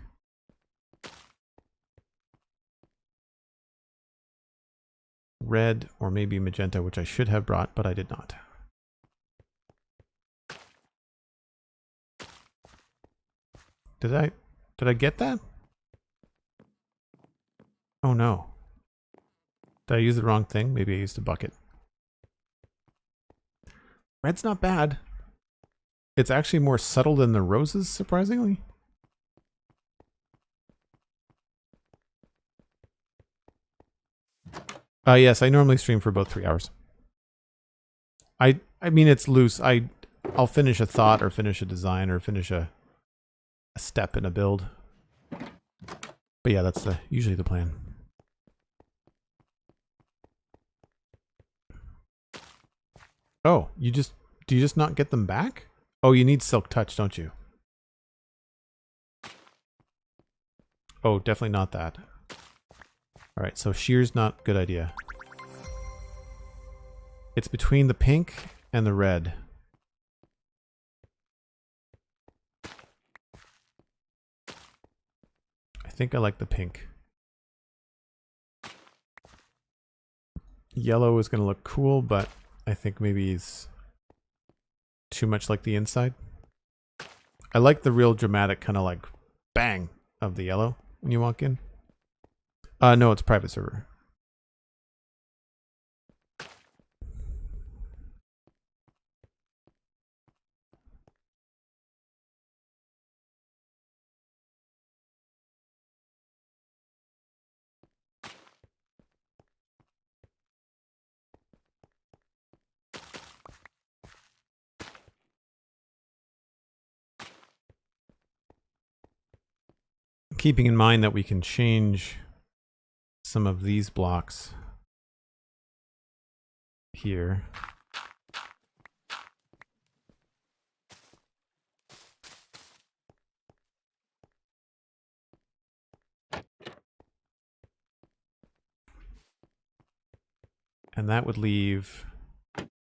Red, or maybe magenta, which I should have brought, but I did not. Did I get that? Oh no. Did I use the wrong thing? Maybe I used a bucket. Red's not bad. It's actually more subtle than the roses, surprisingly. Yes, I normally stream for about 3 hours. I mean, it's loose. I'll finish a thought or finish a design or finish a step in a build. But yeah, that's usually the plan. Oh, do you just not get them back? Oh, you need Silk Touch, don't you? Oh, definitely not that. Alright, so shear's not a good idea. It's between the pink and the red. I think I like the pink. Yellow is going to look cool, but I think maybe he's too much like the inside. I like the real dramatic kind of like bang of the yellow when you walk in. No, it's private server. Keeping in mind that we can change some of these blocks here. And that would leave...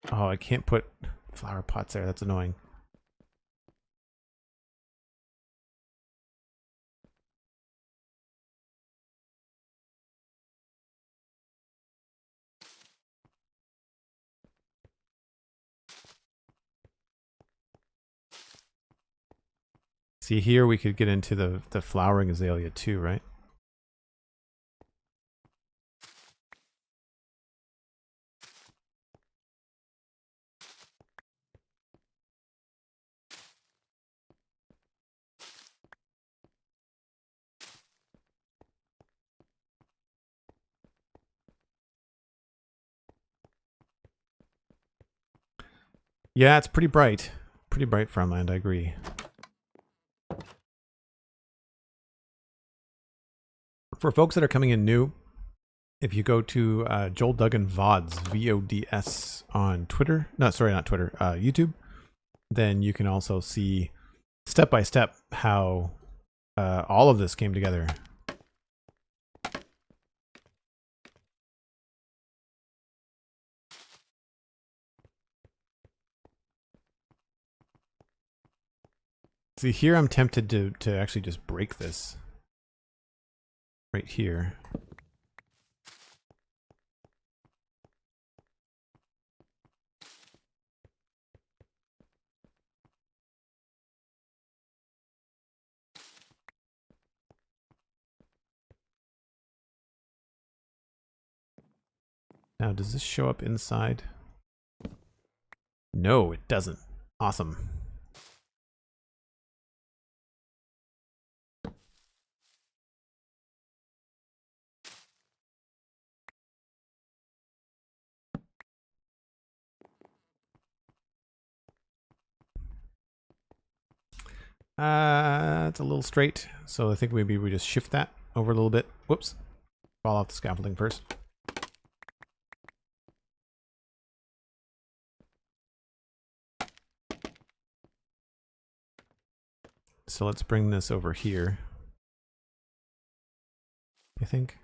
Oh, I can't put flower pots there. That's annoying. See, here we could get into the flowering azalea too, right? Yeah, it's pretty bright. Pretty bright farmland, I agree. For folks that are coming in new, if you go to Joel Duggan VODs, VODS on Twitter, no, sorry, not Twitter, YouTube, then you can also see step by step how all of this came together. See, here I'm tempted to actually just break this right here. Now, does this show up inside? No, it doesn't. Awesome. It's a little straight, so I think maybe we just shift that. over a little bit. Whoops. Fall off the scaffolding first. So let's bring this over here, I think.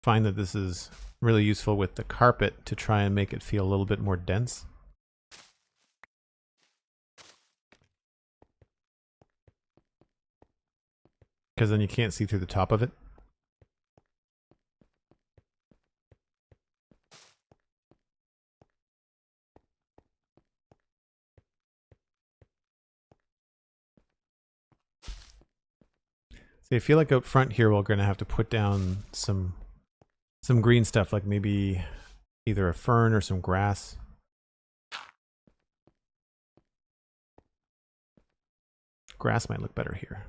Find that this is really useful with the carpet to try and make it feel a little bit more dense. Because then you can't see through the top of it. So I feel like out front here we're going to have to put down some green stuff, like maybe either a fern or some grass. Grass might look better here.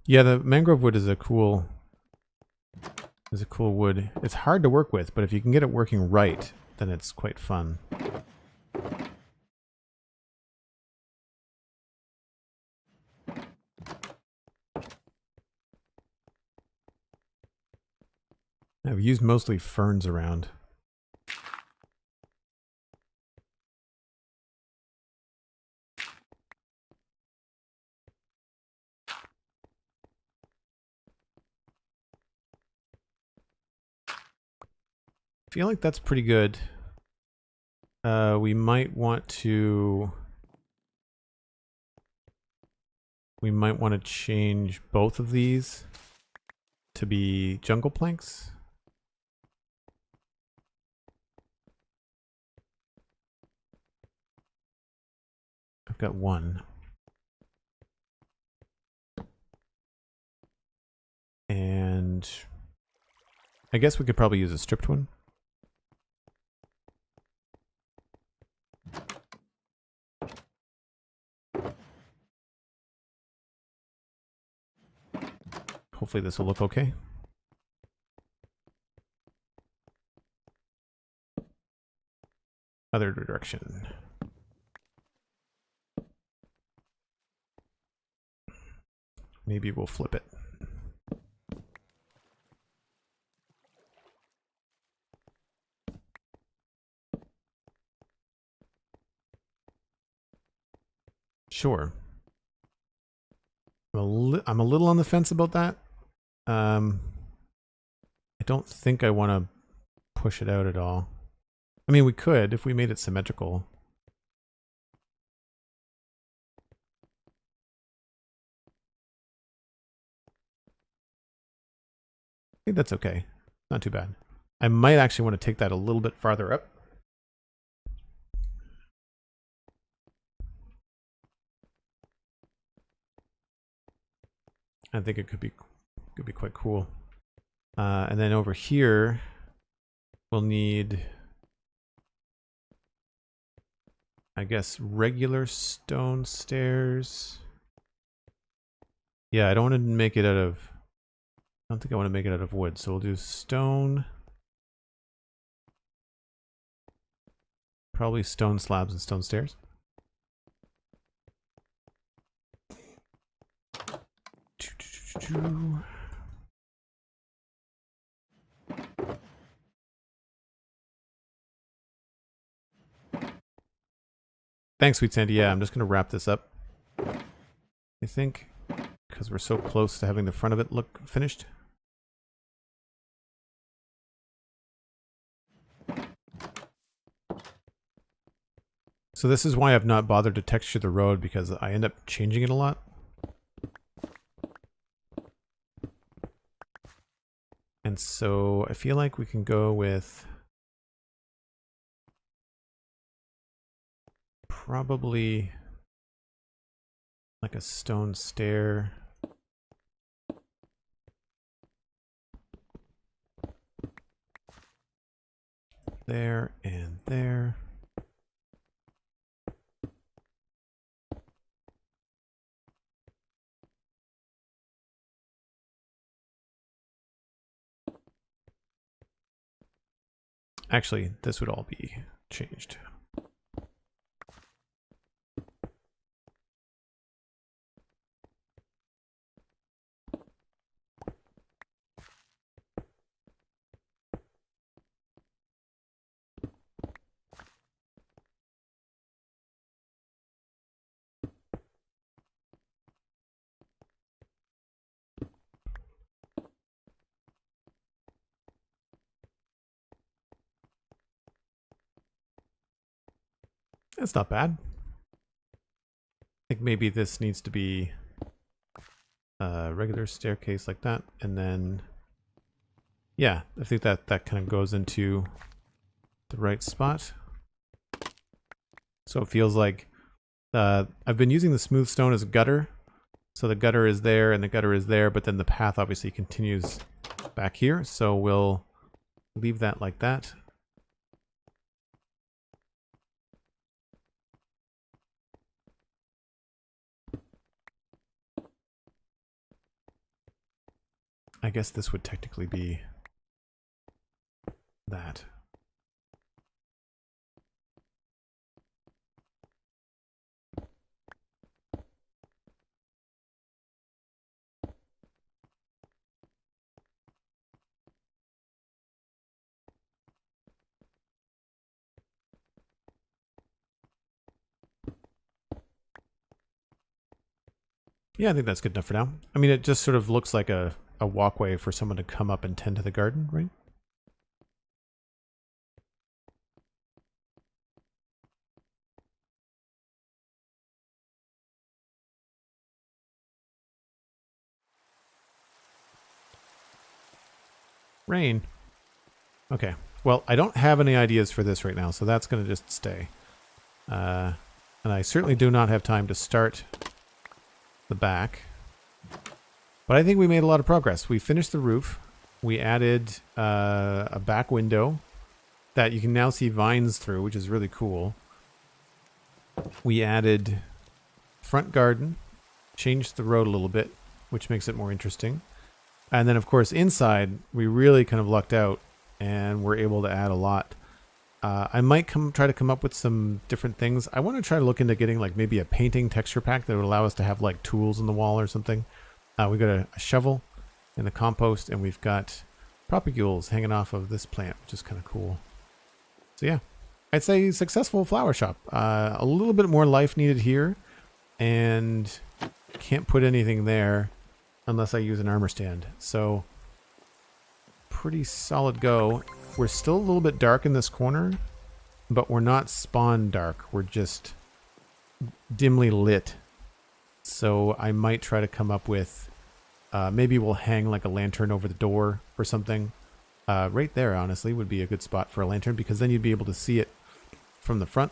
Yeah, the mangrove wood is a cool wood. It's hard to work with, but if you can get it working right, then it's quite fun. I've used mostly ferns around. I feel like that's pretty good. We might want to change both of these to be jungle planks. I've got one. And I guess we could probably use a stripped one. Hopefully this will look okay. Other direction. Maybe we'll flip it. Sure. I'm a little on the fence about that. I don't think I want to push it out at all. I mean, we could if we made it symmetrical. I think that's okay. Not too bad. I might actually want to take that a little bit farther up. I think it could be quite cool. And then over here, we'll need, I guess, regular stone stairs. Yeah, I don't want to make it out of, I don't think I want to make it out of wood, so we'll do stone. Probably stone slabs and stone stairs. Thanks, Sweet Sandy. Yeah, I'm just going to wrap this up, I think, because we're so close to having the front of it look finished. So this is why I've not bothered to texture the road, because I end up changing it a lot. And so I feel like we can go with probably like a stone stair. There and there. Actually, this would all be changed. That's not bad. I think maybe this needs to be a regular staircase like that, and then yeah, I think that kind of goes into the right spot. So it feels like I've been using the smooth stone as a gutter, so the gutter is there and the gutter is there, but then the path obviously continues back here, so we'll leave that like that. I guess this would technically be that. Yeah, I think that's good enough for now. I mean, it just sort of looks like a walkway for someone to come up and tend to the garden, right? Rain. Okay. Well, I don't have any ideas for this right now, so that's going to just stay. And I certainly do not have time to start the back. But I think we made a lot of progress. We finished the roof. We added a back window that you can now see vines through, which is really cool. We added front garden, changed the road a little bit, which makes it more interesting. And then, of course, inside, we really kind of lucked out, and we're able to add a lot. I might try to come up with some different things. I want to try to look into getting like maybe a painting texture pack that would allow us to have like tools in the wall or something. We've got a shovel in the compost, and we've got propagules hanging off of this plant, which is kind of cool. So yeah, I'd say successful flower shop. A little bit more life needed here, and can't put anything there unless I use an armor stand. So pretty solid go. We're still a little bit dark in this corner, but we're not spawn dark. We're just dimly lit. So I might try to come up with, maybe we'll hang like a lantern over the door or something. Right there, honestly, would be a good spot for a lantern, because then you'd be able to see it from the front,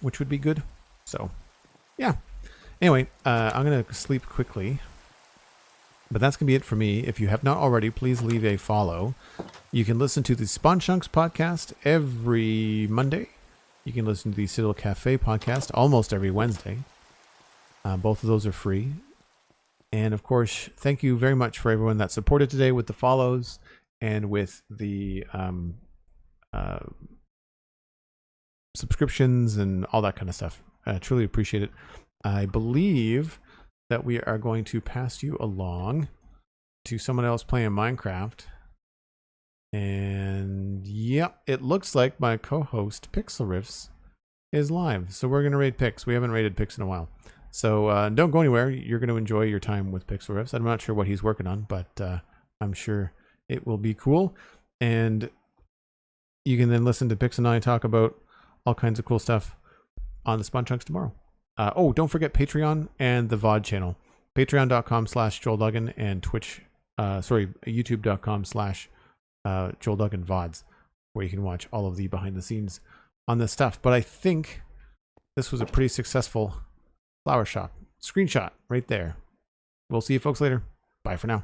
which would be good. So, yeah. Anyway, I'm going to sleep quickly. But that's going to be it for me. If you have not already, please leave a follow. You can listen to the Spawn Chunks podcast every Monday. You can listen to the Citadel Cafe podcast almost every Wednesday. Both of those are free. And of course, thank you very much for everyone that supported today with the follows and with the subscriptions and all that kind of stuff. I truly appreciate it. I believe that we are going to pass you along to someone else playing Minecraft. And yep, it looks like my co-host Pixel Riffs is live. So we're going to raid Pix. We haven't raided Pix in a while. So don't go anywhere. You're going to enjoy your time with Pixel Riffs. I'm not sure what he's working on, but I'm sure it will be cool. And you can then listen to Pix and I talk about all kinds of cool stuff on the Spawn Chunks tomorrow. Oh, don't forget Patreon and the VOD channel. Patreon.com/JoelDuggan and YouTube.com/JoelDuggan VODs, where you can watch all of the behind the scenes on this stuff. But I think this was a pretty successful flower shop. Screenshot right there. We'll see you folks later. Bye for now.